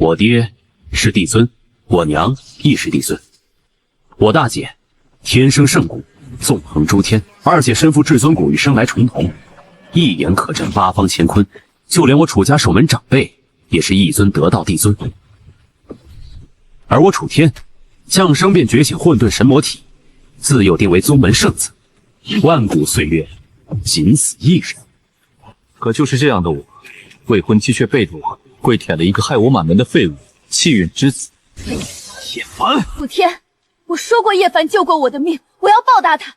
我爹是帝尊，我娘亦是帝尊。我大姐天生圣骨，纵横诸天；二姐身负至尊骨与生来重同，一眼可镇八方乾坤。就连我楚家守门长辈，也是一尊得道帝尊。而我楚天降生便觉醒混沌神魔体，自幼定为宗门圣子，万古岁月仅此一人。可就是这样的我，未婚妻却背着我，跪舔了一个害我满门的废物气运之子叶凡。楚天，我说过叶凡救过我的命，我要报答他。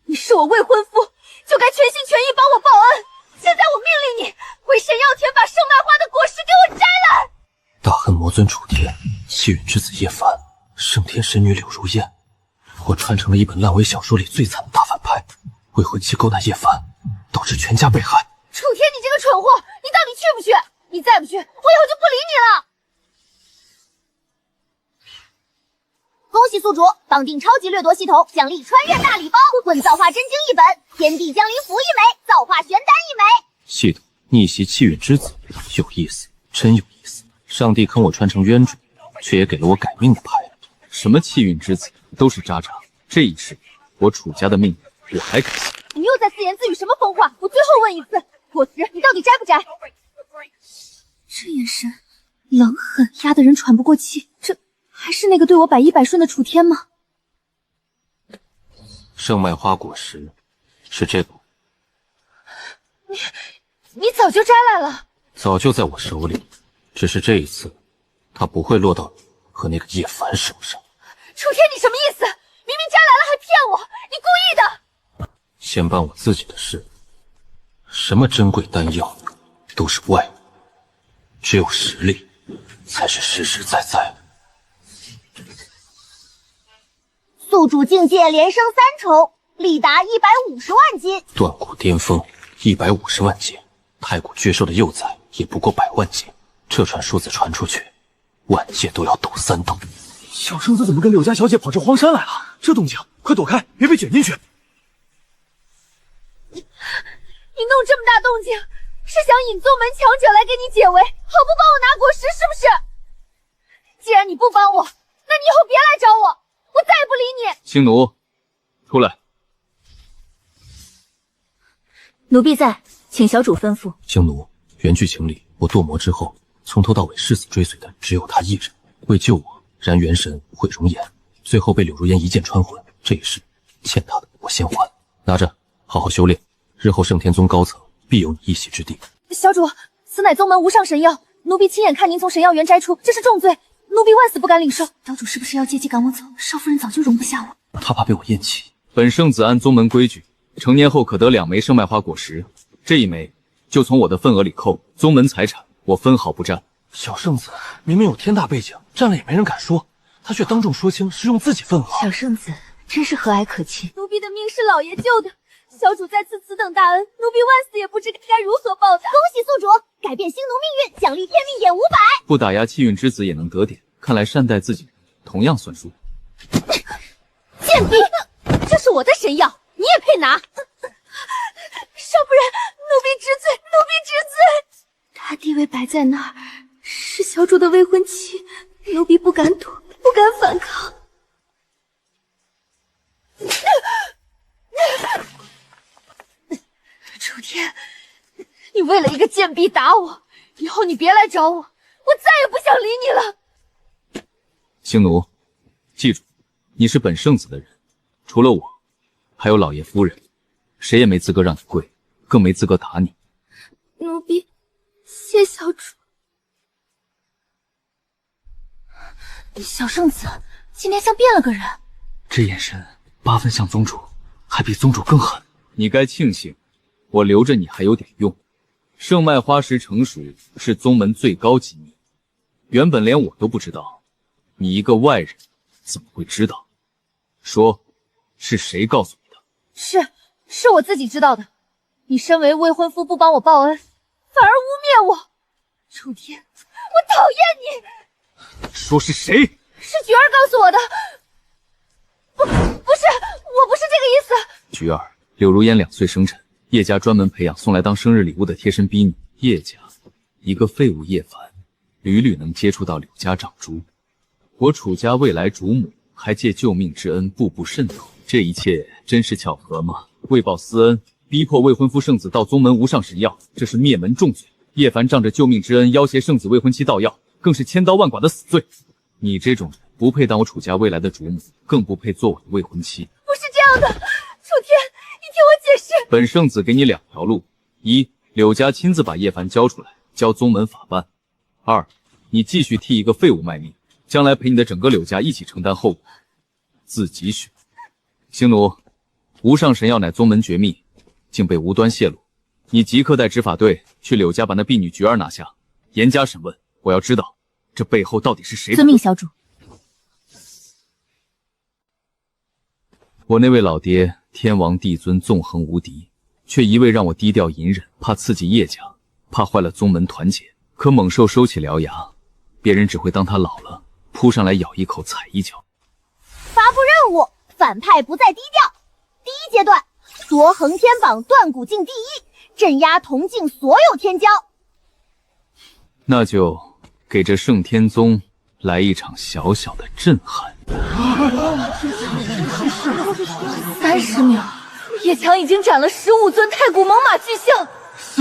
你是我未婚夫，就该全心全意帮我报恩。现在我命令你回神药田把圣麦花的果实给我摘来。大恨魔尊楚天，气运之子叶凡，圣天神女柳如烟。我传承了一本烂尾小说里最惨的大反派，未婚妻勾搭叶凡，导致全家被害。楚天，你这个蠢货，你到底去不去？你再不去，我以后就不理你了。恭喜宿主绑定超级掠夺系统，奖励穿越大礼包，混造化真经1本，天地降临符1枚，造化玄丹1枚。系统逆袭气运之子，有意思，真有意思。上帝坑我传承冤种，却也给了我改命的牌。什么气运之子都是渣渣，这一世我楚家的命我还敢信？你又在自言自语什么疯话？我最后问一次，果实你到底摘不摘？这眼神冷狠，压得人喘不过气。这还是那个对我百依百顺的楚天吗？圣麦花果实是这个，你早就摘来了。早就在我手里，只是这一次它不会落到你和那个叶凡手上。楚天，你什么意思？明明摘来了还骗我，你故意的。先办我自己的事，什么珍贵丹药都是外物，只有实力才是实实在在的。宿主境界连升3重，力达150万斤。断骨巅峰150万斤，太古绝兽的幼崽也不过100万斤。这串数字传出去，万界都要抖3抖。小圣子怎么跟柳家小姐跑这荒山来了？这动静，快躲开，别被卷进去！你弄这么大动静，是想引宗门强者来给你解围，好不帮我拿果实是不是？既然你不帮我，那你以后别来找我，我再也不理你。青奴，出来。奴婢在，请小主吩咐。青奴，原剧情里我堕魔之后，从头到尾誓死追随的只有他一人。为救我，燃元神毁容颜，最后被柳如烟一剑穿魂。这也是欠他的，我先还。拿着，好好修炼，日后圣天宗高层必有你一席之地。小主，此乃宗门无上神药，奴婢亲眼看您从神药园摘出，这是重罪，奴婢万死不敢领受。小主是不是要借机赶我走？少夫人早就容不下我。他怕被我厌弃。本圣子按宗门规矩，成年后可得2枚圣麦花果实，这1枚就从我的份额里扣，宗门财产我分毫不占。小圣子明明有天大背景，占了也没人敢说，他却当众说清是用自己份额。小圣子真是和蔼可亲。奴婢的命是老爷救的，小主再次此等大恩，奴婢万死也不知该如何报答。恭喜宿主改变星奴命运，奖励天命点500。不打压气运之子也能得点，看来善待自己同样算数。贱婢，这是我的神药，你也配拿？少夫人，奴婢知罪，奴婢知罪。他地位摆在那儿，是小主的未婚妻，奴婢不敢躲，不敢反抗。楚天，你为了一个贱婢打我，以后你别来找我，我再也不想理你了。青奴，记住，你是本圣子的人，除了我，还有老爷夫人，谁也没资格让你跪，更没资格打你。奴婢谢小主。小圣子今天像变了个人，这眼神8分像宗主，还比宗主更狠。你该庆幸，我留着你还有点用。圣麦花石成熟是宗门最高机密，原本连我都不知道，你一个外人怎么会知道？说，是谁告诉你的？是我自己知道的。你身为未婚夫不帮我报恩，反而污蔑我。楚天，我讨厌你！说是谁？是菊儿告诉我的。不是，我不是这个意思。菊儿，柳如烟2岁生辰，叶家专门培养送来当生日礼物的贴身婢女。叶家一个废物叶凡，屡屡能接触到柳家长珠，我楚家未来主母还借救命之恩步步渗透，这一切真是巧合吗？为报私恩，逼迫未婚夫圣子到宗门无上神药，这是灭门重罪。叶凡仗着救命之恩要挟圣子未婚妻盗药，更是千刀万剐的死罪。你这种人不配当我楚家未来的主母，更不配做我的未婚妻。不是这样的，楚天，你听我解释。本圣子给你两条路：一，柳家亲自把叶凡交出来，交宗门法办；二，你继续替一个废物卖命，将来陪你的整个柳家一起承担后果，自己选。星奴，无上神药乃宗门绝密，竟被无端泄露，你即刻带执法队去柳家把那婢女菊儿拿下，严加审问。我要知道这背后到底是谁。遵命，小主。我那位老爹天王帝尊纵横无敌，却一味让我低调隐忍，怕刺激叶家，怕坏了宗门团结。可猛兽收起獠牙，别人只会当他老了扑上来咬一口踩一脚。发布任务，反派不再低调。第一阶段，夺横天榜断骨境第一，镇压铜镜所有天骄。那就给这圣天宗来一场小小的震撼。30秒，叶强已经斩了15尊太古猛犸巨象。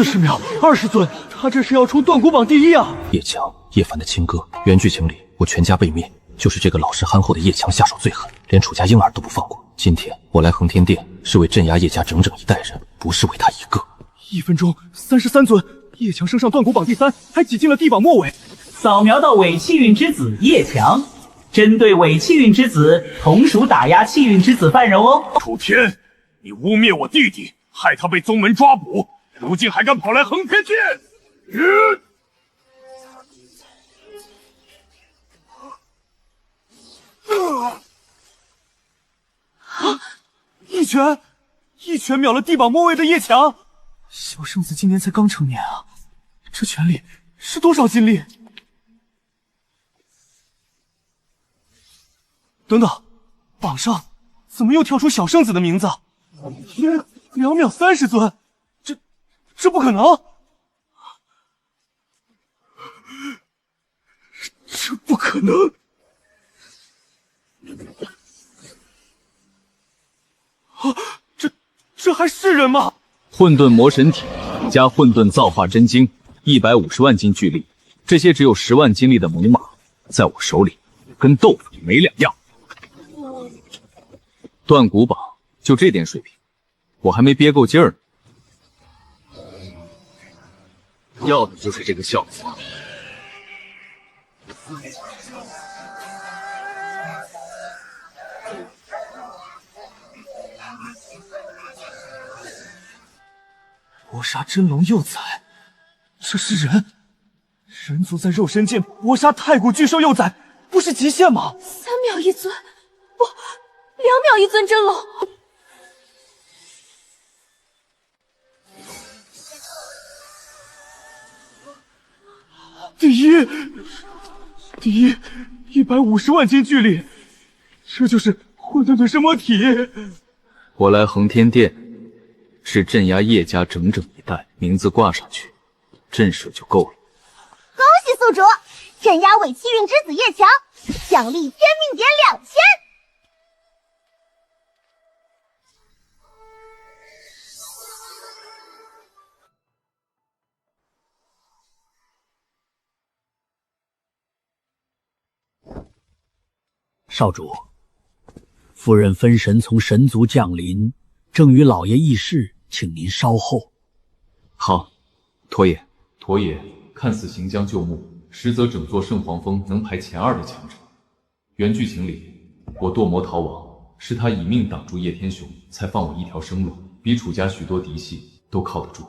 40秒，20尊，他这是要冲断骨榜第一啊！叶强，叶凡的亲哥，原剧情里我全家被灭，就是这个老实憨厚的叶强下手最狠，连楚家婴儿都不放过。今天我来恒天殿是为镇压叶家整整一代人，不是为他一个。1分钟33尊，叶强升上断骨榜第3，还挤进了地榜末尾。扫描到伪气运之子叶强，针对伪气运之子，同属打压气运之子范荣哦。楚天，你污蔑我弟弟，害他被宗门抓捕，如今还敢跑来恒天殿！一拳秒了地榜末位的叶强。小圣子今年才刚成年啊，这拳力是多少劲力？等等，榜上怎么又跳出小圣子的名字？2秒30尊，这不可能！这不可能！啊，这还是人吗？混沌魔神体加混沌造化真经，150万斤巨力，这些只有10万斤力的猛犸，在我手里跟豆腐没两样。断骨榜就这点水平，我还没憋够劲儿呢。要的就是这个效果。搏杀真龙幼崽，这是人？人族在肉身界搏杀太古巨兽幼崽，不是极限吗？3秒一尊，不，2秒一尊真龙。第一，150万斤巨力，这就是混沌的神魔体。我来恒天殿是镇压叶家整整一代，名字挂上去，震慑就够了。恭喜宿主，镇压伪气运之子叶强，奖励天命点2000。少主，夫人分神从神族降临，正与老爷议事，请您稍后。好，驼爷，看似行将就木，实则整座圣皇峰能排前2的强者。原剧情里，我堕魔逃亡，是他以命挡住叶天雄，才放我一条生路，比楚家许多嫡系都靠得住。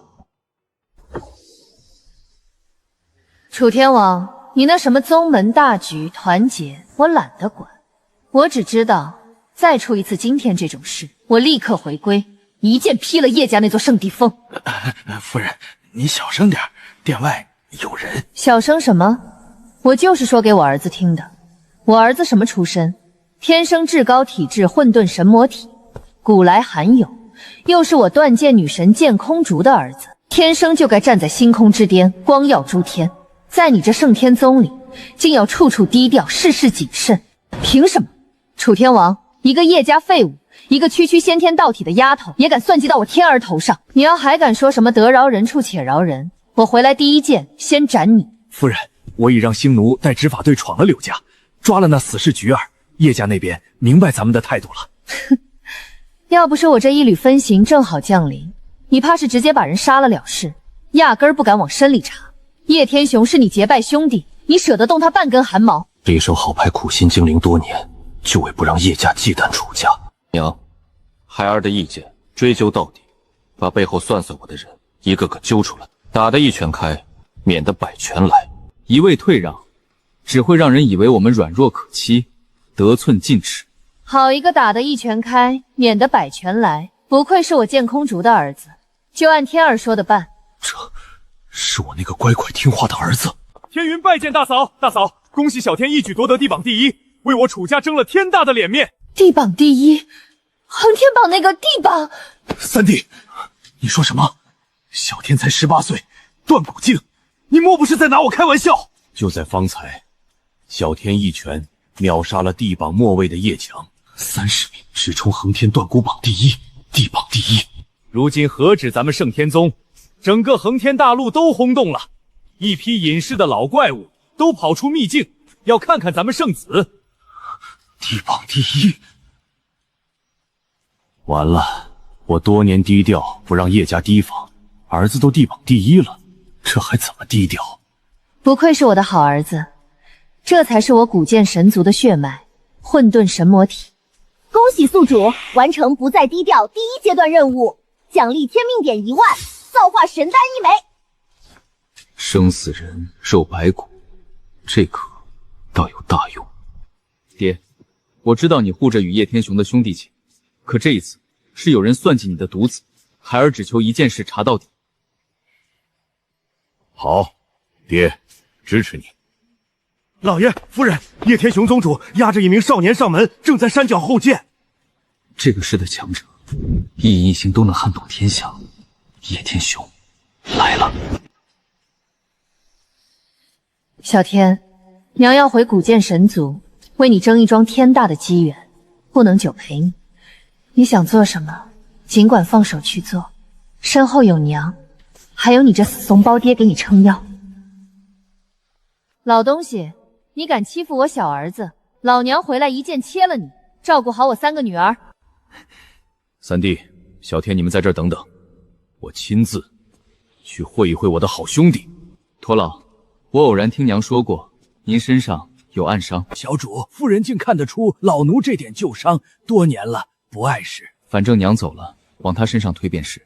楚天王，你那什么宗门大局团结，我懒得管。我只知道，再出一次今天这种事，我立刻回归，一剑劈了叶家那座圣地峰。夫人，你小声点，殿外有人。小声什么？我就是说给我儿子听的。我儿子什么出身？天生至高体质混沌神魔体，古来罕有，又是我断剑女神剑空竹的儿子，天生就该站在星空之巅，光耀诸天。在你这圣天宗里，竟要处处低调，事事谨慎，凭什么？楚天王，一个叶家废物，一个区区先天道体的丫头，也敢算计到我天儿头上？你要还敢说什么得饶人处且饶人，我回来第一剑先斩你！夫人，我已让星奴带执法队闯了柳家，抓了那死士菊儿。叶家那边明白咱们的态度了。哼，要不是我这一缕分刑正好降临，你怕是直接把人杀了了事，压根儿不敢往深里查。叶天雄是你结拜兄弟，你舍得动他半根汗毛？这一手好牌苦心经营多年，就为不让叶家忌惮楚家。娘，孩儿的意见追究到底，把背后算我的人一个个揪出来，打得一拳开，免得百拳来。一味退让，只会让人以为我们软弱可欺，得寸进尺。好一个打得一拳开，免得百拳来！不愧是我剑空竹的儿子，就按天儿说的办。这是我那个乖乖听话的儿子。天云拜见大嫂，大嫂，恭喜小天一举夺得地榜第一，为我楚家争了天大的脸面。地榜第一，恒天榜那个地榜。三弟，你说什么？小天才18岁，断骨境，你莫不是在拿我开玩笑？就在方才，小天一拳秒杀了地榜末位的叶强，30名直冲恒天断骨榜第一，地榜第一。如今何止咱们圣天宗，整个恒天大陆都轰动了，一批隐世的老怪物都跑出秘境，要看看咱们圣子。地榜第一，完了，我多年低调，不让叶家提防，儿子都地榜第一了，这还怎么低调？不愧是我的好儿子，这才是我古剑神族的血脉，混沌神魔体。恭喜宿主完成不再低调第一阶段任务，奖励天命点1万，造化神丹1枚。生死人肉白骨，这个倒有大用。爹，我知道你护着与叶天雄的兄弟情，可这一次是有人算计你的独子，孩儿只求一件事查到底。好，爹，支持你。老爷夫人，叶天雄宗主押着一名少年上门，正在山脚后见。这个世的强者，一言一行都能撼动天下。叶天雄来了。小天，娘要回古剑神族，为你争一桩天大的机缘，不能久陪你。你想做什么，尽管放手去做。身后有娘，还有你这死怂包爹给你撑腰。老东西，你敢欺负我小儿子，老娘回来一剑切了你！照顾好我3个女儿。三弟，小天，你们在这儿等等，我亲自去会一会我的好兄弟。驼老，我偶然听娘说过，您身上有暗伤。小主，夫人竟看得出老奴这点旧伤，多年了不碍事。反正娘走了，往她身上推便是。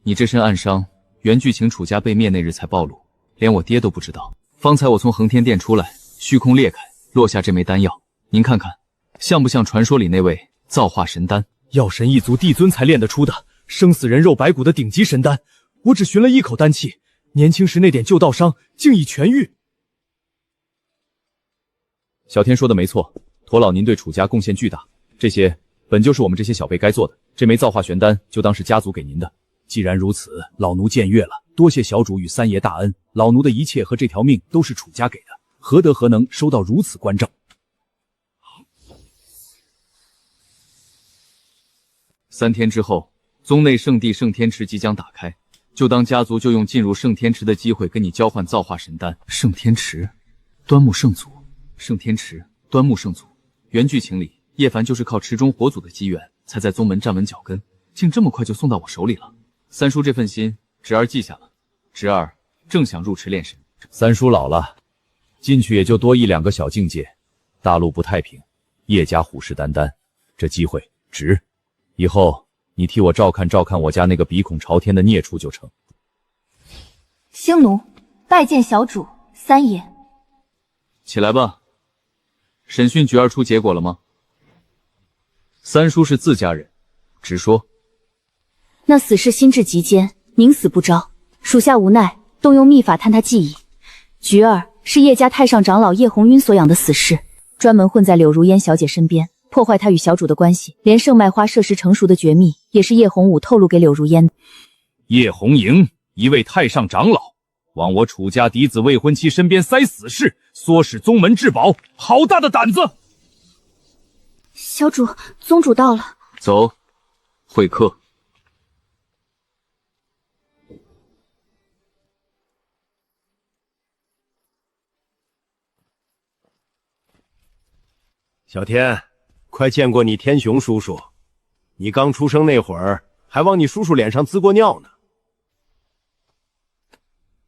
你这身暗伤，原剧情楚家被灭那日才暴露，连我爹都不知道。方才我从恒天殿出来，虚空裂开，落下这枚丹药，您看看，像不像传说里那位造化神丹？药神一族帝尊才炼得出的生死人肉白骨的顶级神丹，我只寻了1口丹气，年轻时那点旧道伤竟已痊愈。小天说的没错，驼老您对楚家贡献巨大，这些本就是我们这些小辈该做的。这枚造化玄丹就当是家族给您的。既然如此，老奴僭越了，多谢小主与三爷大恩。老奴的一切和这条命都是楚家给的，何德何能收到如此关照？3天之后，宗内圣地圣天池即将打开，就当家族就用进入圣天池的机会跟你交换造化神丹。圣天池，端木圣祖，圣天池，端木圣祖。原剧情里，叶凡就是靠池中火祖的机缘，才在宗门站稳脚跟，竟这么快就送到我手里了。三叔这份心，侄儿记下了。侄儿正想入池炼神。三叔老了，进去也就多1、2个小境界。大陆不太平，叶家虎视眈眈，这机会值。以后你替我照看照看我家那个鼻孔朝天的孽畜就成。星奴拜见小主三爷。起来吧。审讯菊儿出结果了吗？三叔是自家人，直说。那死士心智极坚，宁死不招，属下无奈，动用秘法探他记忆。菊儿是叶家太上长老叶红晕所养的死士，专门混在柳如烟小姐身边，破坏她与小主的关系。连圣麦花设时成熟的绝密，也是叶红武透露给柳如烟的。叶红莹，一位太上长老，往我楚家嫡子未婚妻身边塞死士，唆使宗门至宝，好大的胆子！小主，宗主到了。走，会客。小天，快见过你天雄叔叔。你刚出生那会儿，还往你叔叔脸上滋过尿呢。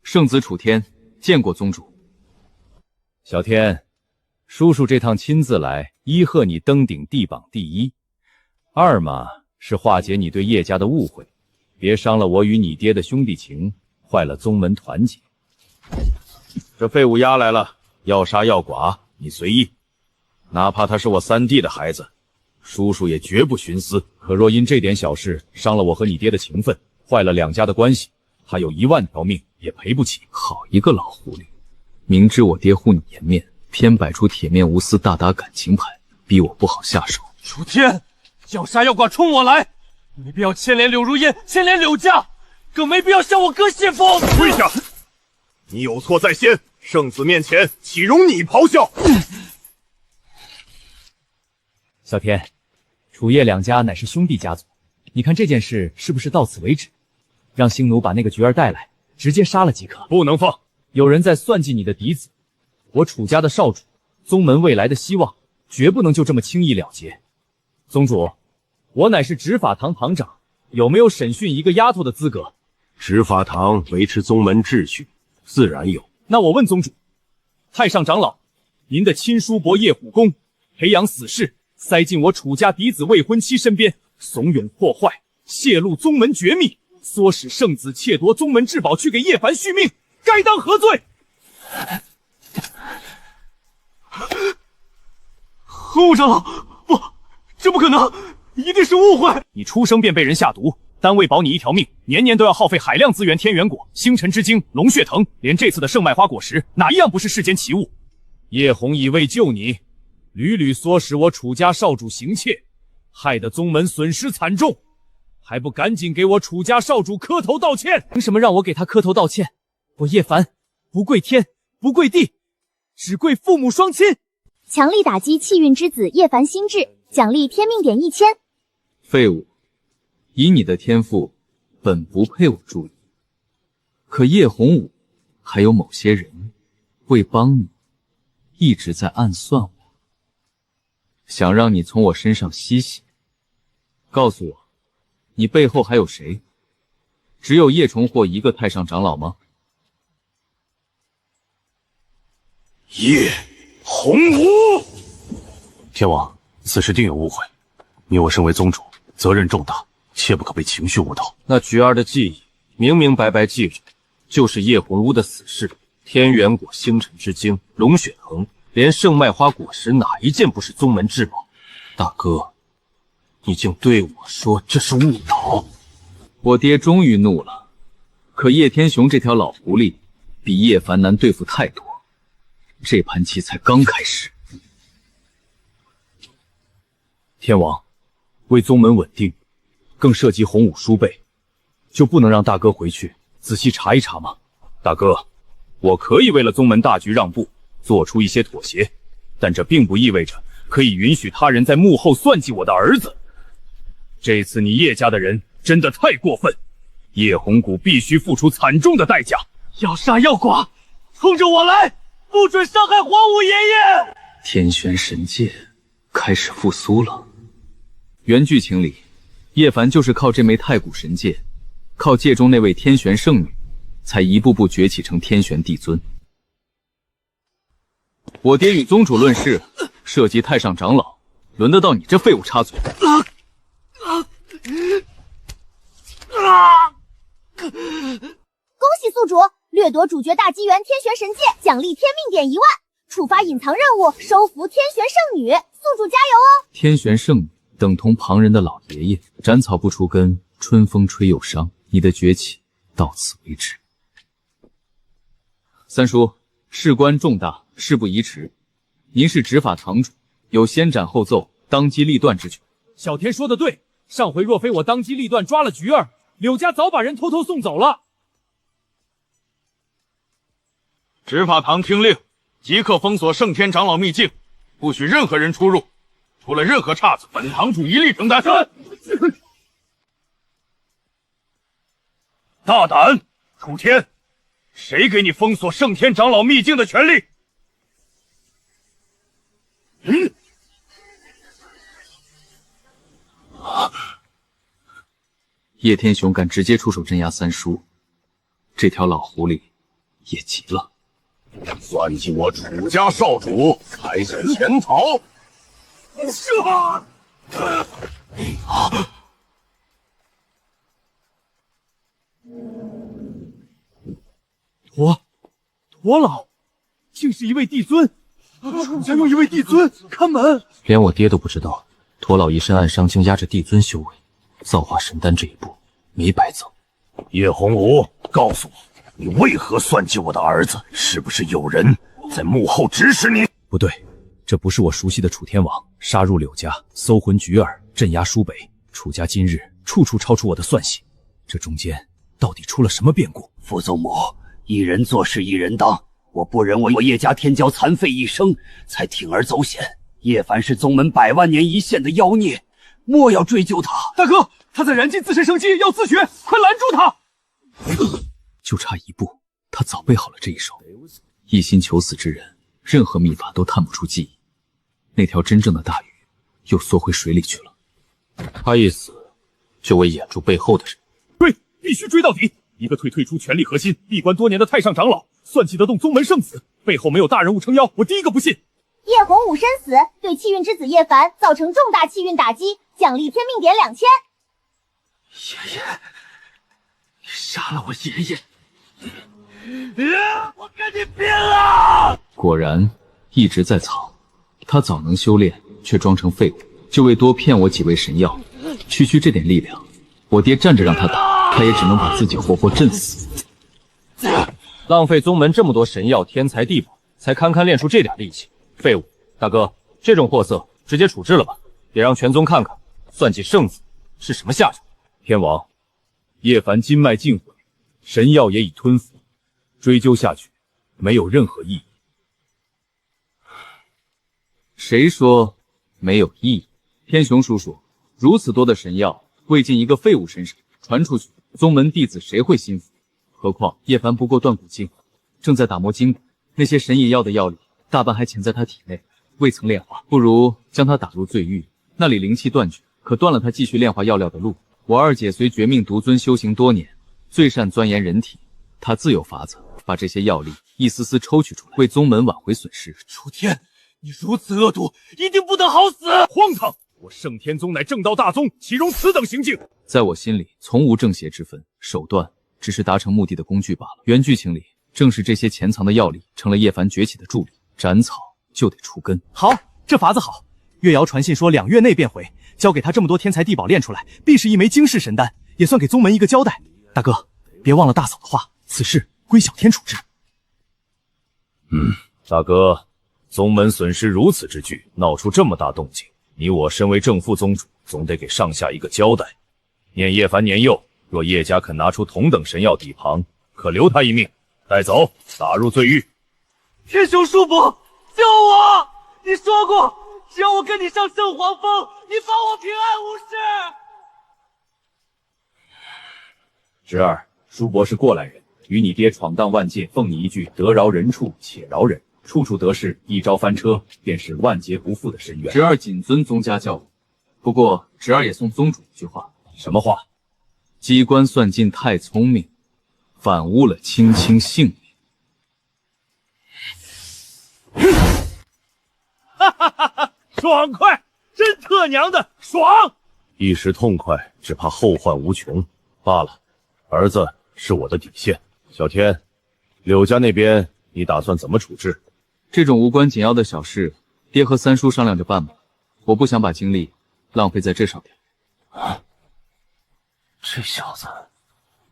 圣子楚天，见过宗主。小天，叔叔这趟亲自来，一贺你登顶地榜第一，二嘛是化解你对叶家的误会，别伤了我与你爹的兄弟情，坏了宗门团结。这废物押来了，要杀要剐你随意，哪怕他是我三弟的孩子，叔叔也绝不徇私。可若因这点小事伤了我和你爹的情分，坏了两家的关系，他有10000条命也赔不起。好一个老狐狸，明知我爹护你颜面，偏摆出铁面无私大打感情牌，逼我不好下手。楚天，要杀要剐冲我来，没必要牵连柳如烟，牵连柳家，更没必要向我哥谢风。跪下！你有错在先，圣子面前岂容你咆哮？小天，楚叶两家乃是兄弟家族，你看这件事是不是到此为止？让星奴把那个菊儿带来，直接杀了即可。不能放！有人在算计你的嫡子，我楚家的少主，宗门未来的希望，绝不能就这么轻易了结。宗主，我乃是执法堂堂长，有没有审讯一个丫头的资格？执法堂维持宗门秩序，自然有。那我问宗主，太上长老，您的亲叔伯叶虎公培养死士，塞进我楚家嫡子未婚妻身边，怂恿破坏，泄露宗门绝密，唆使圣子窃夺宗门至宝去给叶凡续命，该当何罪？洪武长老，不，这不可能，一定是误会。你出生便被人下毒，单为保你一条命，年年都要耗费海量资源，天元果、星辰之精、龙血藤，连这次的圣麦花果实，哪一样不是世间奇物？叶红以为救你，屡屡唆使我楚家少主行窃，害得宗门损失惨重，还不赶紧给我楚家少主磕头道歉？凭什么让我给他磕头道歉？我叶凡不跪天，不跪地，只跪父母双亲。强力打击气运之子叶凡心智，奖励天命点1000。废物，以你的天赋，本不配我助你。可叶洪武还有某些人为帮你，一直在暗算我，想让你从我身上吸血。告诉我，你背后还有谁？只有叶重获一个太上长老吗？叶洪武，天王，此事定有误会。你我身为宗主，责任重大，切不可被情绪误导。那菊儿的记忆明明白白记着，就是叶洪武的死事。天元果、星辰之精、龙血藤，连圣麦花果实，哪一件不是宗门至宝？大哥，你竟对我说这是误导！我爹终于怒了，可叶天雄这条老狐狸比叶凡难对付太多，这盘棋才刚开始。天王，为宗门稳定，更涉及洪武叔辈，就不能让大哥回去仔细查一查吗？大哥，我可以为了宗门大局让步，做出一些妥协，但这并不意味着可以允许他人在幕后算计我的儿子。这次你叶家的人真的太过分，叶红谷必须付出惨重的代价。要杀要剐，冲着我来，不准伤害皇武爷爷！天玄神界开始复苏了。原剧情里，叶凡就是靠这枚太古神界，靠界中那位天玄圣女，才一步步崛起成天玄帝尊。我爹与宗主论事，涉及太上长老，轮得到你这废物插嘴？恭喜宿主掠夺主角大机缘天玄神界，奖励天命点10000，触发隐藏任务，收服天玄圣女，宿主加油哦！天玄圣女等同旁人的老爷爷，斩草不除根，春风吹又伤。你的崛起到此为止。三叔，事关重大，事不宜迟。您是执法堂主，有先斩后奏、当机立断之权。小田说的对，上回若非我当机立断抓了菊儿，柳家早把人偷偷送走了。执法堂听令，即刻封锁圣天长老秘境，不许任何人出入。出了任何岔子，本堂主一律承担。大胆！楚天，谁给你封锁圣天长老秘境的权利？叶天雄敢直接出手镇压三叔，这条老狐狸也急了。算计我楚家少主，才敢潜逃！驼老，竟是一位帝尊！楚家用一位帝尊看门，连我爹都不知道，驼老一身暗伤，竟压着帝尊修为，造化神丹这一步没白走。叶洪武，告诉我，你为何算计我的儿子？是不是有人在幕后指使你？不对，这不是我熟悉的楚天王，杀入柳家，搜魂菊儿，镇压舒北。楚家今日处处超出我的算计，这中间到底出了什么变故？副宗母，一人做事一人当，我不忍我叶家天骄残废一生，才铤而走险。叶凡是宗门100万年一现的妖孽，莫要追究他。大哥，他在燃尽自身生机，要自绝，快拦住他！就差一步，他早备好了这一手。一心求死之人，任何秘法都探不出技艺。那条真正的大鱼又缩回水里去了。他一死，就为掩住背后的人。对，必须追到底！一个退出权力核心、闭关多年的太上长老，算计得动宗门圣子，背后没有大人物撑腰，我第一个不信。叶洪武身死，对气运之子叶凡造成重大气运打击，奖励天命点2000。爷爷，你杀了我爷爷！我跟你拼了！果然一直在藏，他早能修炼，却装成废物，就为多骗我几味神药。区区这点力量，我爹站着让他打，他也只能把自己活活震死。浪费宗门这么多神药、天才地宝，才堪堪练出这点力气。废物！大哥，这种货色直接处置了吧，也让全宗看看算计圣子是什么下场。天王，叶凡筋脉尽毁，神药也已吞服，追究下去没有任何意义。谁说没有意义？天雄叔叔，如此多的神药未进一个废物身上，传出去，宗门弟子谁会心服？何况叶凡不过断骨境，正在打磨筋骨，那些神野药的药力大半还潜在他体内，未曾炼化。不如将他打入罪狱，那里灵气断绝，可断了他继续炼化药料的路。我二姐虽绝命独尊修行多年，最善钻研人体，她自有法子把这些药力一丝丝抽取出来，为宗门挽回损失。楚天，你如此恶毒，一定不得好死！荒唐！我圣天宗乃正道大宗，岂容此等行径？在我心里，从无正邪之分，手段只是达成目的的工具罢了。原剧情里，正是这些潜藏的药力成了叶凡崛起的助力。斩草就得除根。好，这法子好。月瑶传信说2月内便回，交给他这么多天才地宝炼出来，必是一枚惊世神丹，也算给宗门一个交代。大哥，别忘了大嫂的话，此事归小天处置。大哥，宗门损失如此之巨，闹出这么大动静，你我身为正副宗主，总得给上下一个交代。念叶凡年幼，若叶家肯拿出同等神药抵偿，可留他一命，带走打入罪狱。天雄叔伯，救我！你说过，只要我跟你上圣皇峰，你保我平安无事。侄儿，叔伯是过来人，与你爹闯荡万界，奉你一句得饶人处且饶人，处处得势，一朝翻车，便是万劫不复的深渊。侄儿谨遵宗家教诲，不过侄儿也送宗主一句话。什么话？机关算尽太聪明，反污了青青性命。哈哈哈哈！爽快，真特娘的爽！一时痛快，只怕后患无穷。罢了，儿子是我的底线。小天，柳家那边你打算怎么处置？这种无关紧要的小事，爹和三叔商量着办吧。我不想把精力浪费在这上面。这小子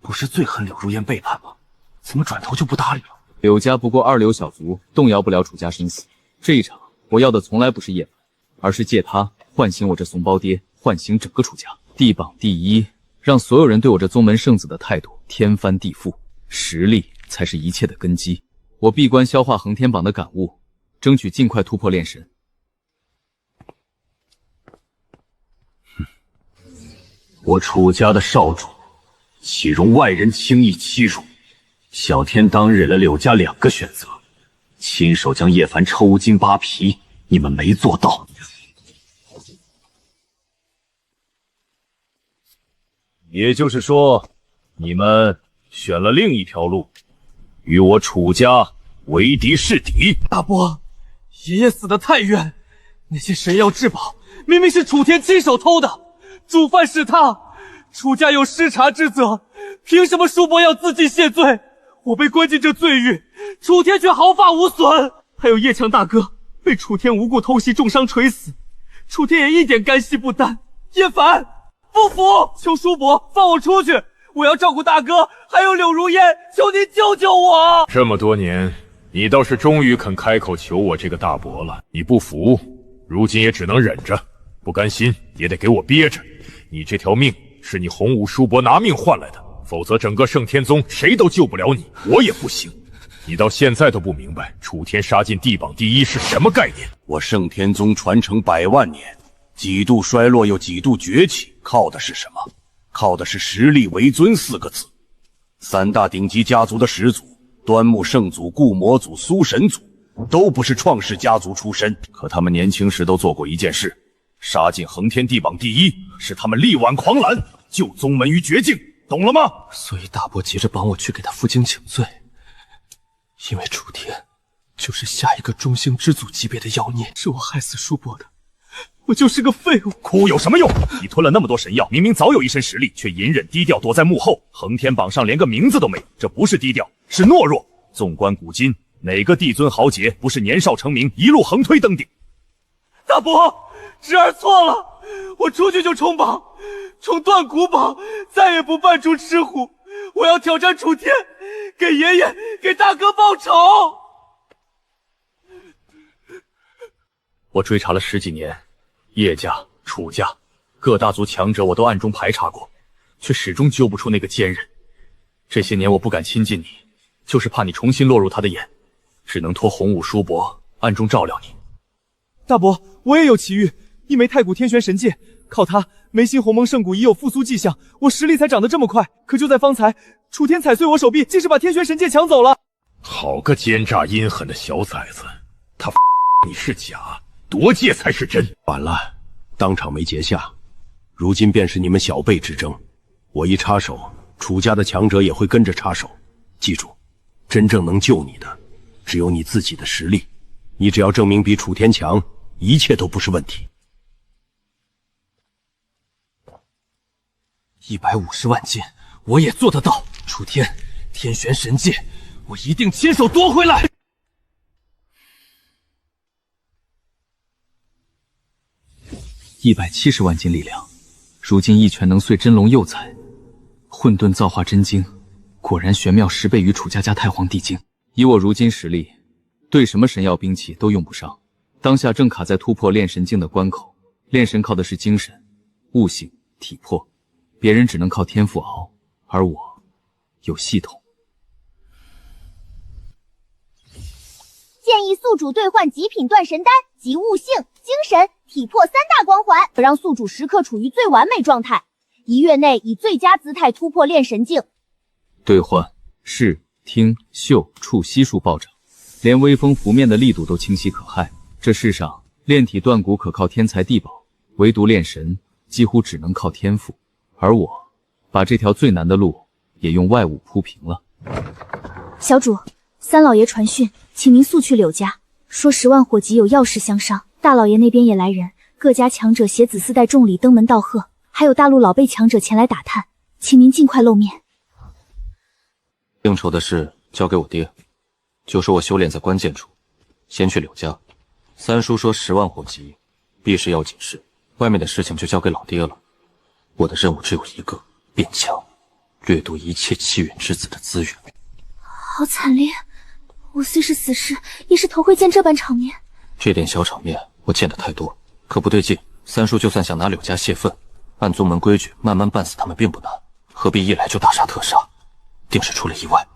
不是最恨柳如烟背叛吗？怎么转头就不搭理了？柳家不过2流小卒，动摇不了楚家生死。这一场，我要的从来不是叶凡，而是借他唤醒我这怂包爹，唤醒整个楚家。地榜第一，让所有人对我这宗门圣子的态度天翻地覆。实力才是一切的根基。我闭关消化恒天榜的感悟，争取尽快突破炼神。我楚家的少主，岂容外人轻易欺辱？小天当日给了柳家2个选择，亲手将叶凡抽筋扒皮，你们没做到。也就是说，你们选了另一条路，与我楚家为敌是敌。大伯，爷爷死得太冤，那些神药至宝明明是楚天亲手偷的，主犯是他，楚家有失察之责，凭什么叔伯要自尽谢罪？我被关进这罪狱，楚天却毫发无损。还有叶强大哥被楚天无故偷袭重伤垂死，楚天也一点干系不担。叶凡不服，求叔伯放我出去，我要照顾大哥，还有柳如烟，求您救救我！这么多年，你倒是终于肯开口求我这个大伯了。你不服，如今也只能忍着，不甘心也得给我憋着。你这条命是你洪武叔伯拿命换来的，否则整个圣天宗谁都救不了你，我也不行。你到现在都不明白楚天杀进地榜第1是什么概念？我圣天宗传承100万年，几度衰落又几度崛起，靠的是什么？靠的是实力为尊4个字。3大顶级家族的始祖，端木圣祖、固魔祖、苏神祖，都不是创世家族出身，可他们年轻时都做过一件事，杀进恒天地榜第1，是他们力挽狂澜，救宗门于绝境，懂了吗？所以大伯急着帮我去给他负荆请罪，因为楚天就是下一个中兴之祖级别的妖孽，是我害死叔伯的，我就是个废物。哭有什么用？你吞了那么多神药，明明早有一身实力，却隐忍低调躲在幕后，恒天榜上连个名字都没有，这不是低调，是懦弱。纵观古今，哪个帝尊豪杰不是年少成名，一路横推登顶？大伯，侄儿错了，我出去就冲榜，冲断骨榜，再也不扮猪吃虎。我要挑战楚天，给爷爷、给大哥报仇。我追查了10几年，叶家、楚家各大族强者我都暗中排查过，却始终揪不出那个奸人。这些年我不敢亲近你，就是怕你重新落入他的眼，只能托洪武叔伯暗中照料你。大伯，我也有奇遇，一枚太古天玄神戒，靠它眉心鸿蒙圣骨已有复苏迹象，我实力才长得这么快。可就在方才，楚天踩碎我手臂，竟是把天玄神戒抢走了。好个奸诈阴狠的小崽子，他你是假，夺戒才是真。晚了，当场没结下，如今便是你们小辈之争。我一插手，楚家的强者也会跟着插手。记住，真正能救你的，只有你自己的实力。你只要证明比楚天强，一切都不是问题。150万斤，我也做得到。楚天，天玄神戒，我一定亲手夺回来。170万斤力量，如今一拳能碎真龙幼崽。混沌造化真经，果然玄妙10倍于楚家太皇帝经。以我如今实力，对什么神药兵器都用不上。当下正卡在突破炼神境的关口，炼神靠的是精神、悟性、体魄，别人只能靠天赋熬，而我有系统。建议宿主兑换极品断神丹及悟性、精神、体魄3大光环，让宿主时刻处于最完美状态，1月内以最佳姿态突破炼神境。兑换视、听、嗅、触悉数暴涨，连微风拂面的力度都清晰可害。这世上炼体断骨可靠天才地宝，唯独炼神几乎只能靠天赋，而我把这条最难的路也用外物铺平了。小主，三老爷传讯，请您速去柳家，说10万火急有要事相商。大老爷那边也来人，各家强者携子嗣带重礼登门道贺，还有大陆老辈强者前来打探，请您尽快露面。应酬的事交给我爹，就说我修炼在关键处，先去柳家。三叔说10万火急，必是要紧事，外面的事情就交给老爹了。我的任务只有一个，变强，掠夺一切气运之子的资源。好惨烈，我虽是死士，也是头回见这般场面。这点小场面我见得太多，可不对劲。三叔就算想拿柳家泄愤，按宗门规矩慢慢办死他们并不难，何必一来就大杀特杀？定是出了意外。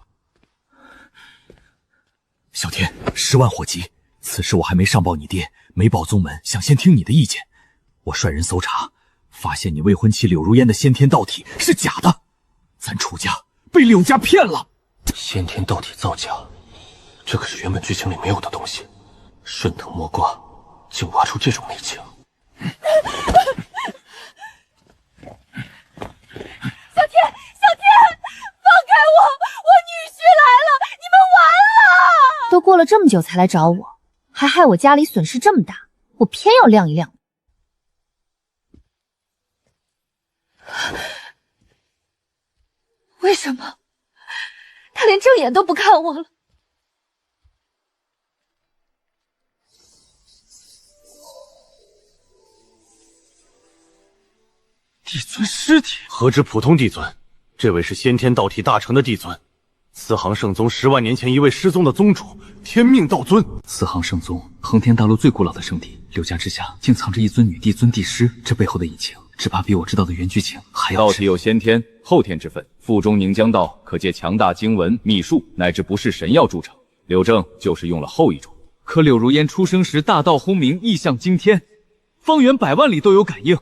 小天，10万火急！此事我还没上报你爹，没报宗门，想先听你的意见。我率人搜查，发现你未婚妻柳如烟的先天道体是假的，咱楚家被柳家骗了。先天道体造假，这可是原本剧情里没有的东西。顺藤摸瓜，竟挖出这种内情。小天，放开我！我女婿来了，你们完了！都过了这么久才来找我，还害我家里损失这么大，我偏要亮一亮。为什么？他连正眼都不看我了。帝尊尸体？何止普通帝尊，这位是先天道体大成的帝尊，四行圣宗10万年前一位失踪的宗主天命道尊。四行圣宗，横天大陆最古老的圣地，柳家之下竟藏着一尊女帝尊帝师，这背后的隐情，只怕比我知道的原剧情还要深。道体有先天、后天之分，腹中凝浆道可借强大经文、秘术乃至不是神药铸成。柳正就是用了后一种。可柳如烟出生时大道轰鸣，异象惊天，方圆100万里都有感应。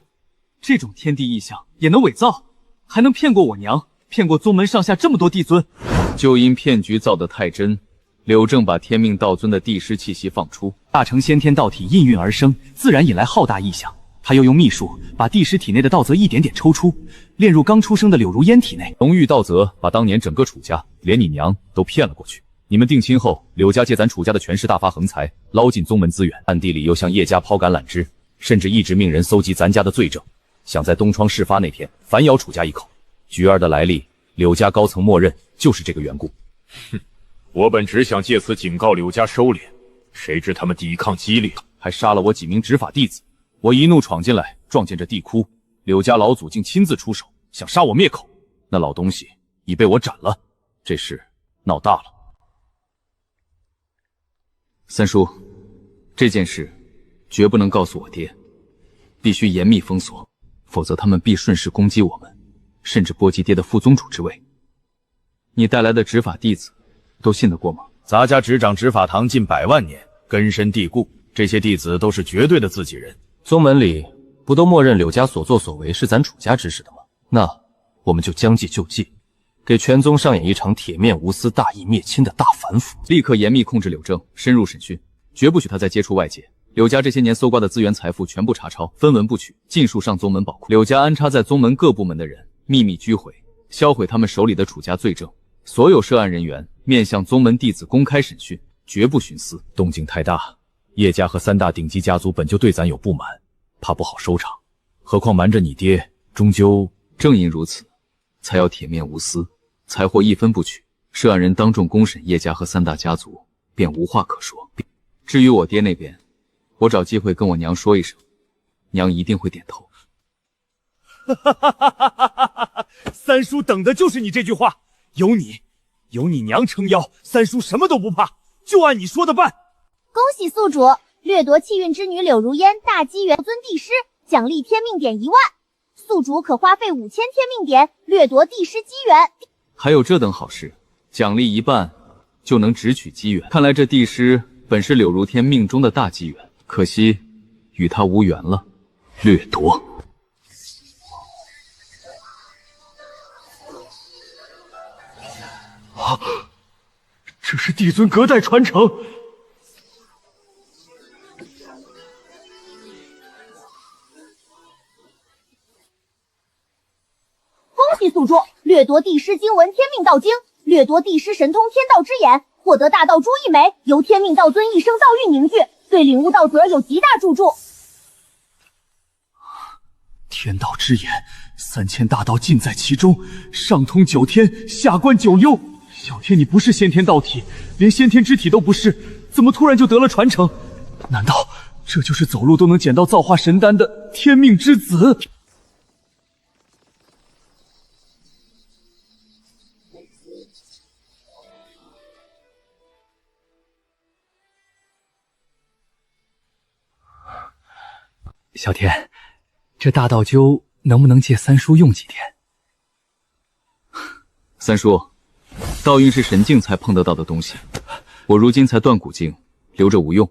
这种天地异象也能伪造，还能骗过我娘，骗过宗门上下这么多帝尊。就因骗局造得太真，柳正把天命道尊的帝师气息放出，大成先天道体应运而生，自然引来浩大异象。他又用秘术把帝师体内的道则一点点抽出，炼入刚出生的柳如烟体内。浓郁道则把当年整个楚家，连你娘都骗了过去。你们定亲后，柳家借咱楚家的权势大发横财，捞尽宗门资源，暗地里又向叶家抛橄榄枝，甚至一直命人搜集咱家的罪证，想在东窗事发那天反咬楚家一口。菊儿的来历，柳家高层默认就是这个缘故。哼，我本只想借此警告柳家收敛，谁知他们抵抗激烈，还杀了我几名执法弟子。我一怒闯进来，撞见这地窟，柳家老祖竟亲自出手，想杀我灭口。那老东西已被我斩了，这事闹大了。三叔，这件事绝不能告诉我爹，必须严密封锁，否则他们必顺势攻击我们，甚至波及爹的副宗主之位。你带来的执法弟子都信得过吗？咱家执掌执法堂近100万年，根深蒂固，这些弟子都是绝对的自己人。宗门里不都默认柳家所作所为是咱楚家指使的吗？那我们就将计就计，给全宗上演一场铁面无私、大义灭亲的大反腐。立刻严密控制柳正，深入审讯，绝不许他再接触外界。柳家这些年搜刮的资源财富全部查抄，分文不取，尽数上宗门宝库。柳家安插在宗门各部门的人秘密拘回，销毁他们手里的楚家罪证。所有涉案人员面向宗门弟子公开审讯，绝不徇私。动静太大，叶家和3大顶级家族本就对咱有不满，怕不好收场，何况瞒着你爹，终究……正因如此，才要铁面无私，财货一分不取。涉案人当众公审叶家和3大家族，便无话可说。至于我爹那边，我找机会跟我娘说一声，娘一定会点头。三叔等的就是你这句话，有你娘撑腰，三叔什么都不怕，就按你说的办。恭喜宿主掠夺气运之女柳如烟大机缘尊帝师，奖励天命点1万，宿主可花费5000天命点掠夺帝师机缘。还有这等好事，奖励一半就能直取机缘。看来这帝师本是柳如天命中的大机缘，可惜与他无缘了。掠夺。啊！这是帝尊隔代传承。恭喜宿主掠夺帝师经文天命道经，掠夺帝师神通天道之眼，获得大道珠1枚，由天命道尊一生道运凝聚，对领悟道则有极大助助。天道之眼，3000大道尽在其中，上通9天，下观9幽。小天，你不是先天道体，连先天之体都不是，怎么突然就得了传承？难道这就是走路都能捡到造化神丹的天命之子？小天，这大道灸能不能借三叔用几天？三叔，道运是神境才碰得到的东西，我如今才断骨境，留着无用。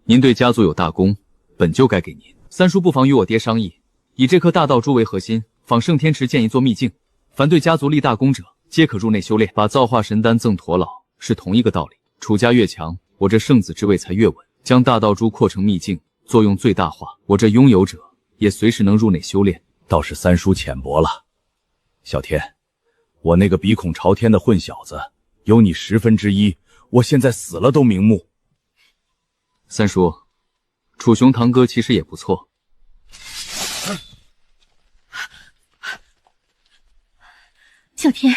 您对家族有大功，本就该给您。三叔不妨与我爹商议，以这颗大道珠为核心，仿圣天池建一座秘境，凡对家族立大功者，皆可入内修炼。把造化神丹赠驼老，是同一个道理。楚家越强，我这圣子之位才越稳。将大道珠扩成秘境，作用最大化，我这拥有者也随时能入内修炼。倒是三叔浅薄了。小天，我那个鼻孔朝天的混小子，有你1/10，我现在死了都瞑目。三叔，楚雄堂哥其实也不错。小天，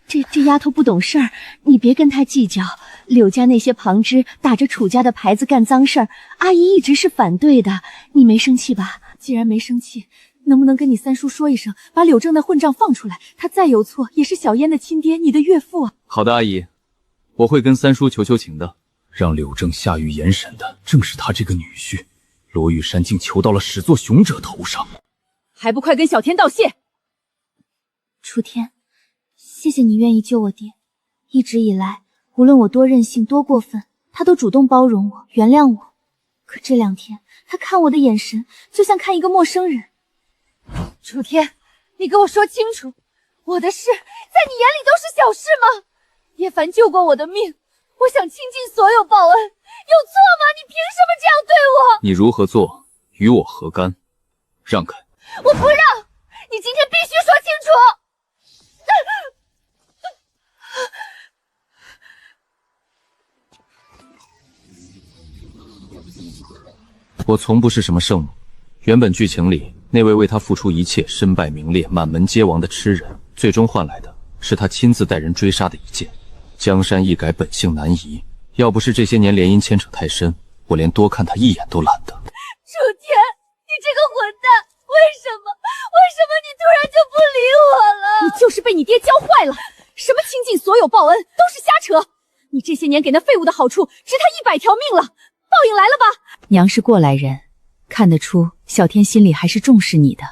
这丫头不懂事儿，你别跟她计较。柳家那些旁支打着楚家的牌子干脏事儿，阿姨一直是反对的。你没生气吧？既然没生气，能不能跟你三叔说一声，把柳正那混账放出来？他再有错，也是小嫣的亲爹，你的岳父啊。好的，阿姨，我会跟三叔求情的。让柳正下狱严审的正是他这个女婿，罗玉山竟求到了始作俑者头上，还不快跟小天道谢！楚天，谢谢你愿意救我爹。一直以来，无论我多任性多过分，他都主动包容我，原谅我。可这2天，他看我的眼神就像看一个陌生人。楚天，你给我说清楚，我的事在你眼里都是小事吗？叶凡救过我的命，我想倾尽所有报恩，有错吗？你凭什么这样对我？你如何做，与我何干？让开！我不让！你今天必须说清楚！我从不是什么圣母。原本剧情里那位为他付出一切、身败名裂、满门皆亡的痴人，最终换来的是他亲自带人追杀的一剑。江山易改，本性难移。要不是这些年联姻牵扯太深，我连多看他一眼都懒得。楚天，你这个混蛋，为什么你突然就不理我了？你就是被你爹教坏了，什么倾尽所有报恩都是瞎扯。你这些年给那废物的好处，值他100条命了。报应来了吧？娘是过来人，看得出小天心里还是重视你的。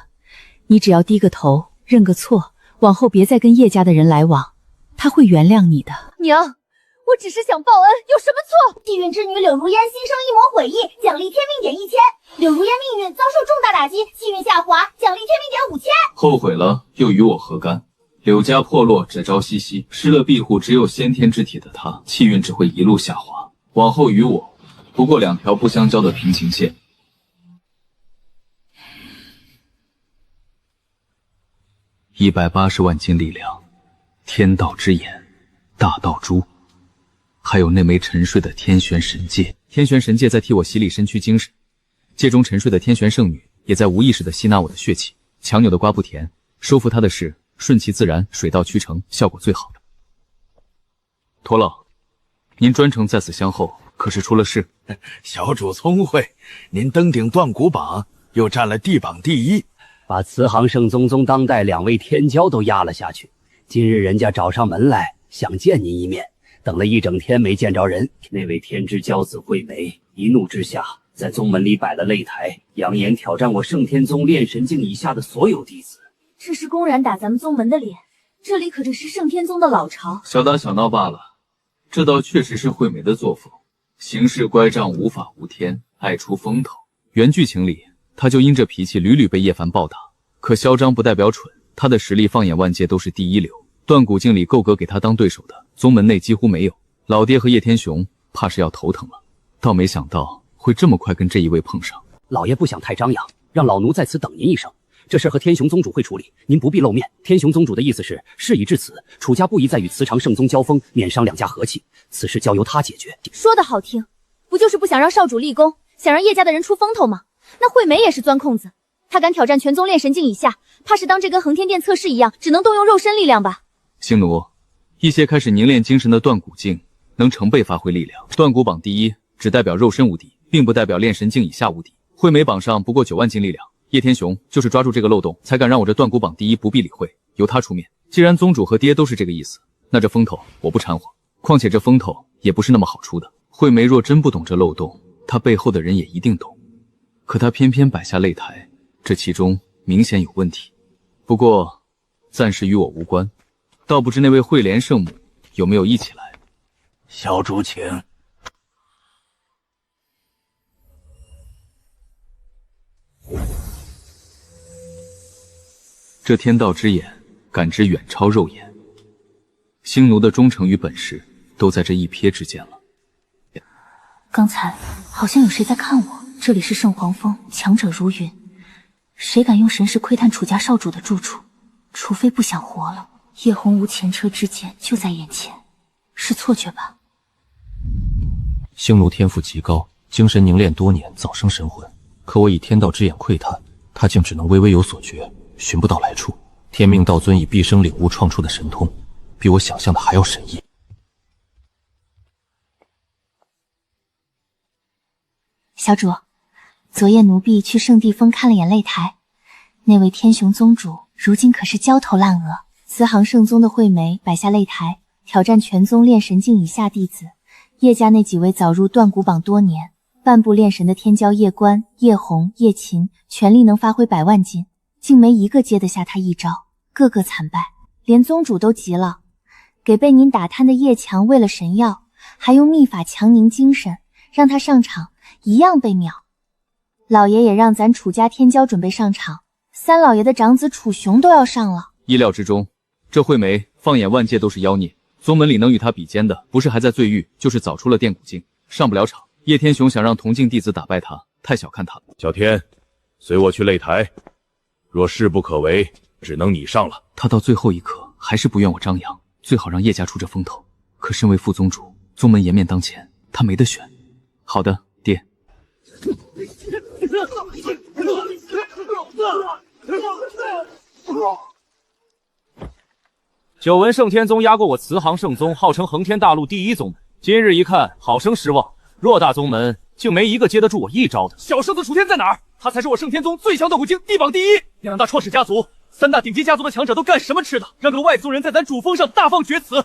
你只要低个头，认个错，往后别再跟叶家的人来往，他会原谅你的。娘，我只是想报恩，有什么错？气运之女柳如烟新生一抹悔意，奖励天命点1000。柳如烟命运遭受重大打击，气运下滑，奖励天命点5000。后悔了，又与我何干？柳家破落，只朝夕夕，失了庇护，只有先天之体的他，气运只会一路下滑。往后与我，不过2条不相交的平行线。180万斤力量，天道之眼，大道珠，还有那枚沉睡的天玄神戒。天玄神戒在替我洗礼身躯精神，戒中沉睡的天玄圣女也在无意识地吸纳我的血气。强扭的瓜不甜，收服她的事顺其自然，水到渠成，效果最好的。驼老，您专程在此相候，可是出了事？小主聪慧，您登顶断骨榜，又占了地榜第1，把慈航圣宗宗当代2位天骄都压了下去。今日人家找上门来，想见您一面，等了一整天没见着人。那位天之骄子惠梅一怒之下，在宗门里摆了擂台，扬言挑战我圣天宗炼神境以下的所有弟子。这是公然打咱们宗门的脸，这里可是圣天宗的老巢。小打小闹罢了，这倒确实是惠美的作风。行事乖张，无法无天，爱出风头。原剧情里，他就因这脾气屡屡被叶凡暴打。可嚣张不代表蠢，他的实力放眼万界都是第一流。断骨境里够格给他当对手的，宗门内几乎没有。老爹和叶天雄怕是要头疼了。倒没想到会这么快跟这一位碰上。老爷不想太张扬，让老奴在此等您一声。这事和天雄宗主会处理，您不必露面。天雄宗主的意思是，事已至此，楚家不宜再与慈长圣宗交锋，免伤2家和气。此事交由他解决。说得好听，不就是不想让少主立功，想让叶家的人出风头吗？那惠梅也是钻空子，她敢挑战全宗炼神境以下，怕是当这跟恒天殿测试一样，只能动用肉身力量吧？星奴，一些开始凝练精神的断骨境能成倍发挥力量。断骨榜第1只代表肉身无敌，并不代表炼神境以下无敌。惠梅榜上不过9万斤力量。叶天雄就是抓住这个漏洞，才敢让我这断骨榜第1不必理会，由他出面。既然宗主和爹都是这个意思，那这风头我不掺和。况且这风头也不是那么好出的。惠梅若真不懂这漏洞，她背后的人也一定懂。可她偏偏摆下擂台，这其中明显有问题。不过暂时与我无关，倒不知那位惠莲圣母有没有一起来。小主请。这天道之眼，感知远超肉眼。星奴的忠诚与本事，都在这一瞥之间了。刚才好像有谁在看我。这里是圣皇峰，强者如云，谁敢用神识窥探楚家少主的住处？除非不想活了。叶红无前车之鉴就在眼前，是错觉吧？星奴天赋极高，精神凝练多年，早生神魂。可我以天道之眼窥探，他竟只能微微有所觉，寻不到来处。天命道尊以毕生领悟创出的神通，比我想象的还要神异。小主，昨夜奴婢去圣地峰看了眼擂台，那位天雄宗主如今可是焦头烂额。慈航圣宗的惠梅摆下擂台，挑战全宗炼神境以下弟子。叶家那几位早入断骨榜多年，半步炼神的天骄叶关、叶红、叶琴，全力能发挥100万斤，竟没一个接得下他一招，个个惨败。连宗主都急了，给被您打瘫的叶强喂了神药，还用秘法强凝精神，让他上场一样被秒。老爷也让咱楚家天骄准备上场，三老爷的长子楚雄都要上了。意料之中，这惠梅放眼万界都是妖孽，宗门里能与他比肩的，不是还在罪狱，就是早出了电古境，上不了场。叶天雄想让同境弟子打败他，太小看他了。小天，随我去擂台，若势不可为，只能你上了。他到最后一刻还是不愿我张扬，最好让叶家出这风头。可身为副宗主，宗门颜面当前，他没得选。好的，爹。久闻圣天宗压过我慈航圣宗，号称横天大陆第一宗门。今日一看，好生失望。偌大宗门，竟没一个接得住我一招的。小圣子楚天在哪儿？他才是我圣天宗最强断骨境地榜第一。2大创始家族，3大顶级家族的强者都干什么吃的？让个外族人在咱主峰上大放厥词！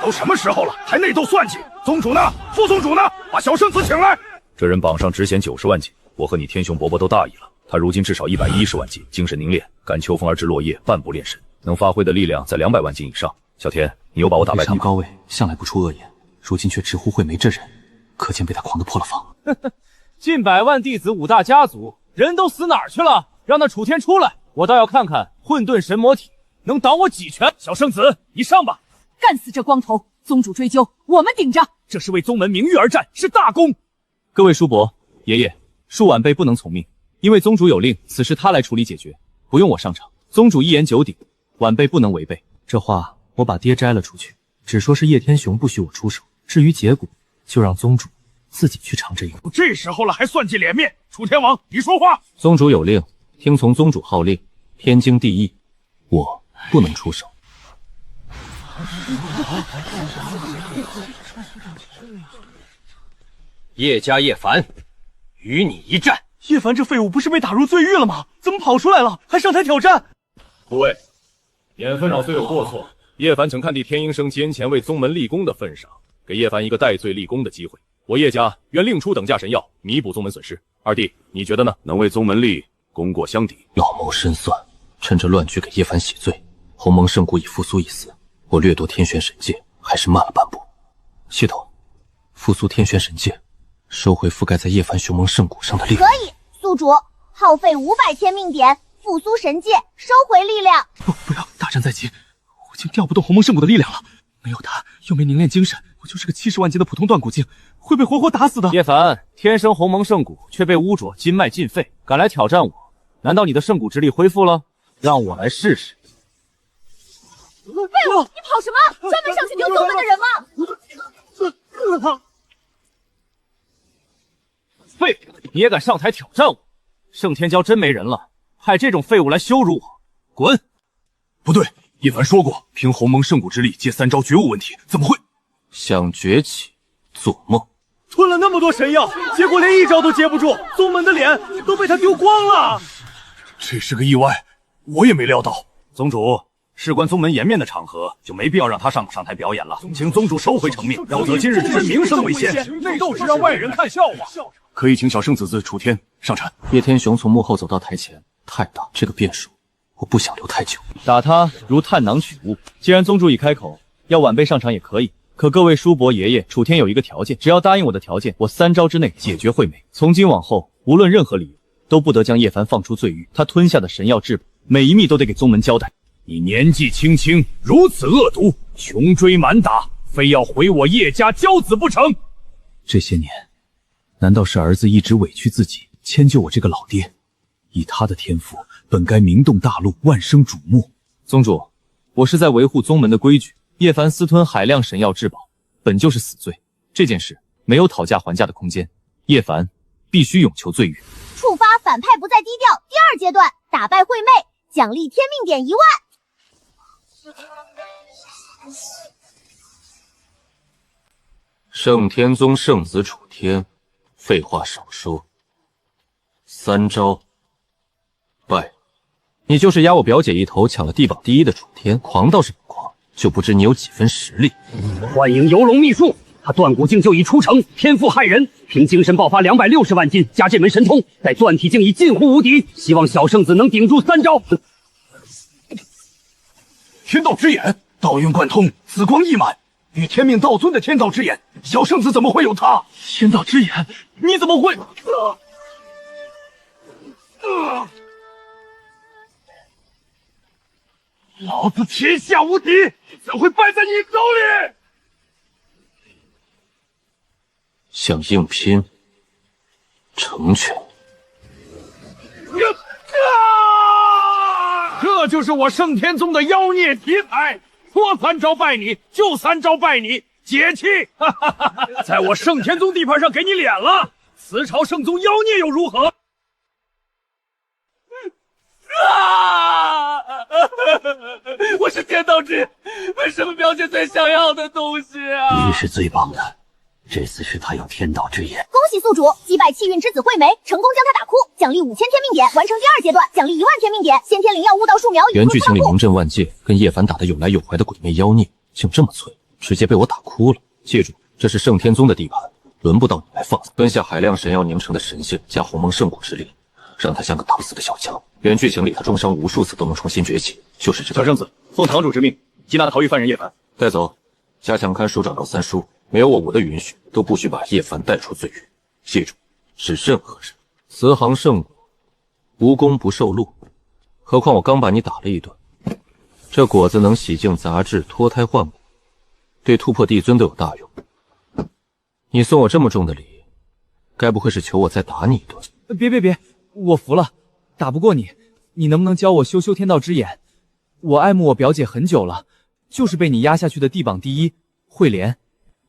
都什么时候了，还内斗算计？宗主呢？副宗主呢？把小圣子请来。这人榜上只显90万斤，我和你天雄伯伯都大意了。他如今至少110万斤，精神凝练，赶秋风而至落叶，半步炼神，能发挥的力量在200万斤以上。小天，你有把我打败他吗？高位向来不出恶言，如今却直呼惠梅这人，可见被他狂得破了防。近100万弟子，5大家族，人都死哪儿去了？让那楚天出来，我倒要看看混沌神魔体能挡我几拳。小圣子，你上吧！干死这光头！宗主追究，我们顶着！这是为宗门名誉而战，是大功。各位叔伯、爷爷，恕晚辈不能从命，因为宗主有令，此事他来处理解决，不用我上场。宗主一言九鼎，晚辈不能违背。这话我把爹摘了出去，只说是叶天雄不许我出手，至于结果，就让宗主自己去尝这一口。这时候了，还算计脸面？楚天王，你说话！宗主有令，听从宗主号令，天经地义。我不能出手。叶家叶凡，与你一战。叶凡这废物不是被打入罪狱了吗？怎么跑出来了，还上台挑战？诸位，眼分上虽有过错，叶凡曾看地天鹰生先前为宗门立功的份上，给叶凡一个戴罪立功的机会。我叶家愿另出等价神药，弥补宗门损失。二弟，你觉得呢？能为宗门立功过相抵。老谋深算，趁着乱局给叶凡洗罪。鸿蒙圣谷已复苏一丝，我掠夺天玄神界还是慢了半步。系统，复苏天玄神界，收回覆盖在叶凡雄蒙圣谷上的力量。可以，宿主，耗费500天命点，复苏神界，收回力量。不要，大战在即，我竟调不动鸿蒙圣谷的力量了。没有他，又没凝练精神，我就是个70万斤的普通断骨境，会被活活打死的。叶凡，天生鸿蒙圣骨，却被污浊，筋脉尽废，敢来挑战我，难道你的圣骨之力恢复了？让我来试试。废物，你跑什么？专门上去丢宗门的人吗？废物，你也敢上台挑战我？圣天骄真没人了，派这种废物来羞辱我，滚！不对，叶凡说过，凭鸿蒙圣骨之力接3招绝无问题，怎么会？想崛起，做梦！吞了那么多神药，结果连一招都接不住，宗门的脸都被他丢光了。这是个意外，我也没料到。宗主，事关宗门颜面的场合，就没必要让他上台表演了，请宗主收回成命，要得今日之人名声为先。内斗是让外人看笑话。可以请小圣子子楚天上场。叶天雄从幕后走到台前，太大，这个变数我不想留太久。打他如探囊取物。既然宗主已开口，要晚辈上场也可以。可各位叔伯爷爷，楚天有一个条件，只要答应我的条件，我3招之内解决惠美。从今往后，无论任何理由，都不得将叶凡放出罪狱。他吞下的神药至宝，每一秘都得给宗门交代。你年纪轻轻，如此恶毒，穷追满打，非要毁我叶家骄子不成？这些年，难道是儿子一直委屈自己，迁就我这个老爹？以他的天赋，本该名动大陆，万生瞩目。宗主，我是在维护宗门的规矩。叶凡私吞海量神药至宝，本就是死罪，这件事没有讨价还价的空间。叶凡必须永求罪狱。触发反派不再低调第2阶段，打败惠妹，奖励天命点1万。圣天宗圣子楚天，废话少说，3招败。你就是压我表姐一头抢了地榜第1的楚天，狂倒是很狂，就不知你有几分实力。欢迎游龙秘术，他断骨境就已出城，天赋骇人，凭精神爆发260万斤，加这门神通，在断体境已近乎无敌。希望小圣子能顶住3招。天道之眼，道运贯通，紫光溢满，与天命道尊的天道之眼，小圣子怎么会有他？天道之眼，你怎么会？老子天下无敌，怎会败在你手里？想硬拼，成全。这就是我圣天宗的妖孽题材，说3招败你就3招败你，解气！在我圣天宗地盘上给你脸了，辞朝圣宗妖孽又如何？我是天道之眼，为什么表姐最想要的东西啊？你是最棒的，这次是他有天道之眼。恭喜宿主击败气运之子惠梅，成功将他打哭，奖励5000天命点，完成第2阶段，奖励1万天命点，先天灵药悟道树苗。原剧情里名震万界，跟叶凡打得有来有回的鬼魅妖孽，竟这么脆，直接被我打哭了。记住，这是圣天宗的地盘，轮不到你来放肆。吞下海量神药凝成的神性加鸿蒙圣骨之力，让他像个打不死的小强。原剧情里他重伤无数次都能重新崛起，就是这个。小圣子，奉堂主之命，缉拿逃狱犯人叶凡，带走。加强看署长赵三叔，没有我的允许，都不许把叶凡带出罪狱。记住，是任何人，慈航圣果，无功不受禄。何况我刚把你打了一顿，这果子能洗净杂质，脱胎换骨，对突破帝尊都有大用。你送我这么重的礼，该不会是求我再打你一顿？别，我服了，打不过你，你能不能教我修天道之眼？我爱慕我表姐很久了，就是被你压下去的地榜第1慧莲。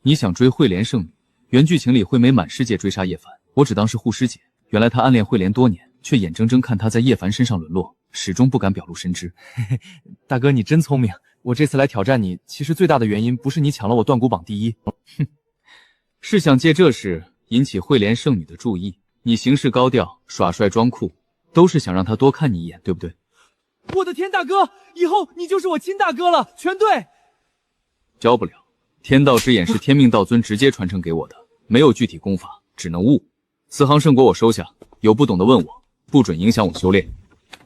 你想追慧莲圣女？原剧情里惠梅满世界追杀叶凡，我只当是护师姐，原来她暗恋慧莲多年，却眼睁睁看她在叶凡身上沦落，始终不敢表露身知。大哥你真聪明，我这次来挑战你，其实最大的原因不是你抢了我断骨榜第1，是想借这事引起慧莲圣女的注意。你行事高调，耍帅装酷，都是想让她多看你一眼，对不对？我的天，大哥，以后你就是我亲大哥了，全对。教不了，天道之眼是天命道尊直接传承给我的，没有具体功法，只能悟。慈航圣果我收下，有不懂的问我，不准影响我修炼。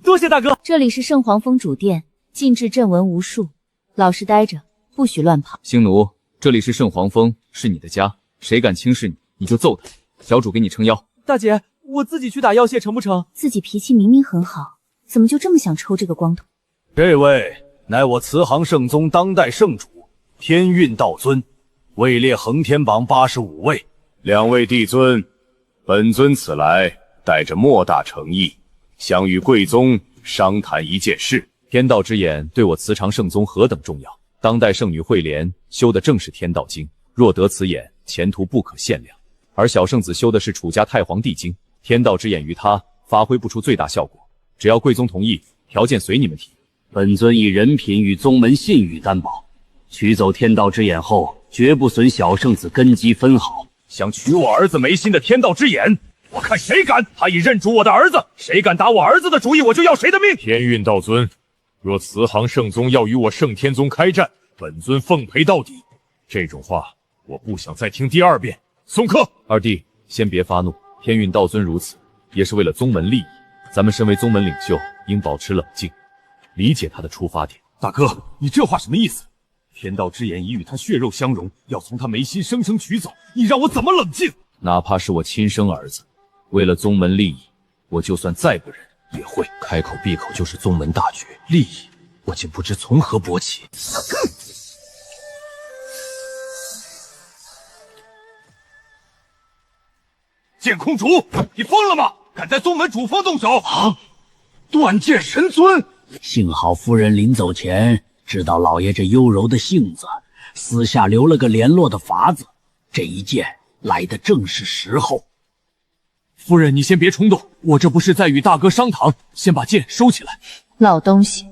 多谢大哥。这里是圣皇峰主殿，禁制阵纹无数，老实待着，不许乱跑。星奴，这里是圣皇峰，是你的家，谁敢轻视你，你就揍他。小主给你撑腰。大姐，我自己去打药械成不成？自己脾气明明很好，怎么就这么想抽这个光头？这位乃我慈航圣宗当代圣主天运道尊，位列恒天榜85位。2位帝尊，本尊此来带着莫大诚意，想与贵宗商谈一件事。天道之眼对我慈长圣宗何等重要？当代圣女慧莲修的正是天道经，若得此眼，前途不可限量。而小圣子修的是楚家太皇帝经，天道之眼于他发挥不出最大效果。只要贵宗同意，条件随你们提。本尊以人品与宗门信誉担保，取走天道之眼后，绝不损小圣子根基分毫。想取我儿子没心的天道之眼，我看谁敢！他已认主我的儿子，谁敢打我儿子的主意，我就要谁的命！天运道尊，若慈航圣宗要与我圣天宗开战，本尊奉陪到底。这种话我不想再听第2遍。送客。二弟，先别发怒，天运道尊如此，也是为了宗门利益。咱们身为宗门领袖，应保持冷静，理解他的出发点。大哥，你这话什么意思？天道之眼已与他血肉相融，要从他眉心生生取走，你让我怎么冷静？哪怕是我亲生儿子，为了宗门利益，我就算再不忍，也会。开口闭口就是宗门大局，利益，我竟不知从何搏起。剑空主，你疯了吗？敢在宗门主峰动手！啊！断剑神尊！幸好夫人临走前知道老爷这优柔的性子，私下留了个联络的法子。这一剑来的正是时候。夫人，你先别冲动，我这不是在与大哥商讨，先把剑收起来。老东西，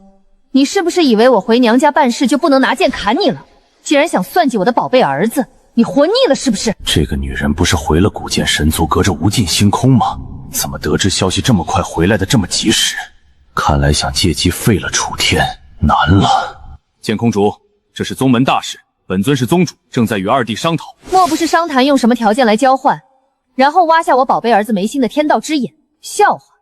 你是不是以为我回娘家办事就不能拿剑砍你了？既然想算计我的宝贝儿子，你活腻了是不是？这个女人不是回了古剑神族，隔着无尽星空吗？怎么得知消息这么快，回来的这么及时？看来想借机废了楚天难了。剑空主，这是宗门大事，本尊是宗主，正在与二弟商讨。莫不是商谈用什么条件来交换，然后挖下我宝贝儿子眉心的天道之眼？笑话！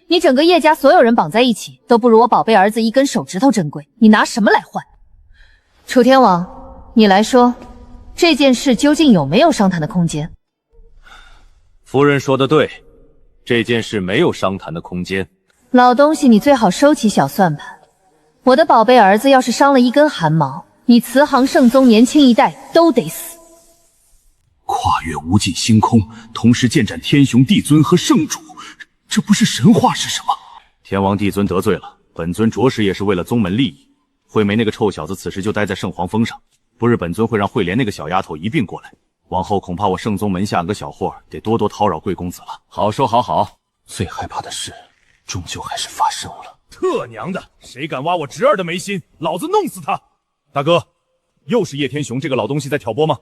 你整个叶家所有人绑在一起，都不如我宝贝儿子一根手指头珍贵，你拿什么来换？楚天王，你来说，这件事究竟有没有商谈的空间？夫人说的对，这件事没有商谈的空间。老东西，你最好收起小算盘。我的宝贝儿子要是伤了一根汗毛，你慈航圣宗年轻一代都得死。跨越无尽星空，同时剑斩天雄帝尊和圣主，这不是神话是什么？天王帝尊得罪了，本尊着实也是为了宗门利益。惠梅那个臭小子此时就待在圣皇峰上，不日本尊会让慧莲那个小丫头一并过来。往后恐怕我圣宗门下个小货得多多叨扰贵公子了。好说好好，最害怕的事终究还是发生了。特娘的，谁敢挖我侄儿的眉心，老子弄死他！大哥，又是叶天雄这个老东西在挑拨吗？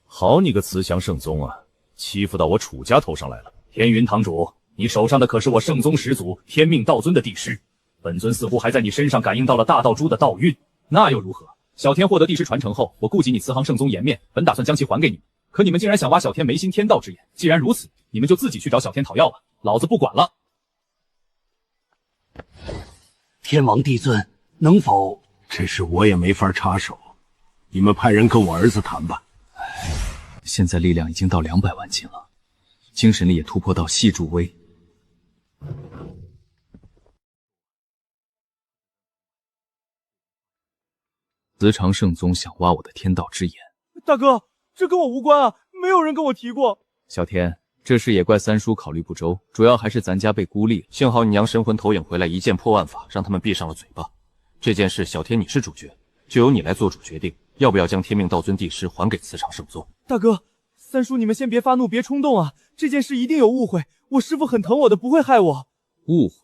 好你个慈祥圣宗啊，欺负到我楚家头上来了。天云堂主，你手上的可是我圣宗始祖天命道尊的帝师，本尊似乎还在你身上感应到了大道珠的道运。那又如何？小天获得帝师传承后，我顾及你慈航圣宗颜面，本打算将其还给你们，可你们竟然想挖小天眉心天道之眼。既然如此，你们就自己去找小天讨要吧，老子不管了。天王帝尊，能否？这事我也没法插手，你们派人跟我儿子谈吧。现在力量已经到200万斤了，精神力也突破到系主威。慈长圣宗想挖我的天道之眼，大哥，这跟我无关啊，没有人跟我提过。小天，这事也怪三叔考虑不周，主要还是咱家被孤立了。幸好你娘神魂投影回来一剑破万法，让他们闭上了嘴巴。这件事，小天你是主角，就由你来做主决定，要不要将天命道尊帝师还给慈长圣宗。大哥，三叔，你们先别发怒，别冲动啊！这件事一定有误会，我师父很疼我的，不会害我。误会？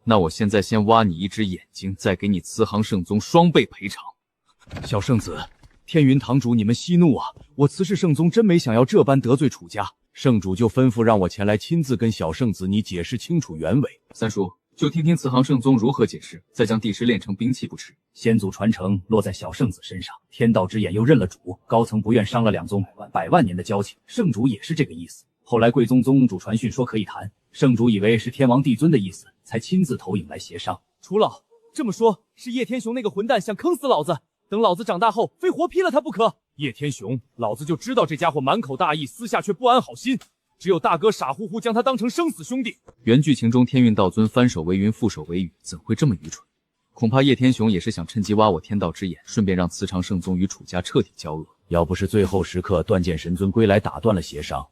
那我现在先挖你一只眼睛，再给你慈航圣宗双倍赔偿。小圣子，天云堂主，你们息怒啊！我慈氏圣宗真没想要这般得罪楚家，圣主就吩咐让我前来亲自跟小圣子你解释清楚原委。三叔，就听听慈航圣宗如何解释，再将帝师炼成兵器不迟。先祖传承落在小圣子身上，天道之眼又认了主，高层不愿伤了两宗百万年的交情，圣主也是这个意思。后来贵宗宗主传讯说可以谈，圣主以为是天王帝尊的意思，才亲自投影来协商。楚老这么说，是叶天雄那个混蛋想坑死老子，等老子长大后非活劈了他不可。叶天雄，老子就知道这家伙满口大义，私下却不安好心，只有大哥傻乎乎将他当成生死兄弟。原剧情中天运道尊翻手为云覆手为雨，怎会这么愚蠢？恐怕叶天雄也是想趁机挖我天道之眼，顺便让慈长圣宗与楚家彻底交恶。要不是最后时刻断剑神尊归来打断了协商，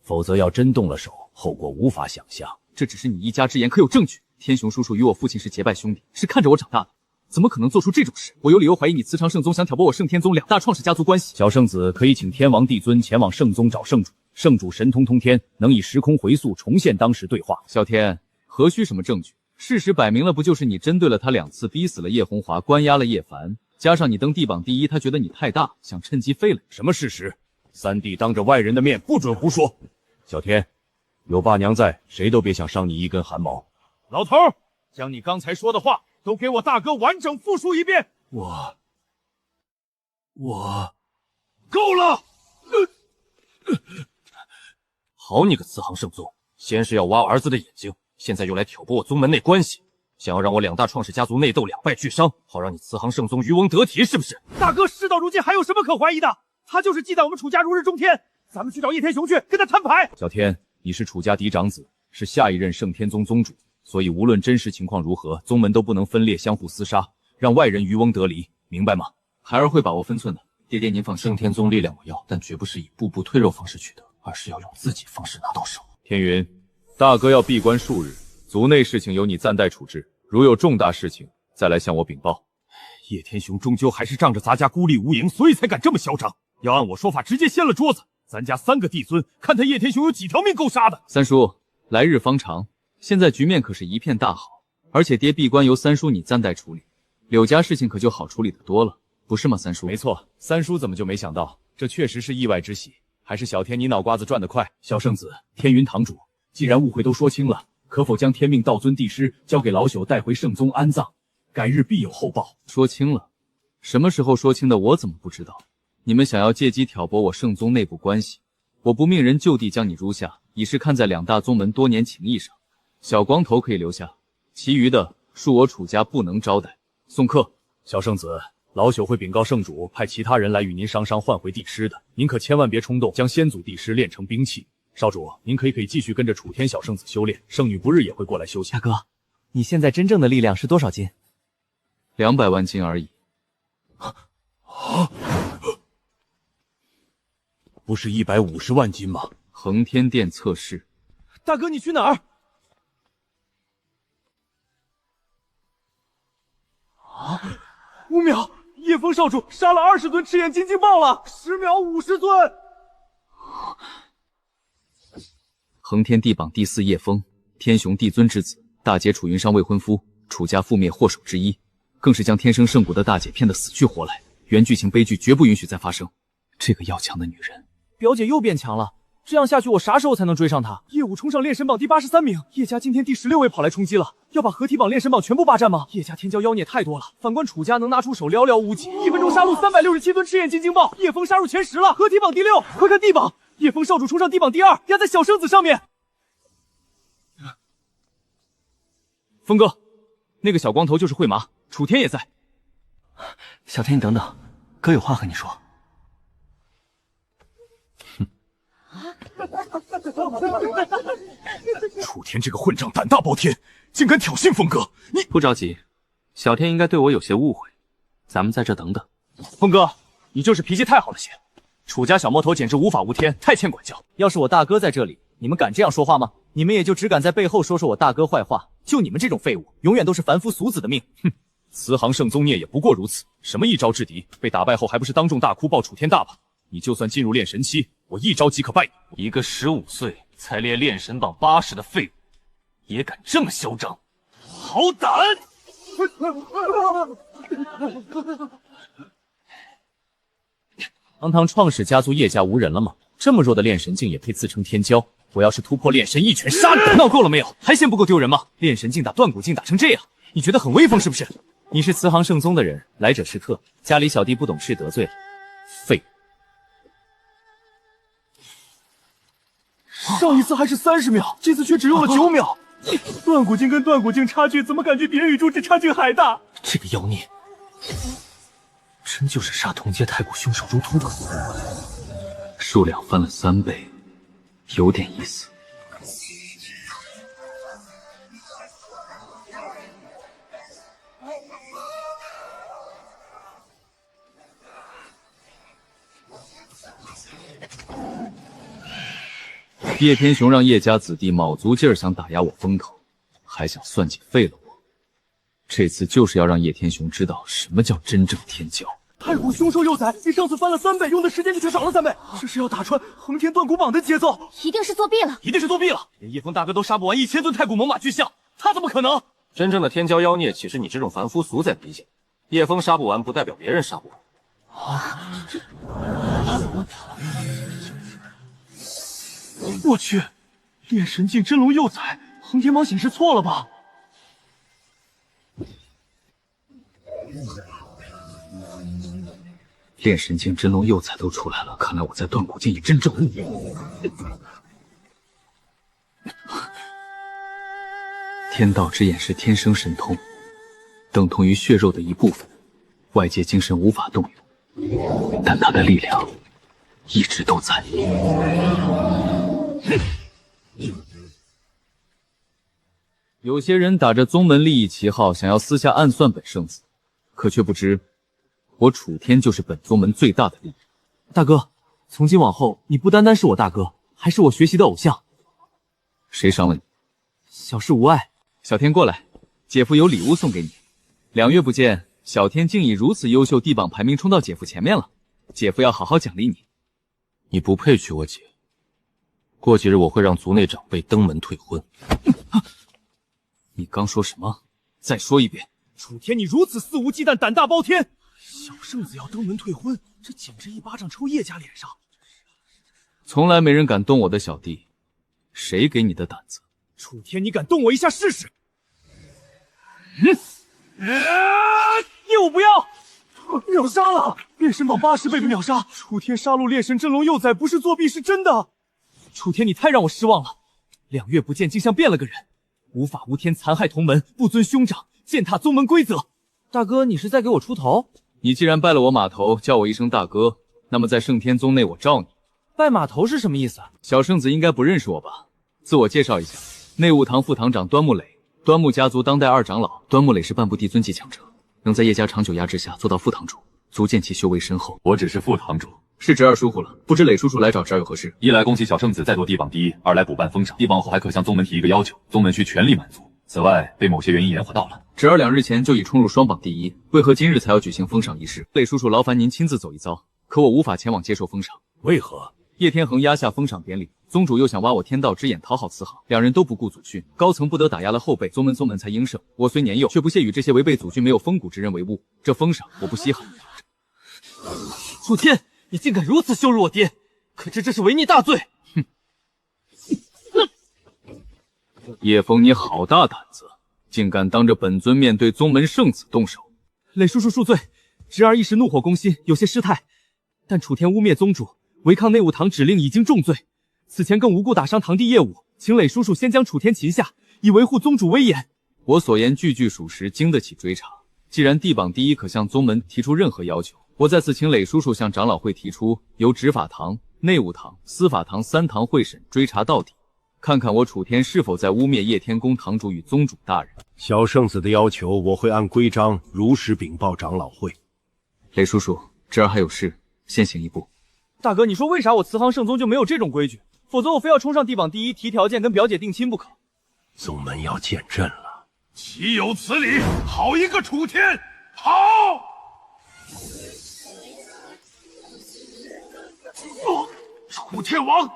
否则要真动了手，后果无法想象。这只是你一家之言，可有证据？天雄叔叔与我父亲是结拜兄弟，是看着我长大的，怎么可能做出这种事？我有理由怀疑你慈长圣宗想挑拨我圣天宗两大创始家族关系。小圣子可以请天王帝尊前往圣宗找圣主，圣主神通通天，能以时空回溯重现当时对话。小天，何须什么证据？事实摆明了，不就是你针对了他2次，逼死了叶红华，关押了叶凡，加上你登地榜第一，他觉得你太大，想趁机废了。什么事实？三弟当着外人的面不准胡说。小天，有爸娘在，谁都别想伤你一根汗毛。老头，将你刚才说的话都给我大哥完整复述一遍。我够了！好你个慈航圣宗，先是要挖儿子的眼睛，现在又来挑拨我宗门内关系，想要让我两大创始家族内斗，两败俱伤，好让你慈航圣宗渔翁得体，是不是？大哥，事到如今还有什么可怀疑的？他就是忌惮我们楚家如日中天，咱们去找叶天雄去跟他摊牌。小天，你是楚家嫡长子，是下一任圣天宗宗主，所以无论真实情况如何，宗门都不能分裂，相互厮杀，让外人渔翁得利，明白吗？孩儿会把握分寸的。爹爹您放心，圣天宗力量我要，但绝不是以步步退肉方式取得，而是要用自己方式拿到手。天云，大哥要闭关数日，族内事情由你暂代处置，如有重大事情，再来向我禀报。叶天雄终究还是仗着咱家孤立无营，所以才敢这么嚣张。要按我说法，直接掀了桌子。咱家3个帝尊，看他叶天雄有几条命够杀的。三叔，来日方长，现在局面可是一片大好，而且爹闭关由三叔你暂代处理，柳家事情可就好处理得多了，不是吗？三叔，没错，三叔怎么就没想到？这确实是意外之喜。还是小天你脑瓜子转得快。小圣子，天云堂主，既然误会都说清了，可否将天命道尊帝师交给老朽带回圣宗安葬？改日必有厚报。说清了，什么时候说清的？我怎么不知道？你们想要借机挑拨我圣宗内部关系，我不命人就地将你如下，以示看在2大宗门多年情谊上。小光头可以留下，其余的恕我楚家不能招待。送客。小圣子，老朽会禀告圣主，派其他人来与您商换回帝师的，您可千万别冲动，将先祖帝师炼成兵器。少主，您可以继续跟着楚天小圣子修炼，圣女不日也会过来休息。大哥，你现在真正的力量是多少斤？200万斤而已。不是150万斤吗？恒天殿测试。大哥，你去哪儿？5秒，叶枫少主杀了20吨赤焰金睛豹了，10秒50吨。恒天地榜第4叶枫，天雄帝尊之子，大姐楚云裳未婚夫，楚家覆灭祸首之一，更是将天生圣骨的大姐骗得死去活来。原剧情悲剧绝不允许再发生。这个要强的女人，表姐又变强了，这样下去我啥时候才能追上她？叶武冲上炼神榜第83名，叶家今天第16位跑来冲击了，要把合体榜炼神榜全部霸占吗？叶家天骄妖孽太多了，反观楚家能拿出手寥寥无几，1分钟杀戮367吨赤焰金睛豹，叶枫杀入前10了，合体榜第6。快看地榜，叶枫少主冲上地榜第2，压在小圣子上面。峰哥，那个小光头就是惠麻，楚天也在。小天，你等等，哥有话和你说。楚天这个混账胆大包天，竟敢挑衅峰哥！你不着急，小天应该对我有些误会，咱们在这等等。峰哥，你就是脾气太好了些，楚家小魔头简直无法无天，太欠管教。要是我大哥在这里，你们敢这样说话吗？你们也就只敢在背后说我大哥坏话，就你们这种废物，永远都是凡夫俗子的命。哼，慈航圣宗孽也不过如此，什么一招制敌，被打败后还不是当众大哭报楚天大吧？你就算进入炼神期，我一招即可败你。一个15岁才列炼神榜80的废物，也敢这么嚣张，好胆！堂堂创始家族叶家无人了吗？这么弱的炼神境也配自称天骄？我要是突破炼神，一拳杀你！闹够了没有？还嫌不够丢人吗？炼神境打断骨境打成这样，你觉得很威风是不是？你是慈航圣宗的人，来者是客，家里小弟不懂事得罪了，废物。上一次还是30秒，这次却只用了9秒。断骨境跟断骨境差距，怎么感觉比人与柱之差距还大？这个妖孽，真就是杀同阶太古凶手如屠宰，数量翻了3倍，有点意思。叶天雄让叶家子弟卯足劲儿想打压我风头，还想算计废了我。这次就是要让叶天雄知道什么叫真正天骄。太古凶兽幼崽比上次翻了3倍，用的时间却少了3倍，这是要打穿恒天断骨榜的节奏。一定是作弊了，一定是作弊了！连叶枫大哥都杀不完1000吨太古猛犸巨象，他怎么可能？真正的天骄妖孽岂是你这种凡夫俗子比起？叶枫杀不完，不代表别人杀不完。我去，炼神境真龙幼崽，恒天榜显示错了吧？炼神境真龙幼崽都出来了，看来我在断骨境已真正无敌。天道之眼是天生神通，等同于血肉的一部分，外界精神无法动用，但它的力量一直都在。有些人打着宗门利益旗号，想要私下暗算本圣子，可却不知我楚天就是本宗门最大的利益。大哥，从今往后，你不单单是我大哥，还是我学习的偶像。谁伤了你？小事无碍。小天过来，姐夫有礼物送给你。2月不见，小天竟以如此优秀，地榜排名冲到姐夫前面了。姐夫要好好奖励你。你不配娶我姐。过几日我会让族内长辈登门退婚。你刚说什么？再说一遍。楚天，你如此肆无忌惮，胆大包天！小圣子要登门退婚，这简直一巴掌抽叶家脸上。从来没人敢动我的小弟，谁给你的胆子？楚天，你敢动我一下试试？业务不要！秒杀了！炼神榜80倍被秒杀！楚天杀戮炼神真龙幼崽，不是作弊，是真的！楚天，你太让我失望了！2月不见，竟像变了个人，无法无天，残害同门，不遵兄长，践踏宗门规则。大哥，你是在给我出头？你既然拜了我码头，叫我一声大哥，那么在圣天宗内我罩你。拜码头是什么意思？小圣子应该不认识我吧？自我介绍一下，内务堂副堂长端木磊，端木家族当代2长老。端木磊是半步帝尊级强者，能在叶家长久压制下做到副堂主，足见其修为深厚。我只是副堂主，是侄儿疏忽了，不知磊叔叔来找侄儿有何事？一来恭喜小圣子再夺地榜第1，二来补办封赏。地榜后还可向宗门提一个要求，宗门需全力满足。此外，被某些原因延缓到了。侄儿2日前就已冲入双榜第1，为何今日才要举行封赏仪式？磊叔叔劳烦您亲自走一遭，可我无法前往接受封赏。为何？叶天恒压下封赏典礼，宗主又想挖我天道之眼讨好慈航，两人都不顾祖训，高层不得打压了后辈，宗门才应胜。我虽年幼，却不屑与这些违背祖训、没有风骨之人为伍。这封赏我不稀罕。楚天，你竟敢如此羞辱我爹，可知这是违逆大罪！哼！叶枫，你好大胆子，竟敢当着本尊面对宗门圣子动手！磊叔叔恕罪，侄儿一时怒火攻心，有些失态。但楚天污蔑宗主，违抗内务堂指令，已经重罪。此前更无故打伤堂弟业务，请磊叔叔先将楚天擒下，以维护宗主威严。我所言句句属实，经得起追查。既然地榜第1可向宗门提出任何要求，我在此请磊叔叔向长老会提出，由执法堂、内务堂、司法堂3堂会审追查到底，看看我楚天是否在污蔑叶天宫堂主与宗主大人。小圣子的要求，我会按规章如实禀报长老会。磊叔叔，侄儿还有事，先行一步。大哥，你说为啥我慈航圣宗就没有这种规矩？否则我非要冲上地榜第1，提条件跟表姐定亲不可。宗门要见朕了，岂有此理！好一个楚天！好！楚天王！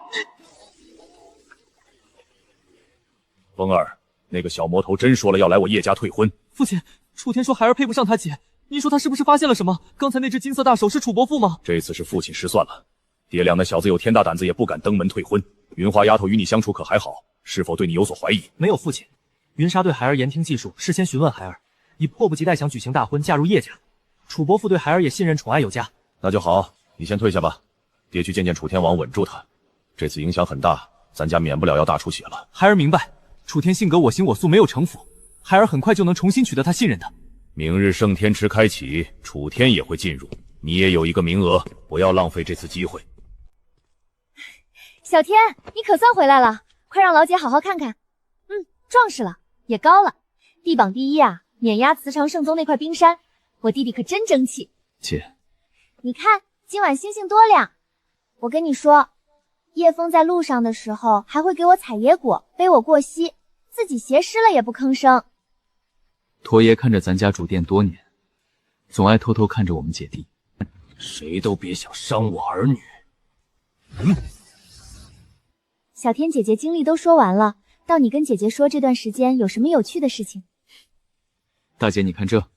风儿，那个小魔头真说了要来我叶家退婚。父亲，楚天说孩儿配不上他姐，您说他是不是发现了什么？刚才那只金色大手是楚伯父吗？这次是父亲失算了，爹娘那小子有天大胆子也不敢登门退婚。云花丫头与你相处可还好？是否对你有所怀疑？没有，父亲。云莎对孩儿言听计数，事先询问孩儿，已迫不及待想举行大婚，嫁入叶家。楚伯父对孩儿也信任宠爱有加。那就好，你先退下吧，爹去见见楚天王，稳住他。这次影响很大，咱家免不了要大出血了。孩儿明白，楚天性格我行我素，没有城府，孩儿很快就能重新取得他信任的。明日圣天池开启，楚天也会进入，你也有一个名额，不要浪费这次机会。小天，你可算回来了，快让老姐好好看看。壮实了，也高了，地榜第1啊，碾压慈长圣宗那块冰山，我弟弟可真争气。姐，你看今晚星星多亮。我跟你说，叶枫在路上的时候还会给我采野果，背我过溪，自己鞋湿了也不吭声。驼爷看着咱家主店多年，总爱偷偷看着我们姐弟。谁都别想伤我儿女。小天姐姐经历都说完了，到你跟姐姐说这段时间有什么有趣的事情。大姐，你看这。哇，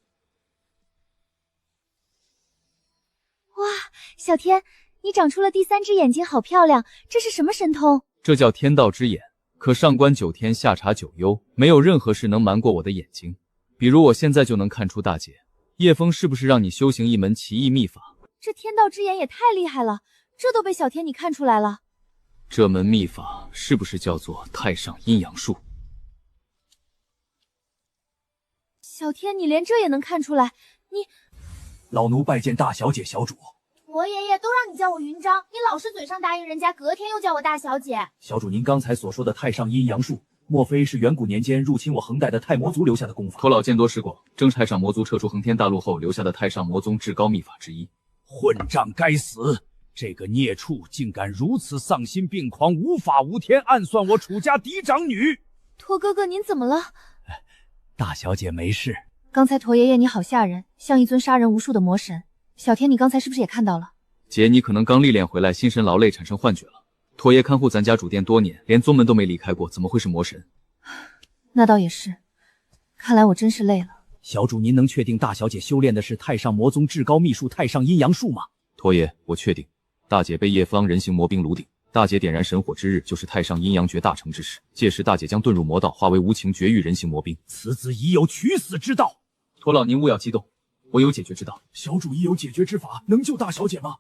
小天，你长出了第3只眼睛，好漂亮，这是什么神通？这叫天道之眼，可上观9天，下察9幽，没有任何事能瞒过我的眼睛。比如我现在就能看出大姐，叶枫是不是让你修行一门奇异秘法？这天道之眼也太厉害了，这都被小天你看出来了。这门秘法是不是叫做太上阴阳术？小天，你连这也能看出来？你……老奴拜见大小姐小主。我爷爷都让你叫我云章，你老是嘴上答应人家，隔天又叫我大小姐。小主，您刚才所说的太上阴阳术，莫非是远古年间入侵我横带的太魔族留下的功法？托老见多识广，正是太上魔族撤出横天大陆后留下的太上魔宗至高秘法之一。混账该死！这个孽畜竟敢如此丧心病狂、无法无天，暗算我楚家嫡长女！驼哥哥，您怎么了？大小姐没事。刚才驼爷爷你好吓人，像一尊杀人无数的魔神。小天，你刚才是不是也看到了？姐，你可能刚历练回来，心神劳累，产生幻觉了。驼爷看护咱家主殿多年，连宗门都没离开过，怎么会是魔神？那倒也是，看来我真是累了。小主，您能确定大小姐修炼的是太上魔宗至高秘术太上阴阳术吗？驼爷，我确定。大姐被叶方人形魔兵掳顶，大姐点燃神火之日就是太上阴阳诀大成之时，届时大姐将遁入魔道，化为无情绝域人形魔兵。此子已有取死之道。驼老，您勿要激动，我有解决之道。小主已有解决之法，能救大小姐吗？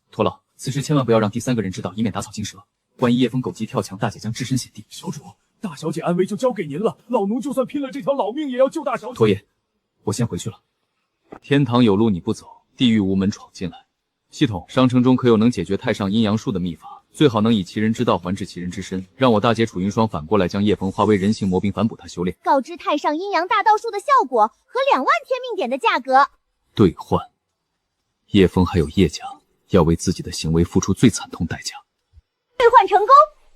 驼老，此事千万不要让第三个人知道，以免打草惊蛇。万一叶风狗急跳墙，大姐将置身险地。小主，大小姐安危就交给您了，老奴就算拼了这条老命也要救大小姐。驼爷，我先回去了。天堂有路你不走，地狱无门闯进来。系统，商城中可有能解决太上阴阳术的秘法？最好能以其人之道还治其人之身，让我大姐楚云霜反过来将叶枫化为人形魔兵，反哺她修炼。告知太上阴阳大道术的效果和2万天命点的价格。兑换。叶枫还有叶家要为自己的行为付出最惨痛代价。兑换成功，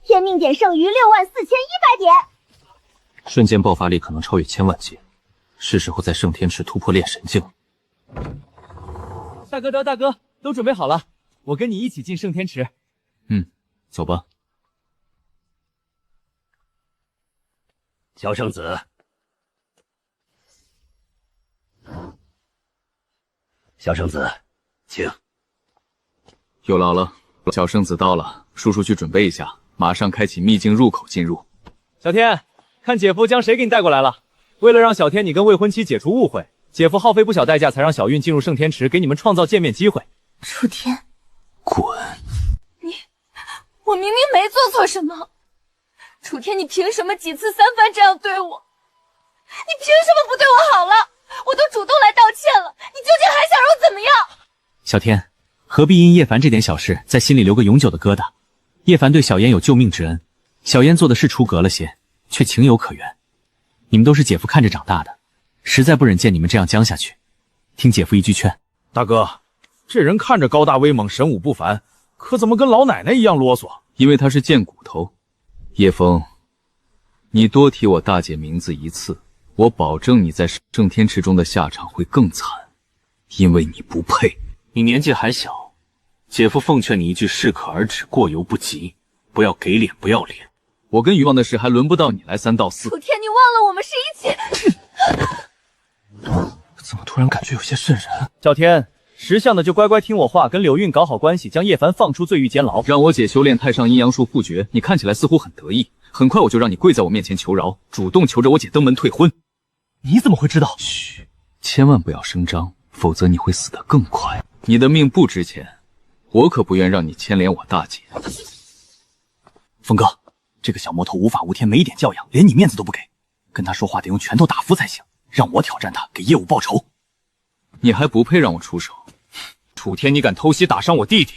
天命点剩余64100点。瞬间爆发力可能超越1000万级，是时候在圣天池突破炼神境了。大哥，都准备好了，我跟你一起进圣天池。走吧。小圣子，请。有劳了，小圣子到了，叔叔去准备一下，马上开启秘境入口进入。小天，看姐夫将谁给你带过来了？为了让小天你跟未婚妻解除误会，姐夫耗费不小代价才让小韵进入圣天池，给你们创造见面机会。楚天，滚！我明明没做错什么，楚天，你凭什么几次三番这样对我？你凭什么不对我好了？我都主动来道歉了，你究竟还想让我怎么样？小天，何必因叶凡这点小事在心里留个永久的疙瘩？叶凡对小妍有救命之恩，小妍做的是出格了些，却情有可原。你们都是姐夫看着长大的，实在不忍见你们这样僵下去。听姐夫一句劝。大哥，这人看着高大威猛，神武不凡，可怎么跟老奶奶一样啰嗦？因为他是贱骨头。叶枫，你多提我大姐名字一次，我保证你在圣天池中的下场会更惨，因为你不配。你年纪还小，姐夫奉劝你一句，适可而止，过犹不及，不要给脸不要脸。我跟余旺的事还轮不到你来3道4。楚天，你忘了我们是一起。怎么突然感觉有些瘆人？小天，识相的就乖乖听我话，跟柳韵搞好关系，将叶凡放出罪狱监牢。让我姐修炼太上阴阳术复诀，你看起来似乎很得意，很快我就让你跪在我面前求饶，主动求着我姐登门退婚。你怎么会知道？嘘，千万不要声张，否则你会死得更快。你的命不值钱，我可不愿让你牵连我大姐。峰哥，这个小魔头无法无天，没一点教养，连你面子都不给，跟他说话得用拳头打服才行。让我挑战他，给业务报仇。你还不配让我出手。楚天，你敢偷袭打伤我弟弟，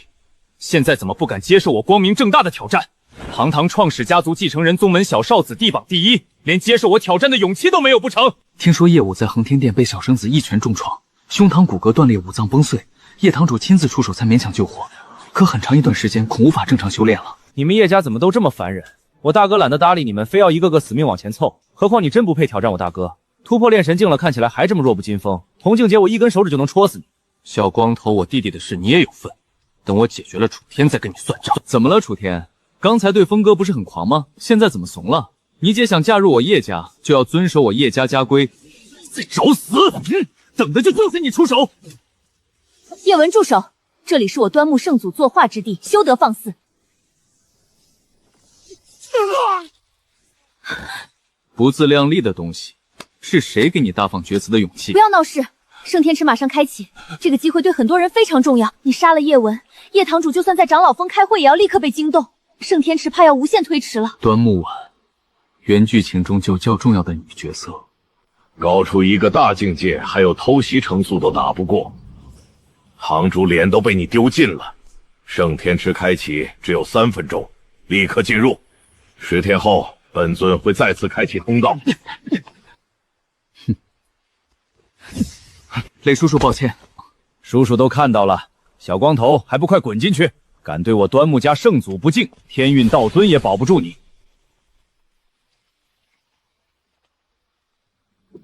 现在怎么不敢接受我光明正大的挑战？堂堂创始家族继承人，宗门小少子，地榜第一，连接受我挑战的勇气都没有不成？听说叶武在恒天殿被小生子一拳重创，胸膛骨骼断裂，五脏崩碎，叶堂主亲自出手才勉强救活，可很长一段时间恐无法正常修炼了。你们叶家怎么都这么烦人？我大哥懒得搭理你们，非要一个个死命往前凑。何况你真不配挑战我大哥，突破炼神境了，看起来还这么弱不禁风。红静姐，我一根手指就能戳死你。小光头，我弟弟的事你也有份，等我解决了楚天再跟你算账。怎么了，楚天？刚才对峰哥不是很狂吗？现在怎么怂了？你姐想嫁入我叶家，就要遵守我叶家家规。你在找死！等的就等死你出手。叶文，住手！这里是我端木圣祖作画之地，休得放肆。不自量力的东西，是谁给你大放厥词的勇气？不要闹事！圣天池马上开启，这个机会对很多人非常重要。你杀了叶文，叶堂主就算在长老峰开会，也要立刻被惊动。圣天池怕要无限推迟了。端木婉，原剧情中就较重要的女角色，高出一个大境界，还有偷袭成速都打不过，堂主脸都被你丢尽了。圣天池开启只有3分钟，立刻进入。10天后，本尊会再次开启通道。雷叔叔，抱歉，叔叔都看到了。小光头，还不快滚进去！敢对我端木家圣祖不敬，天运道尊也保不住你。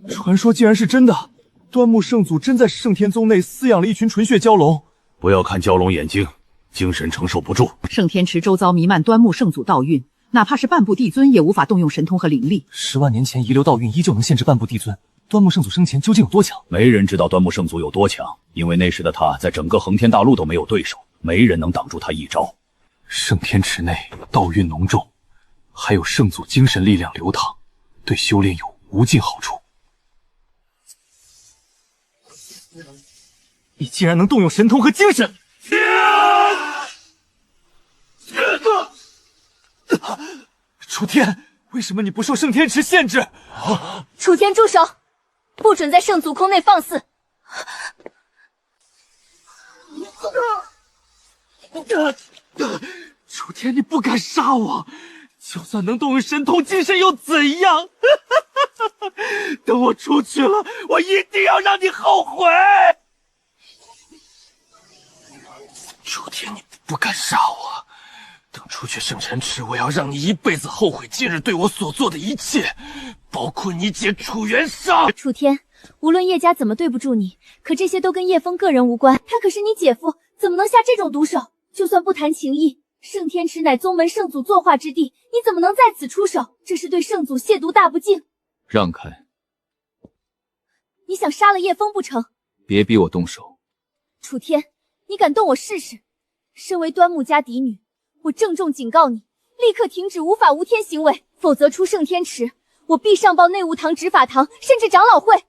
传说竟然是真的，端木圣祖真在圣天宗内饲养了一群纯血蛟龙。不要看蛟龙眼睛，精神承受不住。圣天池周遭弥漫端木圣祖道运，哪怕是半步帝尊也无法动用神通和灵力。10万年前遗留道运依旧能限制半步帝尊，端木圣祖生前究竟有多强？没人知道端木圣祖有多强，因为那时的他在整个横天大陆都没有对手，没人能挡住他一招。圣天池内道运浓重，还有圣祖精神力量流淌，对修炼有无尽好处。你竟然能动用神通和精神！楚天，为什么你不受圣天池限制？楚天，住手！不准在圣祖空内放肆！楚天，你不敢杀我，就算能动用神通精神又怎样？等我出去了，我一定要让你后悔！楚天，你不敢杀我，等出去圣尘池，我要让你一辈子后悔今日对我所做的一切，包括你姐楚元韶。楚天，无论叶家怎么对不住你，可这些都跟叶枫个人无关，他可是你姐夫，怎么能下这种毒手？就算不谈情义，圣天池乃宗门圣祖作化之地，你怎么能在此出手？这是对圣祖亵渎大不敬！让开！你想杀了叶枫不成？别逼我动手！楚天，你敢动我试试？身为端木家嫡女，我郑重警告你，立刻停止无法无天行为，否则出圣天池，我必上报内务堂、执法堂，甚至长老会。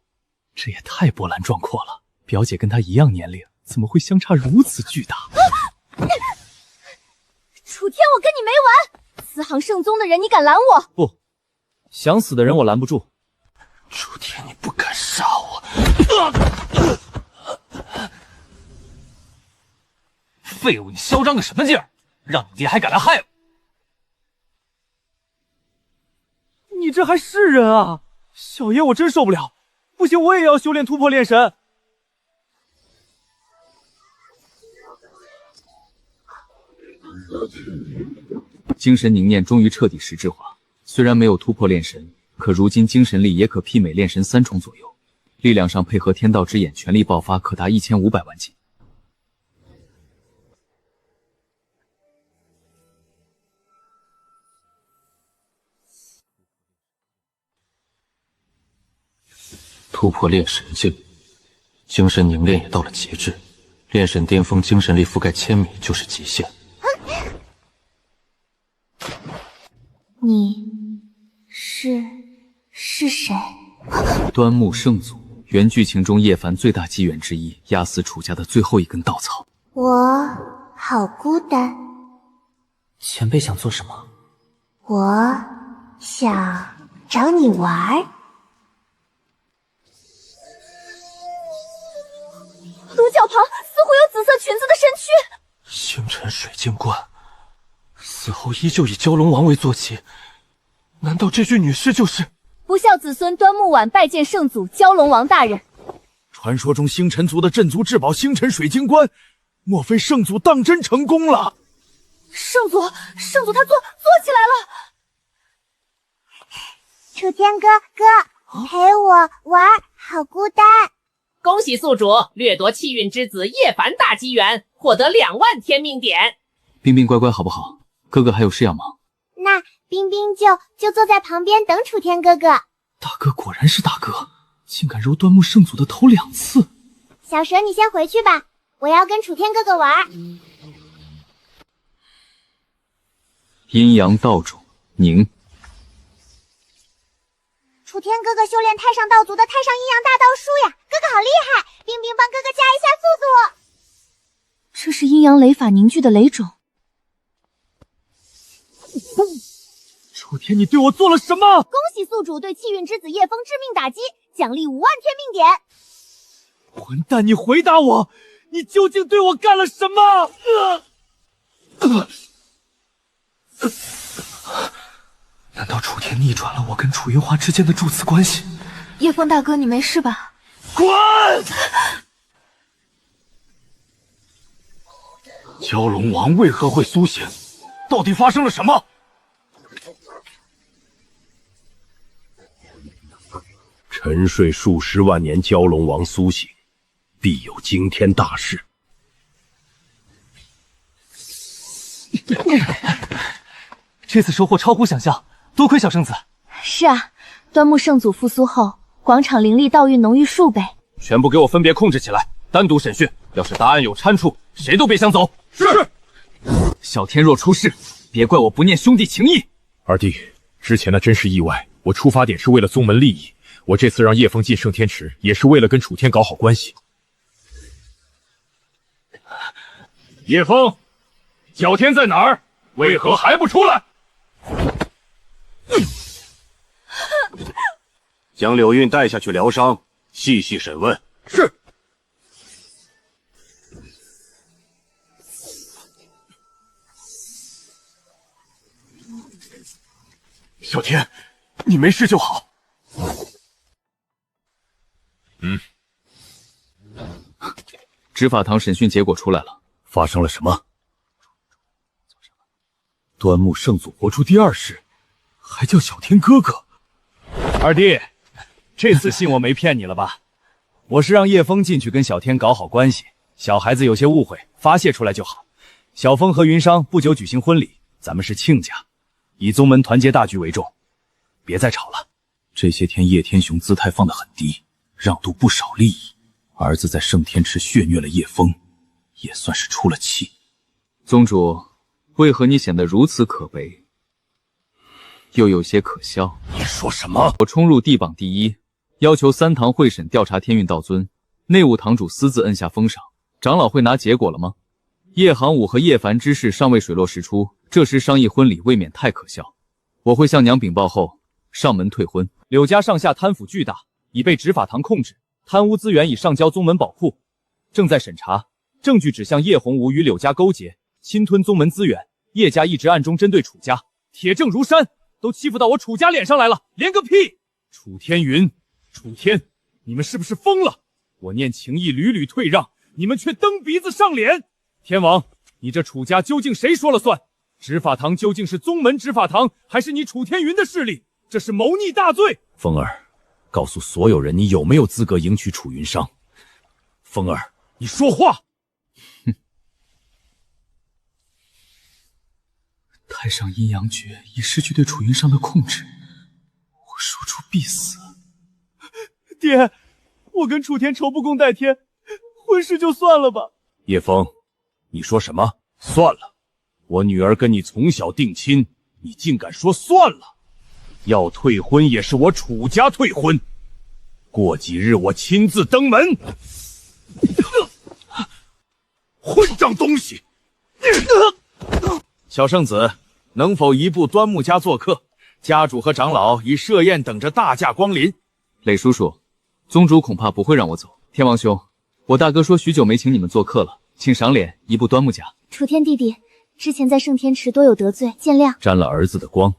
这也太波澜壮阔了，表姐跟她一样年龄，怎么会相差如此巨大？楚天，我跟你没完！此行圣宗的人，你敢拦我？不，想死的人我拦不住。楚天，你不敢杀我！废物，你嚣张个什么劲儿？让你爹还敢来害我！你这还是人啊！小爷我真受不了，不行我也要修炼突破炼神。精神凝念终于彻底实质化，虽然没有突破炼神，可如今精神力也可媲美炼神3重左右，力量上配合天道之眼全力爆发，可达1500万斤。突破炼神境，精神凝练也到了极致，炼神巅峰精神力覆盖1000米就是极限。你是谁？端木圣祖，原剧情中叶凡最大机缘之一，压死楚家的最后一根稻草。我好孤单。前辈想做什么？我想找你玩。鹿角旁似乎有紫色裙子的身躯。星辰水晶观，死后依旧以蛟龙王为坐骑，难道这具女尸就是？不孝子孙端木晚拜见圣祖蛟龙王大人。传说中星辰族的镇族至宝星辰水晶观，莫非圣祖当真成功了？圣祖他做起来了！楚天哥陪我玩，好孤单。恭喜宿主掠夺气运之子叶凡大机缘，获得2万天命点。冰冰乖乖好不好？哥哥还有事要忙。那冰冰就坐在旁边等楚天哥哥。大哥果然是大哥，竟敢揉端木圣祖的头2次。小蛇，你先回去吧，我要跟楚天哥哥玩。阴阳道种凝。楚天哥哥修炼太上道族的太上阴阳大道术呀，哥哥好厉害！冰冰帮哥哥加一下速度。这是阴阳雷法凝聚的雷种。楚天，你对我做了什么？恭喜宿主对气运之子叶枫致命打击，奖励5万天命点。混蛋，你回答我，你究竟对我干了什么？难道楚天逆转了我跟楚云华之间的主次关系。叶枫大哥，你没事吧？滚！蛟龙王为何会苏醒？到底发生了什么？沉睡数十万年，蛟龙王苏醒，必有惊天大事。这次收获超乎想象，多亏小圣子。是啊，端木圣祖复苏后，广场灵力道运浓郁数倍。全部给我分别控制起来，单独审讯。要是答案有参数，谁都别想走。是。小天若出事，别怪我不念兄弟情义。二弟，之前那真是意外，我出发点是为了宗门利益。我这次让叶枫进圣天池，也是为了跟楚天搞好关系。叶枫，小天在哪儿？为何还不出来？将柳韵带下去疗伤，细细审问。是。小天，你没事就好。执法堂审讯结果出来了，发生了什么？端木圣祖活出第二世，还叫小天哥哥。二弟，这次信我没骗你了吧？我是让叶枫进去跟小天搞好关系，小孩子有些误会，发泄出来就好。小枫和云商不久举行婚礼，咱们是亲家，以宗门团结大局为重，别再吵了。这些天叶天雄姿态放得很低，让渡不少利益。儿子在圣天池血虐了叶枫，也算是出了气。宗主，为何你显得如此可悲，又有些可笑？你说什么？我冲入地榜第一，要求三堂会审调查天运道尊，内务堂主私自摁下封赏，长老会拿结果了吗？叶行武和叶凡之事尚未水落石出，这时商议婚礼未免太可笑。我会向娘禀报后上门退婚。柳家上下贪腐巨大，已被执法堂控制，贪污资源已上交宗门宝库，正在审查，证据指向叶洪武与柳家勾结，侵吞宗门资源。叶家一直暗中针对楚家，铁证如山，都欺负到我楚家脸上来了，连个屁！楚天云、楚天，你们是不是疯了？我念情义屡屡退让，你们却蹬鼻子上脸。天王，你这楚家究竟谁说了算？执法堂究竟是宗门执法堂，还是你楚天云的势力？这是谋逆大罪！风儿，告诉所有人，你有没有资格迎娶楚云裳？风儿，你说话！哼！太上阴阳诀已失去对楚云裳的控制，我输出必死。爹，我跟楚天仇不共戴天，婚事就算了吧。叶枫，你说什么？算了？我女儿跟你从小定亲，你竟敢说算了？要退婚也是我楚家退婚，过几日我亲自登门。混账东西！小圣子，能否移步端木家做客？家主和长老已设宴等着大驾光临。磊叔叔，宗主恐怕不会让我走。天王兄，我大哥说许久没请你们做客了，请赏脸移步端木家。楚天弟弟，之前在圣天池多有得罪，见谅。沾了儿子的光。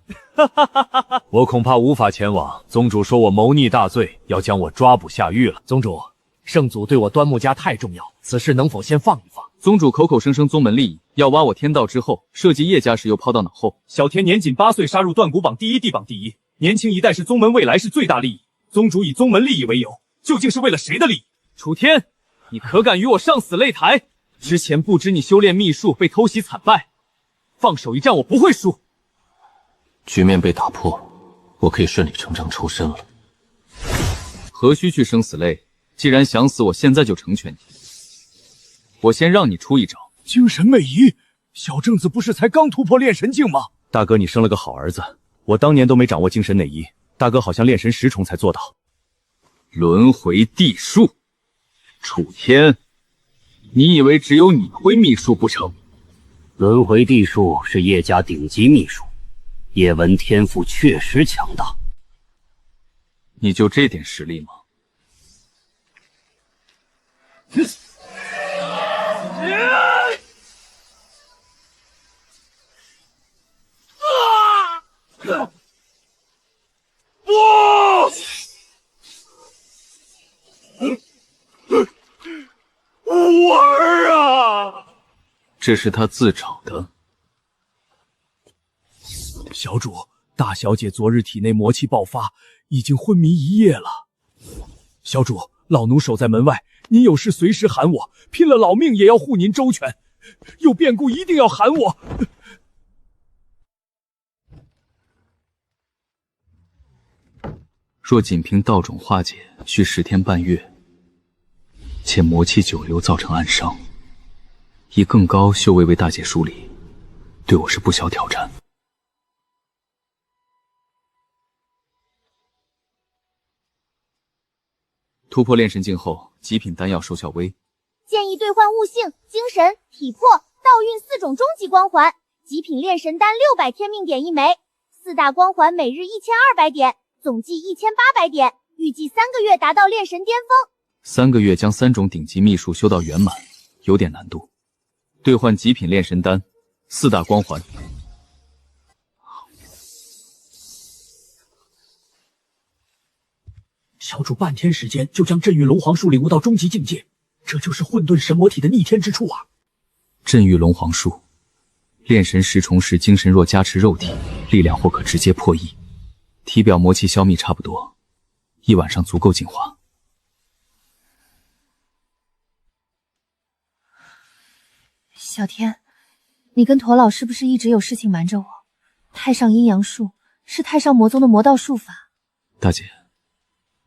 我恐怕无法前往。宗主说我谋逆大罪，要将我抓捕下狱了。宗主，圣祖对我端木家太重要，此事能否先放一放？宗主口口声声宗门利益，要挖我天道之后，涉及叶家时又抛到脑后。小天年仅8岁，杀入断骨榜第一，地榜第一，年轻一代是宗门未来是最大利益。宗主以宗门利益为由，究竟是为了谁的利益？楚天，你可敢与我上死擂台？之前不知你修炼秘术被偷袭惨败，放手一战我不会输。局面被打破，我可以顺理成章抽身了。何须去生死擂？既然想死，我现在就成全你。我先让你出一招。精神魅移，小正子不是才刚突破炼神境吗？大哥，你生了个好儿子，我当年都没掌握精神内移，大哥好像炼神10重才做到。轮回地术，楚天，你以为只有你会秘术不成？轮回地术是叶家顶级秘术，叶文天赋确实强大。你就这点实力吗？我儿啊！这是他自找的。小主，大小姐昨日体内魔气爆发，已经昏迷1夜了。小主，老奴守在门外，您有事随时喊我，拼了老命也要护您周全。有变故一定要喊我。若仅凭道种化解，需10天半月，且魔气久留造成暗伤。以更高修为为大姐梳理，对我是不小挑战。突破炼神境后，极品丹药收效微。建议兑换悟性、精神、体魄、道运4种终极光环，极品炼神丹600天命点1枚，4大光环每日1200点，总计1800点，预计3个月达到炼神巅峰。 3个月将3种顶级秘术修到圆满，有点难度。兑换极品炼神丹，4大光环。小主半天时间就将镇狱龙皇术领悟到终极境界，这就是混沌神魔体的逆天之处啊！镇狱龙皇术，炼神10重时，精神若加持肉体，力量或可直接破亿。体表魔气消灭差不多，1晚上足够净化。小天，你跟驼老是不是一直有事情瞒着我？太上阴阳术是太上魔宗的魔道术法。大姐，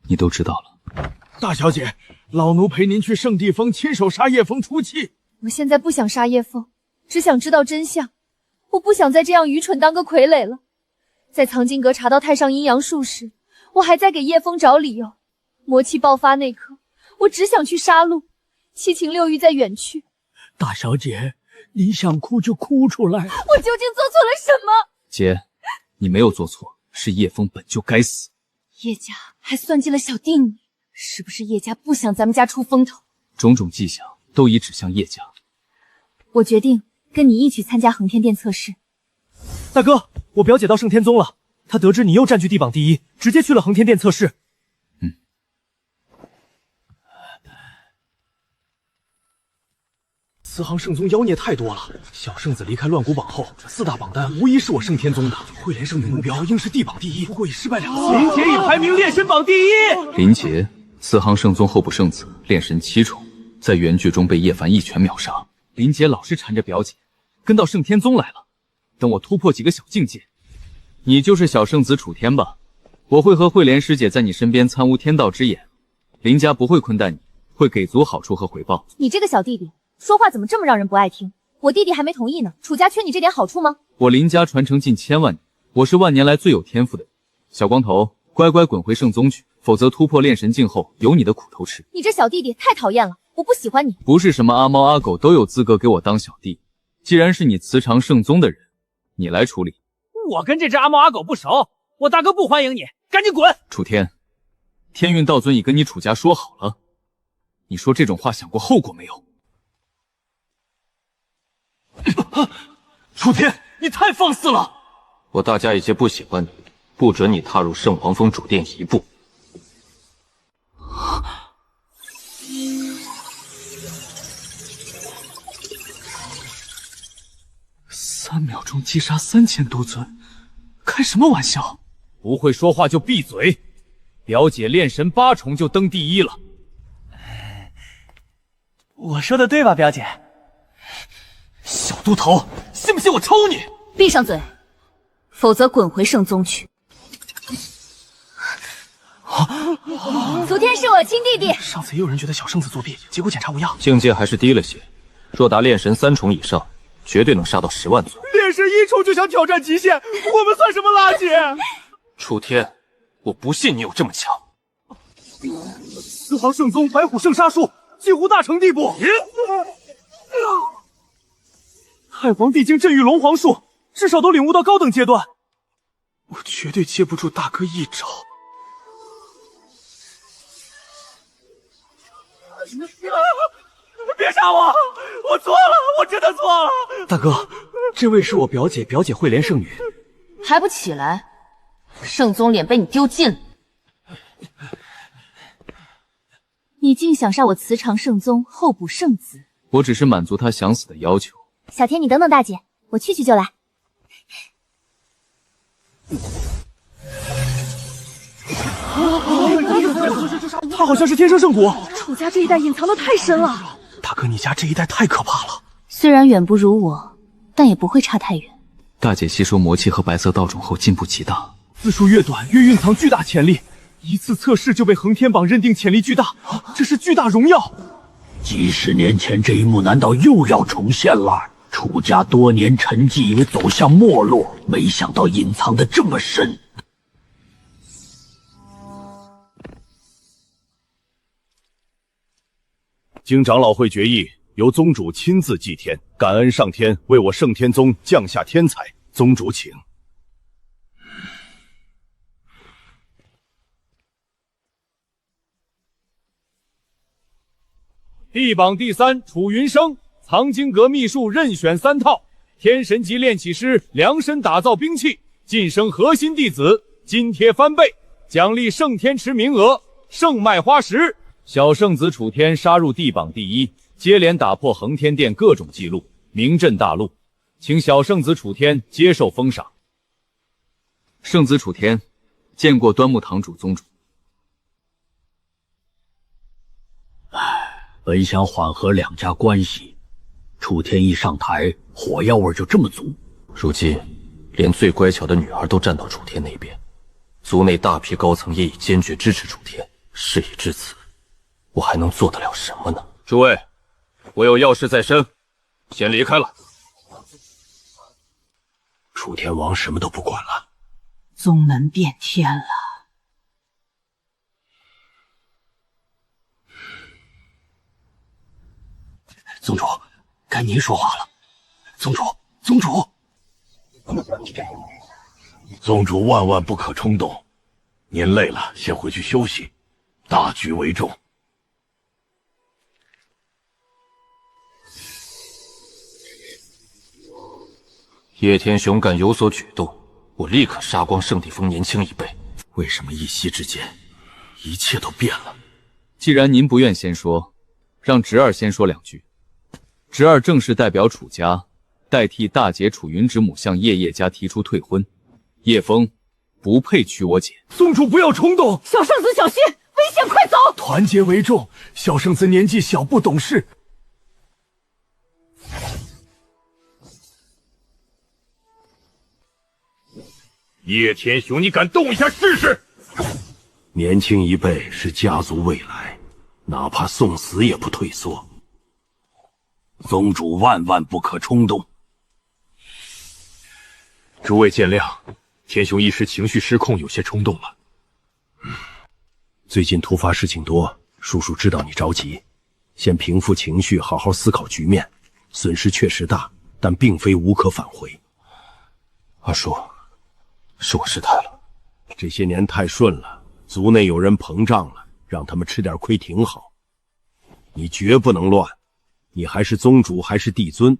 你都知道了。大小姐，老奴陪您去圣地峰亲手杀叶枫出气。我现在不想杀叶枫，只想知道真相。我不想再这样愚蠢当个傀儡了。在藏经阁查到太上阴阳术时，我还在给叶枫找理由。魔气爆发那刻，我只想去杀戮，七情六欲在远去。大小姐，你想哭就哭出来。我究竟做错了什么？姐，你没有做错，是叶枫本就该死。叶家还算计了小弟你，是不是叶家不想咱们家出风头？种种迹象都已指向叶家。我决定跟你一起参加恒天殿测试。大哥，我表姐到圣天宗了，她得知你又占据地榜第1，直接去了恒天殿测试。慈航圣宗妖孽太多了，小圣子离开乱古榜后，4大榜单无疑是我圣天宗的。慧莲圣女目标应是地榜第1，不过以失败2次。林杰已排名炼神榜第1。林杰，慈航圣宗候补圣子，炼神7重，在原剧中被叶凡一拳秒杀。林杰老是缠着表姐，跟到圣天宗来了。等我突破几个小境界，你就是小圣子楚天吧？我会和慧莲师姐在你身边参悟天道之眼，林家不会亏待你，会给足好处和回报。你这个小弟弟说话怎么这么让人不爱听？我弟弟还没同意呢，楚家缺你这点好处吗？我林家传承近1000万年，我是万年来最有天赋的人。小光头，乖乖滚回圣宗去，否则突破炼神境后有你的苦头吃。你这小弟弟太讨厌了，我不喜欢你。不是什么阿猫阿狗都有资格给我当小弟，既然是你慈长圣宗的人，你来处理。我跟这只阿猫阿狗不熟，我大哥不欢迎你，赶紧滚！楚天，天运道尊已跟你楚家说好了，你说这种话想过后果没有？楚天，你太放肆了！我大家已经不喜欢你，不准你踏入圣皇峰主殿1步。3秒钟击杀3000多尊，开什么玩笑？不会说话就闭嘴！表姐炼神8重就登第1了。我说的对吧，表姐？小秃头，信不信我抽你？闭上嘴，否则滚回圣宗去。昨天是我亲弟弟。上次也有人觉得小圣子作弊，结果检查无恙。境界还是低了些，若达炼神3重以上，绝对能杀到10万尊。炼神1重就想挑战极限，我们算什么垃圾？楚天，我不信你有这么强。慈航圣宗白虎圣杀术几乎大成地步。太皇帝境镇狱龙皇术至少都领悟到高等阶段，我绝对接不住大哥一招。别杀我！我错了，我真的错了。大哥，这位是我表姐慧莲圣女。还不起来！圣宗脸被你丢尽了。你竟想杀我慈长圣宗候补圣子？我只是满足他想死的要求。小天，你等等大姐，我去就来。他好像是天生圣骨。楚家这一带隐藏的太深了。大哥，你家这一带太可怕了。虽然远不如我，但也不会差太远。大姐吸收魔气和白色道种后进步极大，字数越短越蕴藏巨大潜力，一次测试就被恒天榜认定潜力巨大，这是巨大荣耀。几十年前这一幕难道又要重现了？楚家多年沉寂也走向没落，没想到隐藏的这么深。经长老会决议，由宗主亲自祭天，感恩上天为我圣天宗降下天才。宗主请。地榜第3，楚云生，藏经阁秘术任选3套，天神级炼器师量身打造兵器，晋升核心弟子，津贴翻倍，奖励圣天池名额，圣麦花石。小圣子楚天杀入地榜第1，接连打破恒天殿各种纪录，名震大陆，请小圣子楚天接受封赏。圣子楚天，见过端木堂主宗主。本想缓和两家关系，楚天一上台，火药味就这么足。如今，连最乖巧的女儿都站到楚天那边，族内大批高层也已坚决支持楚天。事已至此，我还能做得了什么呢？诸位，我有要事在身，先离开了。楚天王什么都不管了，宗门变天了。宗主，该您说话了。宗主，宗主，宗主万万不可冲动。您累了，先回去休息，大局为重。叶天雄敢有所举动，我立刻杀光圣地峰年轻一辈。为什么一夕之间，一切都变了？既然您不愿先说，让侄儿先说2句。侄儿正式代表楚家，代替大姐楚云之母向叶家提出退婚。叶枫不配娶我姐。宗主不要冲动，小圣子小心，危险，快走！团结为重。小圣子年纪小，不懂事。叶天雄，你敢动一下试试？年轻一辈是家族未来，哪怕送死也不退缩。宗主万万不可冲动。诸位见谅，天雄一时情绪失控，有些冲动了。最近突发事情多，叔叔知道你着急，先平复情绪，好好思考局面。损失确实大，但并非无可返回。二叔，是我失态了。这些年太顺了，族内有人膨胀了，让他们吃点亏挺好。你绝不能乱，你还是宗主，还是帝尊，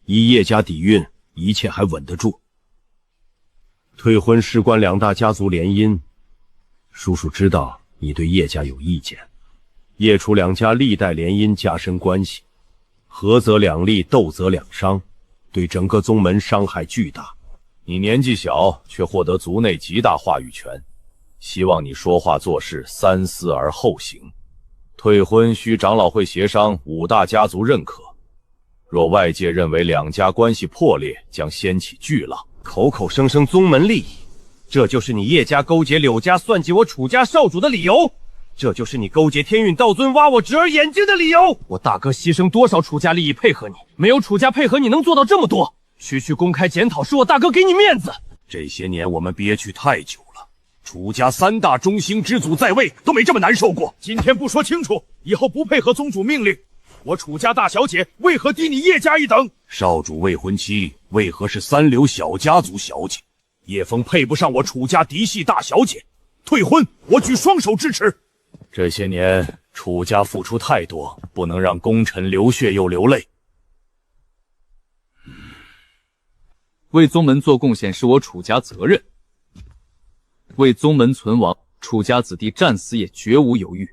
以叶家底蕴，一切还稳得住。退婚事关2大家族联姻，叔叔知道你对叶家有意见。叶楚2家历代联姻加深关系，合则两利，斗则两伤，对整个宗门伤害巨大。你年纪小，却获得族内极大话语权，希望你说话做事三思而后行。退婚需长老会协商，5大家族认可。若外界认为2家关系破裂，将掀起巨浪。口口声声宗门利益，这就是你叶家勾结柳家算计我楚家少主的理由，这就是你勾结天运道尊挖我侄儿眼睛的理由。我大哥牺牲多少楚家利益配合你，没有楚家配合你能做到这么多？区区公开检讨是我大哥给你面子。这些年我们憋屈太久了，楚家3大中兴之祖在位都没这么难受过。今天不说清楚，以后不配合宗主命令，我楚家大小姐为何低你叶家一等？少主未婚妻为何是3流小家族小姐？叶枫配不上我楚家嫡系大小姐，退婚我举双手支持。这些年楚家付出太多，不能让功臣流血又流泪。为宗门做贡献是我楚家责任。为宗门存亡，楚家子弟战死也绝无犹豫。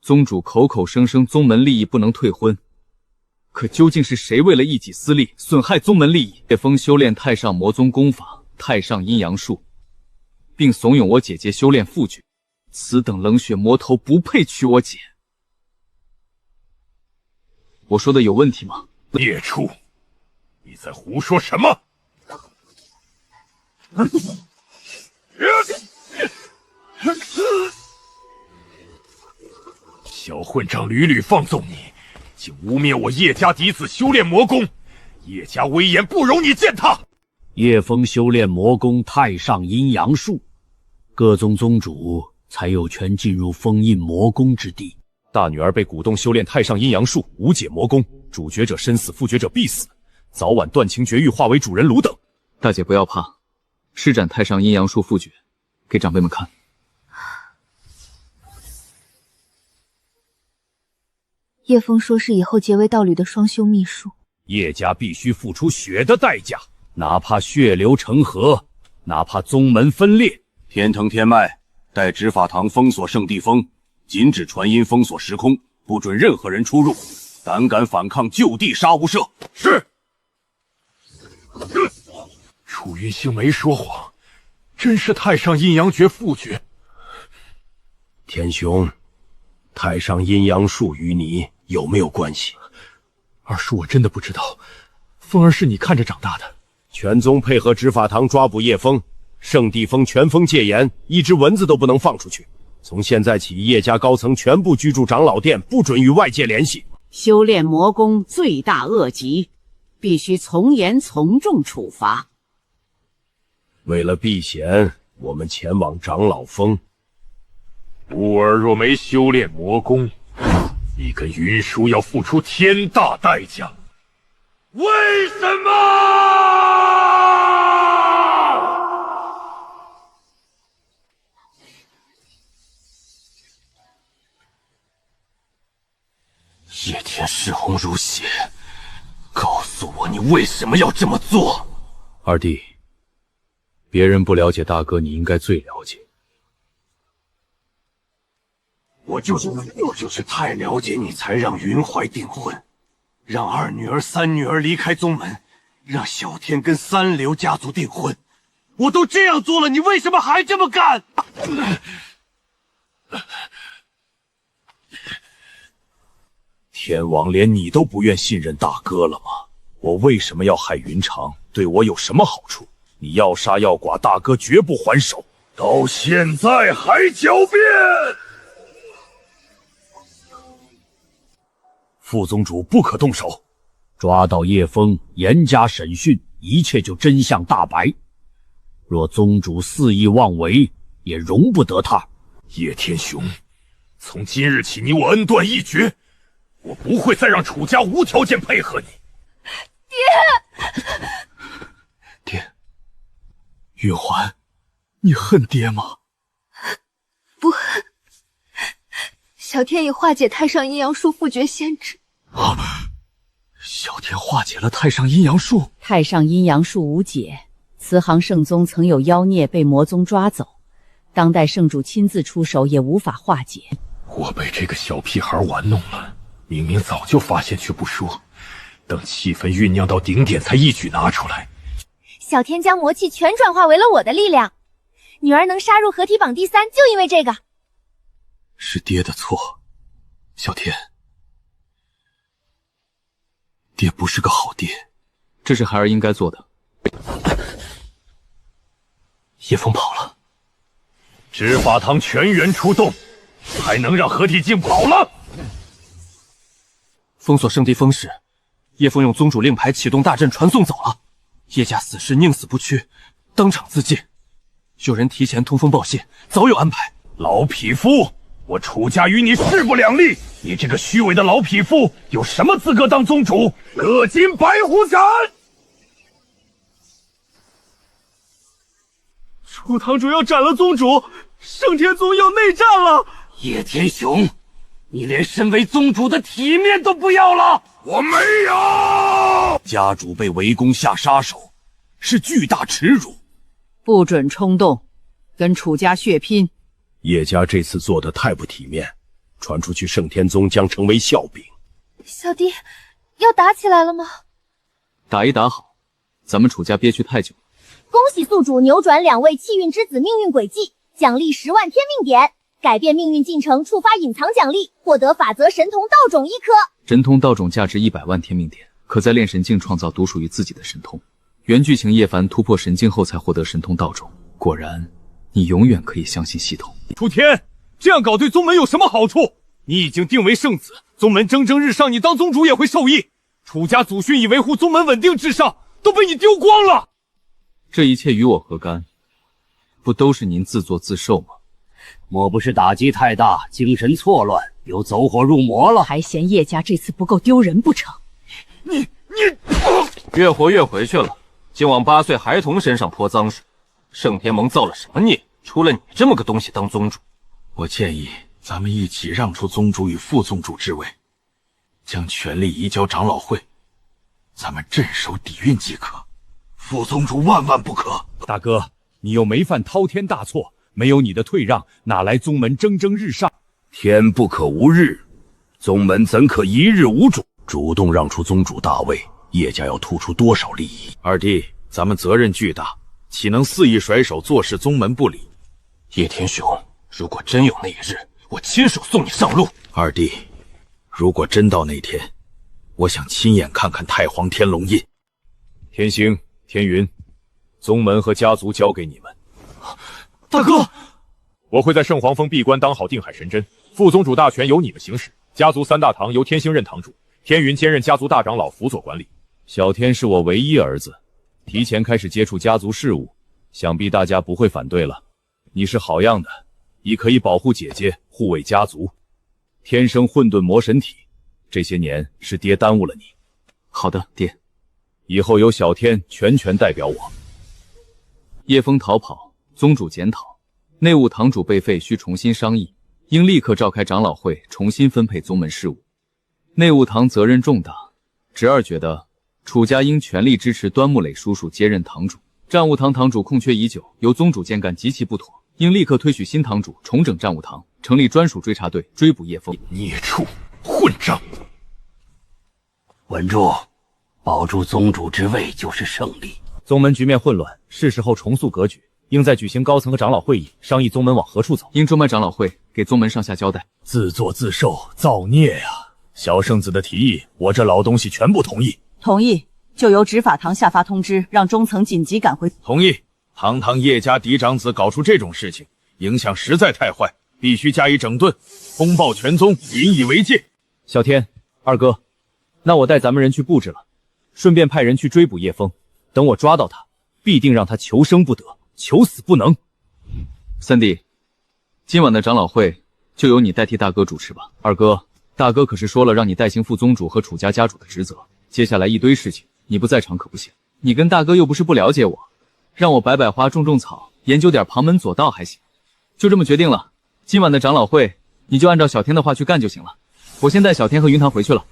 宗主口口声声宗门利益不能退婚，可究竟是谁为了一己私利损害宗门利益？叶枫修炼太上魔宗功法太上阴阳术，并怂恿我姐姐修炼复诀，此等冷血魔头不配娶我姐。我说的有问题吗？孽畜，你在胡说什么？小混账屡屡放纵你，竟污蔑我叶家嫡子修炼魔功，叶家威严不容你践踏。叶枫修炼魔功太上阴阳术，各宗宗主才有权进入封印魔宫之地。大女儿被鼓动修炼太上阴阳术，无解魔功，主角者身死，复决者必死，早晚断情绝育，化为主人炉等。大姐不要怕，施展太上阴阳术复诀，给长辈们看。叶枫说是以后结为道侣的双修秘术，叶家必须付出血的代价，哪怕血流成河，哪怕宗门分裂。天藤天迈，待执法堂封锁圣地峰，禁止传音，封锁时空，不准任何人出入。胆敢反抗，就地杀无赦。是。楚云星没说谎，真是太上阴阳诀复诀。天雄，太上阴阳术与你有没有关系？二叔，我真的不知道，风儿是你看着长大的。全宗配合执法堂抓捕叶枫，圣地峰全封戒严，一只蚊子都不能放出去。从现在起，叶家高层全部居住长老殿，不准与外界联系。修炼魔功罪大恶极，必须从严从重处罚。为了避嫌，我们前往长老峰。吾儿若没修炼魔功，你跟云舒要付出天大代价。为什么？叶天赤红如血，告诉我你为什么要这么做？二弟，别人不了解大哥，你应该最了解。我就是太了解你，才让云怀订婚，让二女儿、三女儿离开宗门，让小天跟三流家族订婚。我都这样做了，你为什么还这么干？天王连你都不愿信任大哥了吗？我为什么要害云长？对我有什么好处？你要杀要剐，大哥绝不还手。到现在还狡辩！副宗主不可动手，抓到叶枫，严加审讯，一切就真相大白。若宗主肆意妄为，也容不得他。叶天雄，从今日起，你我恩断义绝，我不会再让楚家无条件配合你。爹，玉环，你恨爹吗？不恨。小天已化解太上阴阳术复诀限制。啊！小天化解了太上阴阳术。太上阴阳术无解，慈航圣宗曾有妖孽被魔宗抓走，当代圣主亲自出手也无法化解。我被这个小屁孩玩弄了，明明早就发现却不说，等气氛酝酿到顶点才一举拿出来。小天将魔气全转化为了我的力量，女儿能杀入合体榜第3，就因为这个。是爹的错，小天，爹不是个好爹，这是孩儿应该做的。叶枫跑了，执法堂全员出动，还能让合体境跑了？封锁圣地峰时，叶枫用宗主令牌启动大阵传送走了。叶家死士宁死不屈，当场自尽。有人提前通风报信，早有安排。老匹夫，我楚家与你势不两立，你这个虚伪的老匹夫有什么资格当宗主？各进白虎斩！楚堂主要斩了宗主，圣天宗要内战了。叶天雄，你连身为宗主的体面都不要了！我没有。家主被围攻下杀手，是巨大耻辱。不准冲动，跟楚家血拼。叶家这次做的太不体面，传出去圣天宗将成为笑柄。小弟，要打起来了吗？打一打好，咱们楚家憋屈太久了。恭喜宿主扭转2位气运之子命运轨迹，奖励10万天命点，改变命运进程，触发隐藏奖励，获得法则神通道种1颗。神通道种价值100万天命点，可在炼神境创造独属于自己的神通。原剧情叶凡突破神境后才获得神通道种，果然，你永远可以相信系统。楚天，这样搞对宗门有什么好处？你已经定为圣子，宗门蒸蒸日上，你当宗主也会受益。楚家祖训以维护宗门稳定至上，都被你丢光了。这一切与我何干？不都是您自作自受吗？莫不是打击太大，精神错乱，又走火入魔了？还嫌叶家这次不够丢人不成？你越活越回去了，竟往8岁孩童身上泼脏水。圣天盟造了什么孽，出了你这么个东西当宗主？我建议咱们一起让出宗主与副宗主之位，将权力移交长老会，咱们镇守底蕴即可。副宗主万万不可！大哥，你又没犯滔天大错，没有你的退让，哪来宗门蒸蒸日上？天不可无日，宗门怎可一日无主？主动让出宗主大位，叶家要突出多少利益？二弟，咱们责任巨大，岂能肆意甩手，坐视宗门不理？叶天雄，如果真有那一日，我亲手送你上路。二弟，如果真到那天，我想亲眼看看太皇天龙印。天星、天云，宗门和家族交给你们。大哥，我会在圣皇峰闭关当好定海神针，副宗主大权由你们行使，家族3大堂由天星任堂主，天云兼任家族大长老辅佐管理。小天是我唯一儿子，提前开始接触家族事务，想必大家不会反对了。你是好样的，亦可以保护姐姐，护卫家族。天生混沌魔神体，这些年是爹耽误了你。好的，爹。以后由小天全权代表我。叶枫逃跑，宗主检讨，内务堂主被废，需重新商议，应立刻召开长老会，重新分配宗门事务。内务堂责任重大，侄儿觉得楚家应全力支持端木磊叔叔接任堂主。战务堂堂主空缺已久，由宗主兼干极其不妥，应立刻推举新堂主，重整战务堂，成立专属追查队，追捕叶枫。孽畜，混账！稳住，保住宗主之位就是胜利。宗门局面混乱，是时候重塑格局，应再举行高层和长老会议，商议宗门往何处走。应出卖长老会，给宗门上下交代。自作自受，造孽呀！小圣子的提议，我这老东西全部同意。同意，就由执法堂下发通知，让中层紧急赶回。同意。堂堂叶家嫡长子搞出这种事情，影响实在太坏，必须加以整顿，通报全宗，引以为戒。小天，二哥，那我带咱们人去布置了，顺便派人去追捕叶枫。等我抓到他，必定让他求生不得，求死不能。三弟，今晚的长老会就由你代替大哥主持吧。二哥，大哥可是说了让你代行副宗主和楚家家主的职责，接下来一堆事情你不在场可不行。你跟大哥又不是不了解我，让我摆摆花种种草，研究点旁门左道还行。就这么决定了，今晚的长老会你就按照小天的话去干就行了。我先带小天和云堂回去了。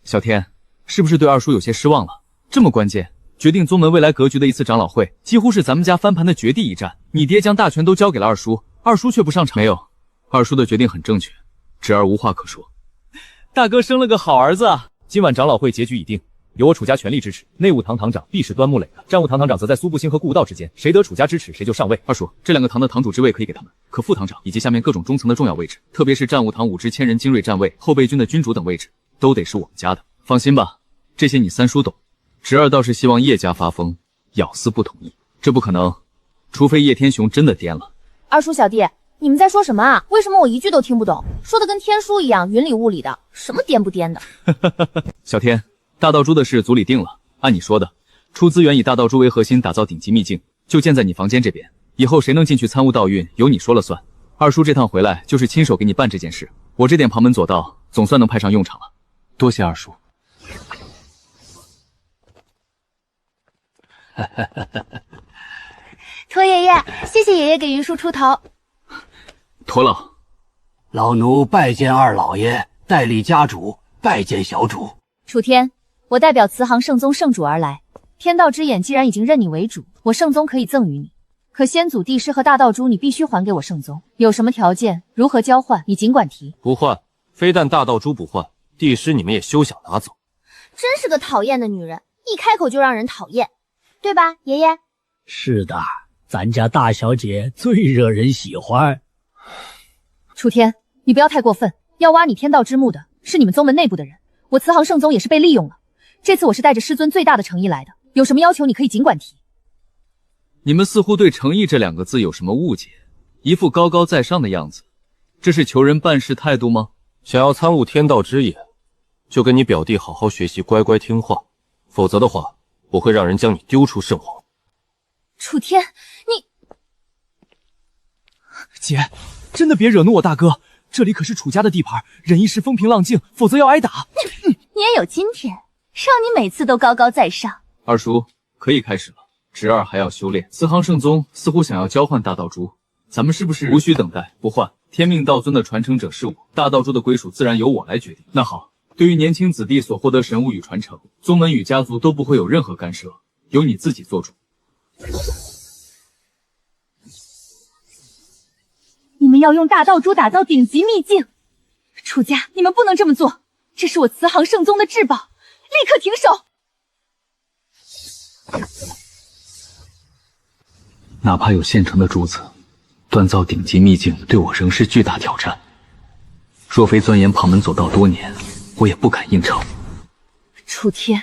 小天，是不是对二叔有些失望了？这么关键，决定宗门未来格局的一次长老会，几乎是咱们家翻盘的绝地一战。你爹将大权都交给了二叔，二叔却不上场。没有，二叔的决定很正确，侄儿无话可说。大哥生了个好儿子啊！今晚长老会结局已定，由我楚家全力支持，内务堂堂长必是端木磊的，战务堂堂长则在苏步星和顾无道之间，谁得楚家支持谁就上位。二叔，这2个堂的堂主之位可以给他们，可副堂长以及下面各种中层的重要位置，特别是战务堂5支千人精锐战卫、后备军的军主等位置，都得是我们家的。放心吧，这些你三叔懂。侄儿倒是希望叶家发疯，咬丝不同意。这不可能，除非叶天雄真的颠了。二叔小弟，你们在说什么啊？为什么我一句都听不懂？说的跟天书一样，云里雾里的，什么颠不颠的？小天，大道珠的事组里定了，按你说的，出资源以大道珠为核心打造顶级秘境，就建在你房间这边。以后谁能进去参悟道运，由你说了算。二叔这趟回来就是亲手给你办这件事，我这点旁门左道总算能派上用场了。多谢二叔。驼爷爷，谢谢爷爷给云叔出头。驼老，老奴拜见二老爷，代理家主拜见小主。楚天，我代表慈航圣宗圣主而来。天道之眼既然已经认你为主，我圣宗可以赠予你。可先祖帝师和大道珠，你必须还给我圣宗。有什么条件，如何交换，你尽管提。不换，非但大道珠不换，帝师你们也休想拿走。真是个讨厌的女人，一开口就让人讨厌，对吧，爷爷？是的，咱家大小姐最惹人喜欢。楚天，你不要太过分，要挖你天道之墓的是你们宗门内部的人，我慈航圣宗也是被利用了。这次我是带着师尊最大的诚意来的，有什么要求你可以尽管提。你们似乎对诚意这两个字有什么误解，一副高高在上的样子，这是求人办事态度吗？想要参悟天道之眼，就跟你表弟好好学习，乖乖听话，否则的话，我会让人将你丢出圣皇。楚天，你姐，真的别惹怒我大哥，这里可是楚家的地盘，忍一时风平浪静，否则要挨打。你也有今天，让你每次都高高在上。二叔，可以开始了。侄儿还要修炼，慈航圣宗似乎想要交换大道珠，咱们是不是无需等待？不换，天命道尊的传承者是我，大道珠的归属自然由我来决定。那好，对于年轻子弟所获得神物与传承，宗门与家族都不会有任何干涉，由你自己做主。你们要用大道珠打造顶级秘境，楚家，你们不能这么做，这是我慈航圣宗的至宝，立刻停手！哪怕有现成的珠子，锻造顶级秘境对我仍是巨大挑战。若非钻研旁门左道多年，我也不敢应承。楚天，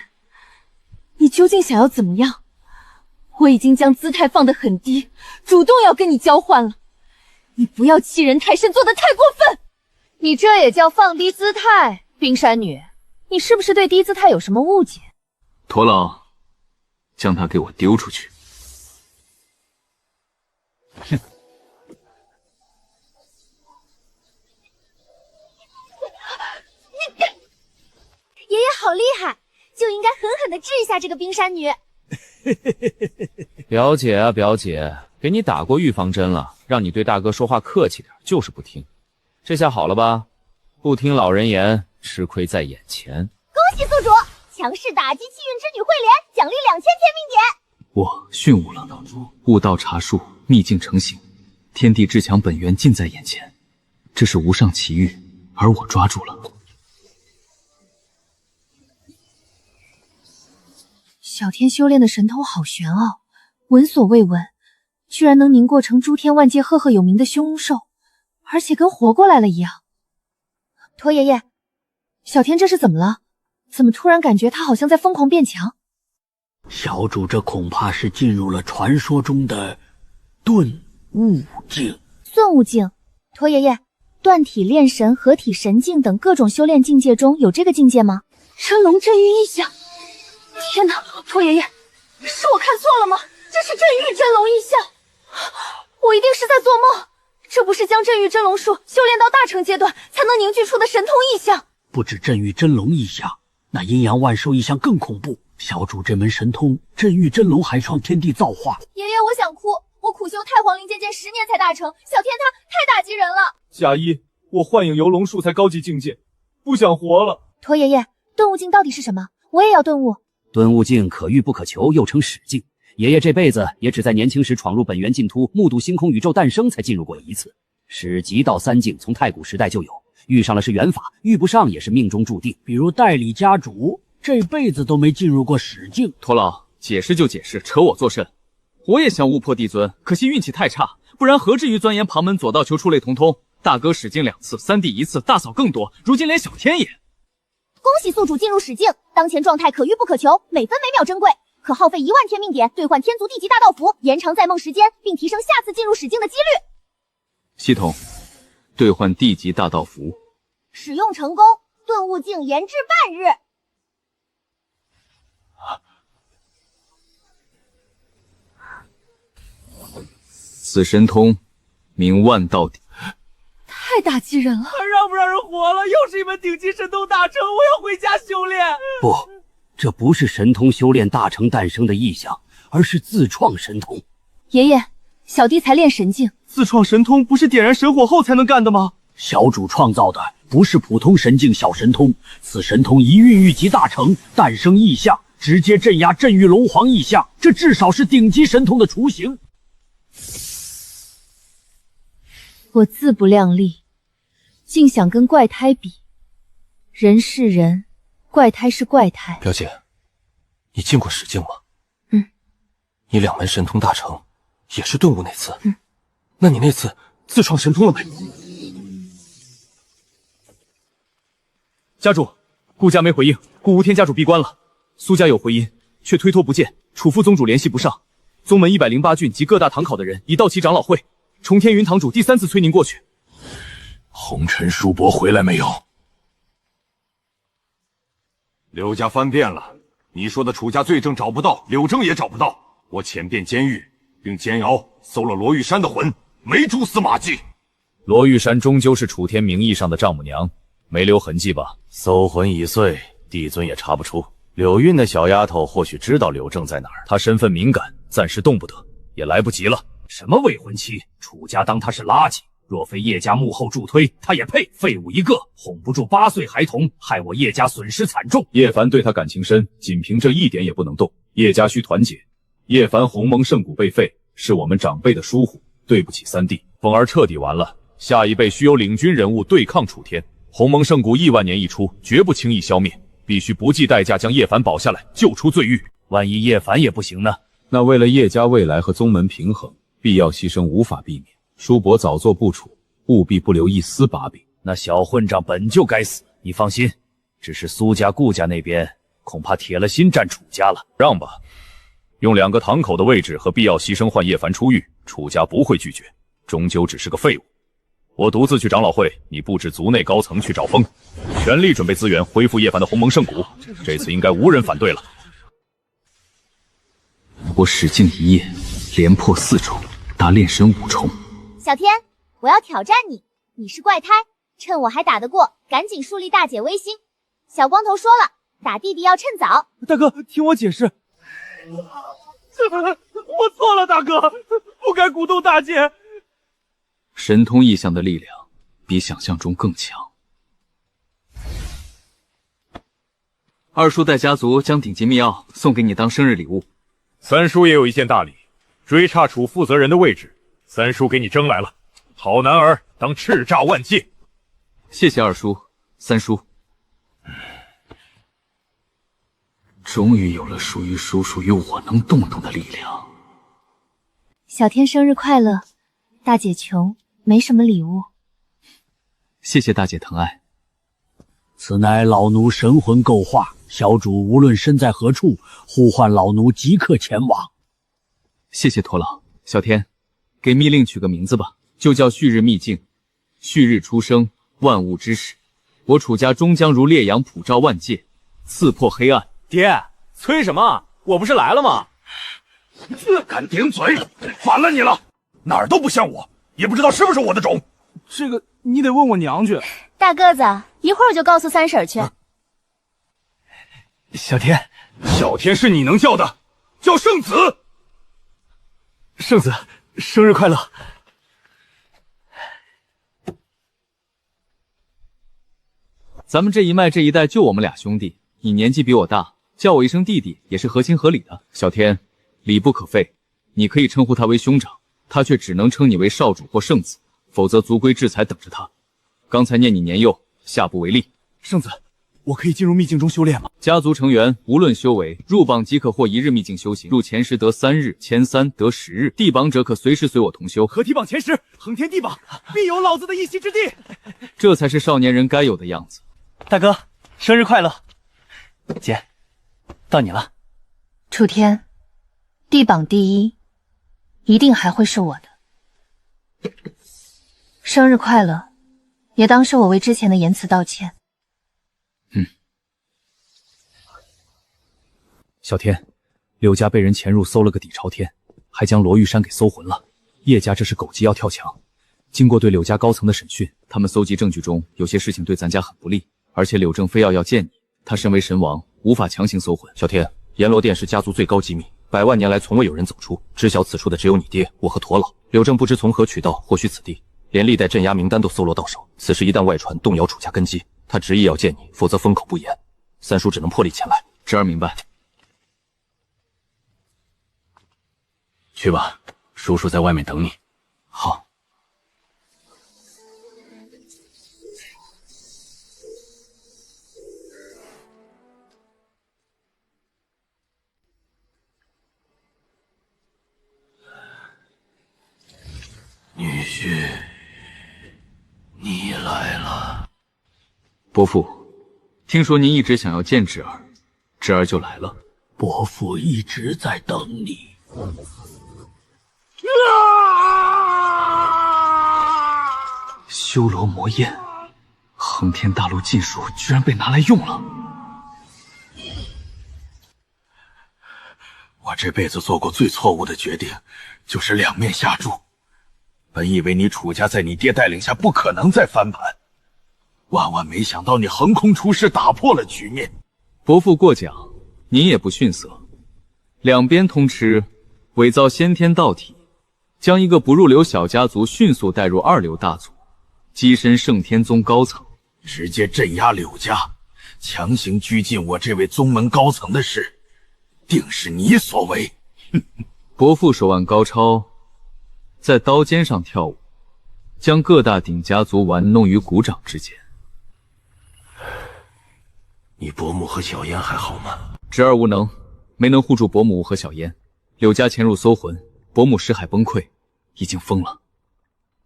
你究竟想要怎么样？我已经将姿态放得很低，主动要跟你交换了。你不要欺人太甚，做得太过分。你这也叫放低姿态？冰山女，你是不是对低姿态有什么误解？驼老，将他给我丢出去！哼！爷爷好厉害，就应该狠狠地治一下这个冰山女。表姐啊，表姐，给你打过预防针了，让你对大哥说话客气点，就是不听。这下好了吧？不听老人言，吃亏在眼前。恭喜宿主，强势打击气运之女慧莲，奖励2000天命点。我训悟了悟道茶术，秘境成型，天地至强本源近在眼前，这是无上奇遇，而我抓住了。小天修炼的神通好玄奥，闻所未闻，居然能凝过成诸天万界赫赫有名的凶兽，而且跟活过来了一样。驼爷爷，小天这是怎么了？怎么突然感觉他好像在疯狂变强？小主，这恐怕是进入了传说中的顿悟境。顿悟境，驼爷爷，断体炼神、合体神境等各种修炼境界中有这个境界吗？真龙镇狱异象！天哪，驼爷爷，是我看错了吗？这是镇狱真龙异象，我一定是在做梦。这不是将镇狱真龙术修炼到大成阶段才能凝聚出的神通异象？不止镇狱真龙异象，那阴阳万兽异象更恐怖。小主这门神通，镇狱真龙还创天地造化。爷爷，我想哭，我苦修太皇灵剑剑10年才大成，小天他太打击人了。贾一，我幻影游龙术才高级境界，不想活了。驼爷爷，顿悟境到底是什么？我也要顿悟。顿悟境可遇不可求，又称始境。爷爷这辈子也只在年轻时闯入本源净土，目睹星空宇宙诞生，才进入过一次。始极道3境从太古时代就有，遇上了是缘法，遇不上也是命中注定。比如代理家主，这辈子都没进入过始境。驼老，解释就解释，扯我作甚？我也想悟破帝尊，可惜运气太差，不然何至于钻研旁门左道求触类同通？大哥始境2次，三弟1次，大嫂更多，如今连小天也。恭喜宿主进入始境，当前状态可遇不可求，每分每秒珍贵，可耗费1万天命点兑换天族地级大道符，延长在梦时间，并提升下次进入始境的几率。系统，兑换地级大道符，使用成功，顿悟境延至半日。此神通名万道鼎。太打击人了！还让不让人活了？又是一门顶级神通大成，我要回家修炼。不，这不是神通修炼大成诞生的异象，而是自创神通。爷爷，小弟才练神境。自创神通不是点燃神火后才能干的吗？小主创造的不是普通神境小神通，此神通一孕育即大成，诞生异象，直接镇压镇狱龙皇异象，这至少是顶级神通的雏形。我自不量力，竟想跟怪胎比。人是人，怪胎是怪胎。表姐，你进过史境吗？你2门神通大成，也是顿悟那次。那你那次自创神通了没？家主，顾家没回应，顾无天家主闭关了。苏家有回音，却推脱不见，楚副宗主联系不上。宗门108郡及各大堂考的人已到齐长老会。重天云堂主第3次催您过去。红尘叔伯回来没有？柳家翻遍了，你说的楚家罪证找不到，柳正也找不到。我潜遍监狱，并煎熬搜了罗玉山的魂，没蛛丝马迹。罗玉山终究是楚天名义上的丈母娘，没留痕迹吧？搜魂已遂，帝尊也查不出。柳韵那小丫头或许知道柳正在哪儿，她身份敏感，暂时动不得，也来不及了。什么未婚妻？楚家当她是垃圾，若非叶家幕后助推，她也配？废物一个，哄不住8岁孩童，害我叶家损失惨重。叶凡对她感情深，仅凭这一点也不能动。叶家需团结。叶凡鸿蒙圣谷被废，是我们长辈的疏忽，对不起三弟。凤儿彻底完了，下一辈需有领军人物对抗楚天。鸿蒙圣谷亿万年一出，绝不轻易消灭，必须不计代价将叶凡保下来，救出罪狱。万一叶凡也不行呢？那为了叶家未来和宗门平衡，必要牺牲无法避免。叔伯早做部署，务必不留一丝把柄。那小混账本就该死，你放心。只是苏家、顾家那边恐怕铁了心站楚家了。让吧，用2个堂口的位置和必要牺牲换叶凡出狱，楚家不会拒绝，终究只是个废物。我独自去长老会，你布置族内高层去找风，全力准备资源恢复叶凡的鸿蒙圣谷，这次应该无人反对了。我使劲一夜，连破4重，达炼神5重。小天，我要挑战你，你是怪胎，趁我还打得过，赶紧树立大姐威信。小光头说了，打弟弟要趁早。大哥，听我解释。我错了，大哥，不该鼓动大姐。神通异象的力量比想象中更强。二叔带家族将顶级秘奥送给你当生日礼物。三叔也有一件大礼，追查处负责人的位置，三叔给你争来了。好男儿当叱咤万界。谢谢二叔、三叔。终于有了属于叔属于我能动动的力量。小天生日快乐，大姐穷，没什么礼物。谢谢大姐疼爱。此乃老奴神魂构化，小主无论身在何处，呼唤老奴即刻前往。谢谢驼狼。小天，给密令取个名字吧，就叫旭日秘境。旭日初生，万物之始。我楚家终将如烈阳普照万界，刺破黑暗。爹，催什么？我不是来了吗？自敢顶嘴，反了你了！哪儿都不像我，也不知道是不是我的种。这个你得问我娘去。大个子，一会儿就告诉三婶去。小天，小天是你能叫的，叫圣子。圣子，生日快乐！咱们这一脉这一代就我们俩兄弟，你年纪比我大，叫我一声弟弟也是合情合理的。小天，礼不可废，你可以称呼他为兄长，他却只能称你为少主或圣子，否则族规制裁等着他。刚才念你年幼，下不为例。圣子，我可以进入秘境中修炼吗？家族成员无论修为，入榜即可获1日秘境修行，入前10得3日，前3得10日，地榜者可随时随我同修。合体榜前10，横天地榜，必有老子的一席之地。这才是少年人该有的样子。大哥，生日快乐！姐，到你了。楚天，地榜第1，一定还会是我的。生日快乐，也当是我为之前的言辞道歉。小天，柳家被人潜入搜了个底朝天，还将罗玉山给搜魂了。叶家这是狗急要跳墙。经过对柳家高层的审讯，他们搜集证据中有些事情对咱家很不利，而且柳正非要见你，他身为神王，无法强行搜魂。小天，阎罗殿是家族最高机密，100万年来从未有人走出，知晓此处的只有你爹，我和驼老。柳正不知从何取道获取此地，连历代镇压名单都搜罗到手。此事一旦外传，动摇楚家根基，他执意要见你，否则封口不言。三叔只能破例前来。侄儿明白。去吧，叔叔在外面等你。好。女婿，你来了。伯父，听说您一直想要见侄儿，侄儿就来了。伯父一直在等你。修罗魔焰，横天大陆禁术居然被拿来用了。我这辈子做过最错误的决定，就是两面下注。本以为你楚家在你爹带领下不可能再翻盘，万万没想到你横空出世，打破了局面。伯父过奖，您也不逊色。两边通吃，伪造先天道体，将一个不入流小家族迅速带入二流大族，跻身圣天宗高层，直接镇压柳家，强行拘禁我这位宗门高层的事，定是你所为。伯父手腕高超，在刀尖上跳舞，将各大顶家族玩弄于股掌之间。你伯母和小燕还好吗？侄儿无能，没能护住伯母和小燕。柳家潜入搜魂，伯母识海崩溃，已经疯了。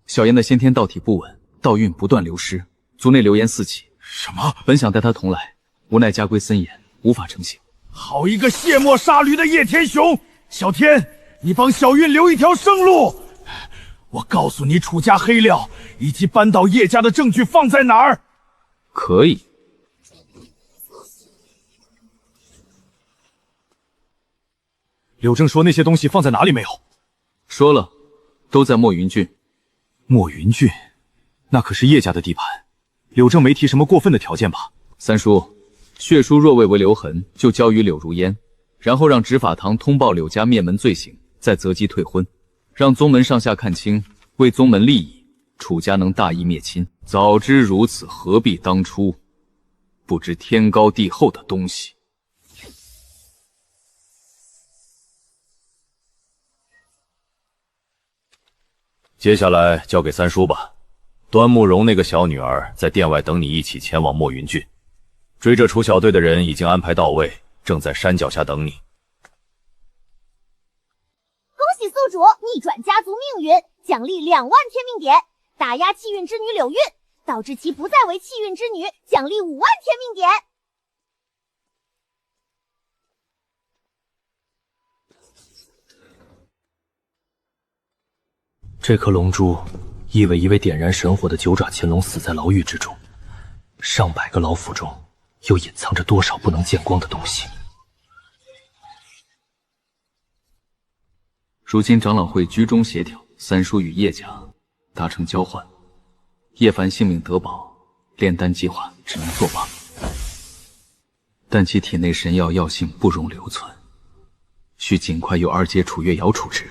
小燕的先天道体不稳，道运不断流失，族内流言四起。什么？本想带她同来，无奈家规森严，无法成行。好一个卸磨杀驴的叶天雄！小天，你帮小韵留一条生路。我告诉你楚家黑料以及扳倒叶家的证据放在哪儿。可以。柳正说那些东西放在哪里没有？说了，都在墨云郡。墨云郡，那可是叶家的地盘。柳正没提什么过分的条件吧？三叔，血书若未为留痕，就交于柳如烟，然后让执法堂通报柳家灭门罪行，再择机退婚，让宗门上下看清，为宗门利益，楚家能大义灭亲。早知如此，何必当初？不知天高地厚的东西。接下来交给三叔吧。端木蓉那个小女儿在店外等你一起前往墨云郡，追着楚小队的人已经安排到位，正在山脚下等你。恭喜宿主逆转家族命运，奖励2万天命点，打压气运之女柳韵，导致其不再为气运之女，奖励5万天命点。这颗龙珠意味一位点燃神火的九爪潜龙死在牢狱之中，上百个牢府中又隐藏着多少不能见光的东西。如今长老会居中协调，三叔与叶家达成交换，叶凡性命得保，炼丹计划只能作罢。但其体内神药药性不容留存，需尽快由2阶楚月瑶处置。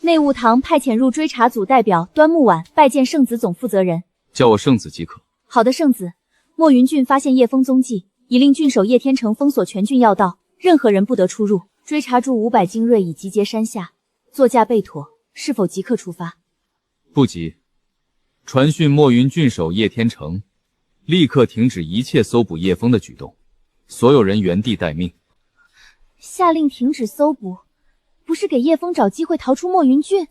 内务堂派遣入追查组代表端木婉拜见圣子总负责人。叫我圣子即可。好的，圣子。墨云郡发现叶枫踪迹，已令郡守叶天成封锁全郡要道，任何人不得出入。追查驻500精锐已集结山下，座驾备妥，是否即刻出发？不急。传讯墨云郡守叶天成，立刻停止一切搜捕叶枫的举动，所有人原地待命。下令停止搜捕，不是给叶枫找机会逃出墨云郡？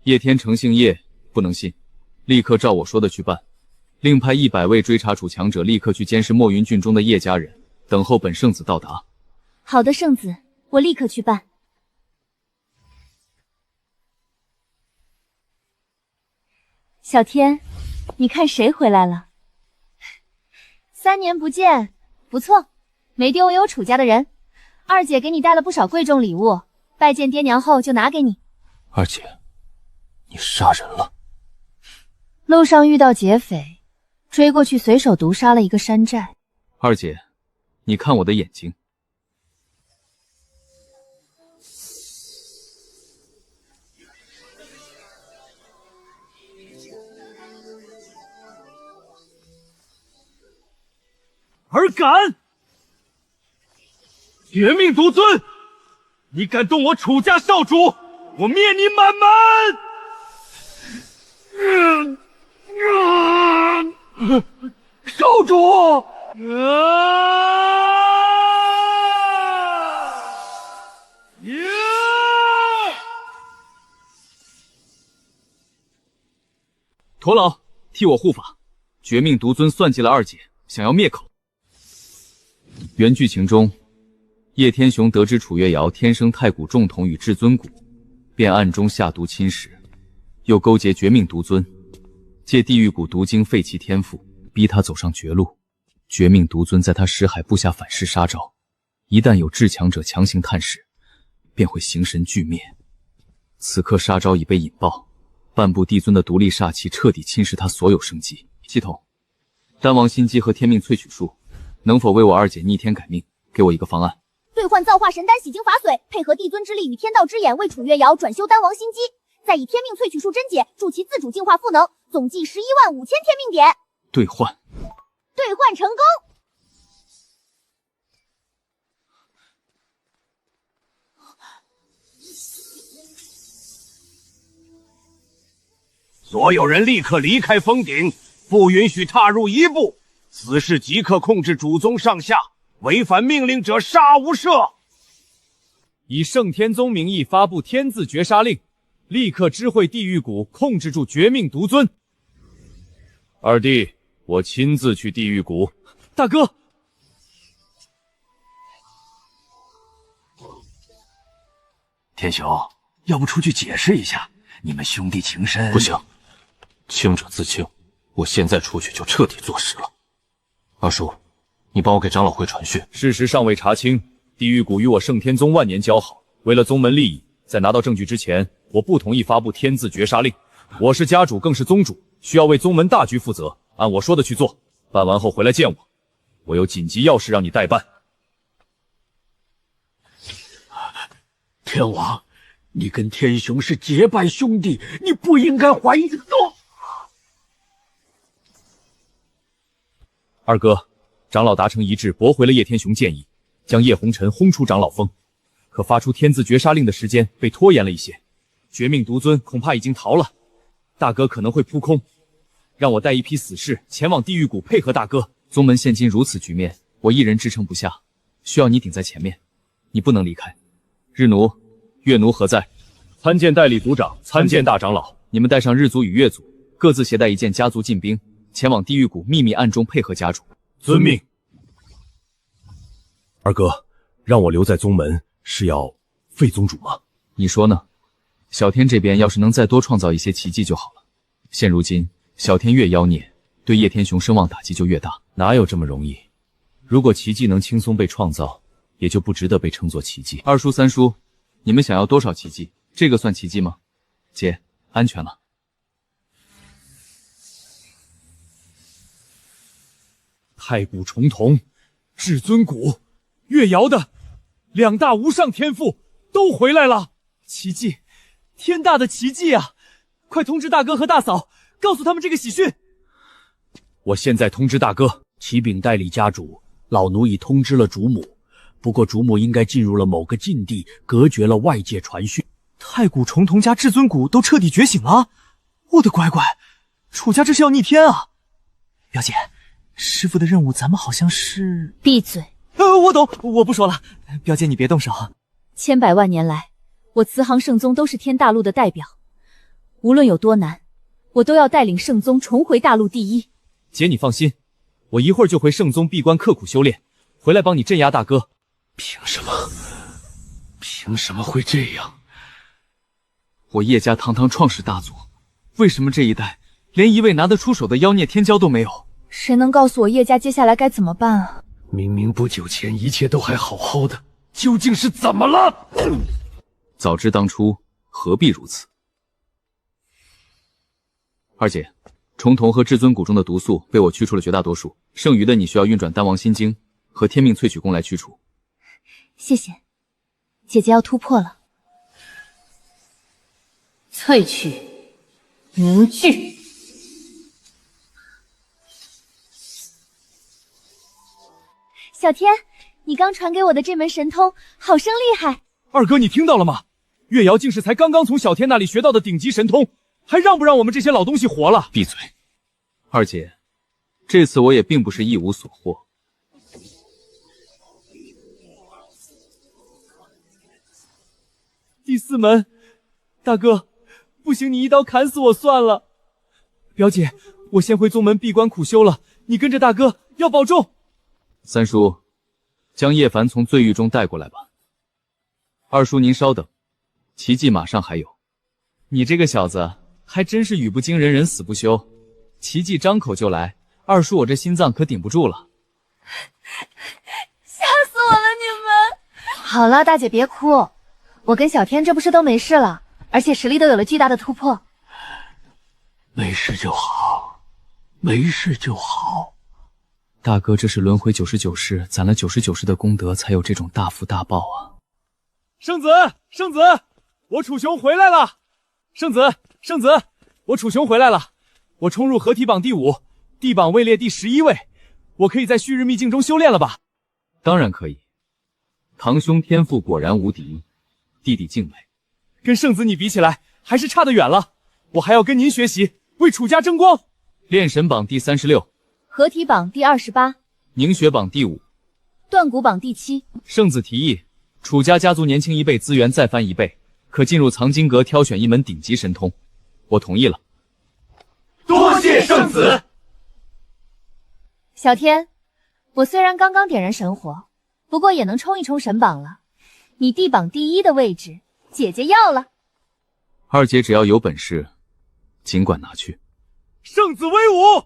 叶天成姓叶，不能信，立刻照我说的去办。另派100位追查楚强者立刻去监视墨云郡中的叶家人，等候本圣子到达。好的，圣子，我立刻去办。小天，你看谁回来了？3年不见，不错，没丢我有楚家的人。二姐给你带了不少贵重礼物，拜见爹娘后就拿给你。二姐，你杀人了？路上遇到劫匪，追过去随手毒杀了一个山寨。二姐，你看我的眼睛。尔敢！绝命独尊，你敢动我楚家少主，我灭你满门！少主！驼老，替我护法。绝命独尊算计了二姐，想要灭口。原剧情中，叶天雄得知楚月瑶天生太古重瞳与至尊骨，便暗中下毒侵蚀，又勾结绝命独尊，借地狱谷毒精废其天赋，逼他走上绝路。绝命独尊在他识海布下反噬杀招，一旦有至强者强行探视，便会形神俱灭。此刻杀招已被引爆，半步帝尊的独立煞气彻底侵蚀他所有生机。系统，丹王心机和天命萃取术，能否为我二姐逆天改命？给我一个方案。兑换造化神丹洗精法髓，配合帝尊之力与天道之眼，为楚月瑶转修丹王心机，再以天命萃取术真解助其自主净化赋能，总计115000天命点。兑换成功。所有人立刻离开峰顶，不允许踏入一步。此事即刻控制主宗上下，违反命令者杀无赦。以圣天宗名义发布天字绝杀令，立刻知会地狱谷，控制住绝命独尊。二弟，我亲自去地狱谷。大哥，天雄，要不出去解释一下？你们兄弟情深。不行，清者自清，我现在出去就彻底坐实了。二叔，你帮我给长老会传讯。事实尚未查清，地狱谷与我圣天宗万年交好，为了宗门利益，在拿到证据之前，我不同意发布天字绝杀令。我是家主，更是宗主，需要为宗门大局负责，按我说的去做。办完后回来见我，我有紧急要事让你代办。天王，你跟天雄是结拜兄弟，你不应该怀疑二哥，长老达成一致，驳回了叶天雄建议，将叶红尘轰出长老峰。可发出天字绝杀令的时间被拖延了一些，绝命独尊恐怕已经逃了。大哥可能会扑空，让我带一批死士前往地狱谷配合大哥。宗门现今如此局面，我一人支撑不下，需要你顶在前面，你不能离开。日奴、月奴何在？参见代理族长，参见大长老。你们带上日族与月族，各自携带一件家族禁兵，前往地狱谷秘密暗中配合家主。遵命。二哥，让我留在宗门是要废宗主吗？你说呢？小天这边要是能再多创造一些奇迹就好了。现如今，小天越妖孽，对叶天雄声望打击就越大。哪有这么容易？如果奇迹能轻松被创造，也就不值得被称作奇迹。二叔、三叔，你们想要多少奇迹？这个算奇迹吗？姐，安全了。太古重瞳、至尊骨、月瑶的两大无上天赋都回来了，奇迹，天大的奇迹啊！快通知大哥和大嫂，告诉他们这个喜讯。我现在通知大哥，启禀代理家主，老奴已通知了主母，不过主母应该进入了某个禁地，隔绝了外界传讯。太古重瞳加至尊骨都彻底觉醒了，我的乖乖，楚家这是要逆天啊！表姐，师傅的任务咱们好像是……闭嘴！我懂，我不说了。表姐你别动手。千百万年来，我慈航圣宗都是天大陆的代表，无论有多难，我都要带领圣宗重回大陆第一。姐你放心，我一会儿就回圣宗闭关刻苦修炼，回来帮你镇压大哥。凭什么会这样？我叶家堂堂创始大族，为什么这一代连一位拿得出手的妖孽天骄都没有？谁能告诉我叶家接下来该怎么办啊？明明不久前一切都还好好的，究竟是怎么了？早知当初何必如此。二姐，重瞳和至尊骨中的毒素被我驱除了绝大多数，剩余的你需要运转丹王心经和天命萃取功来驱除。谢谢，姐姐要突破了。萃取，凝聚。小天，你刚传给我的这门神通，好生厉害！二哥，你听到了吗？月瑶竟是才刚刚从小天那里学到的顶级神通，还让不让我们这些老东西活了？闭嘴！二姐，这次我也并不是一无所获。第4门，大哥，不行，你一刀砍死我算了。表姐，我先回宗门闭关苦修了，你跟着大哥，要保重。三叔，将叶凡从罪狱中带过来吧。二叔，您稍等，奇迹马上还有。你这个小子还真是语不惊人，人死不休，奇迹张口就来。二叔，我这心脏可顶不住了。吓死我了，你们！好了，大姐别哭，我跟小天这不是都没事了，而且实力都有了巨大的突破。没事就好，没事就好。大哥，这是轮回99世，攒了99世的功德，才有这种大福大报啊！圣子，圣子，我楚雄回来了！圣子，圣子，我楚雄回来了！我冲入合体榜第5，地榜位列第11位，我可以在旭日秘境中修炼了吧？当然可以，堂兄天赋果然无敌，弟弟敬佩。跟圣子你比起来，还是差得远了。我还要跟您学习，为楚家争光。炼神榜第36，合体榜第28，凝血榜第5，断骨榜第7。圣子提议，楚家家族年轻1倍，资源再翻1倍，可进入藏经阁挑选一门顶级神通。我同意了。多谢圣子。小天，我虽然刚刚点燃神火，不过也能冲一冲神榜了。你地榜第1的位置，姐姐要了。二姐只要有本事，尽管拿去。圣子威武！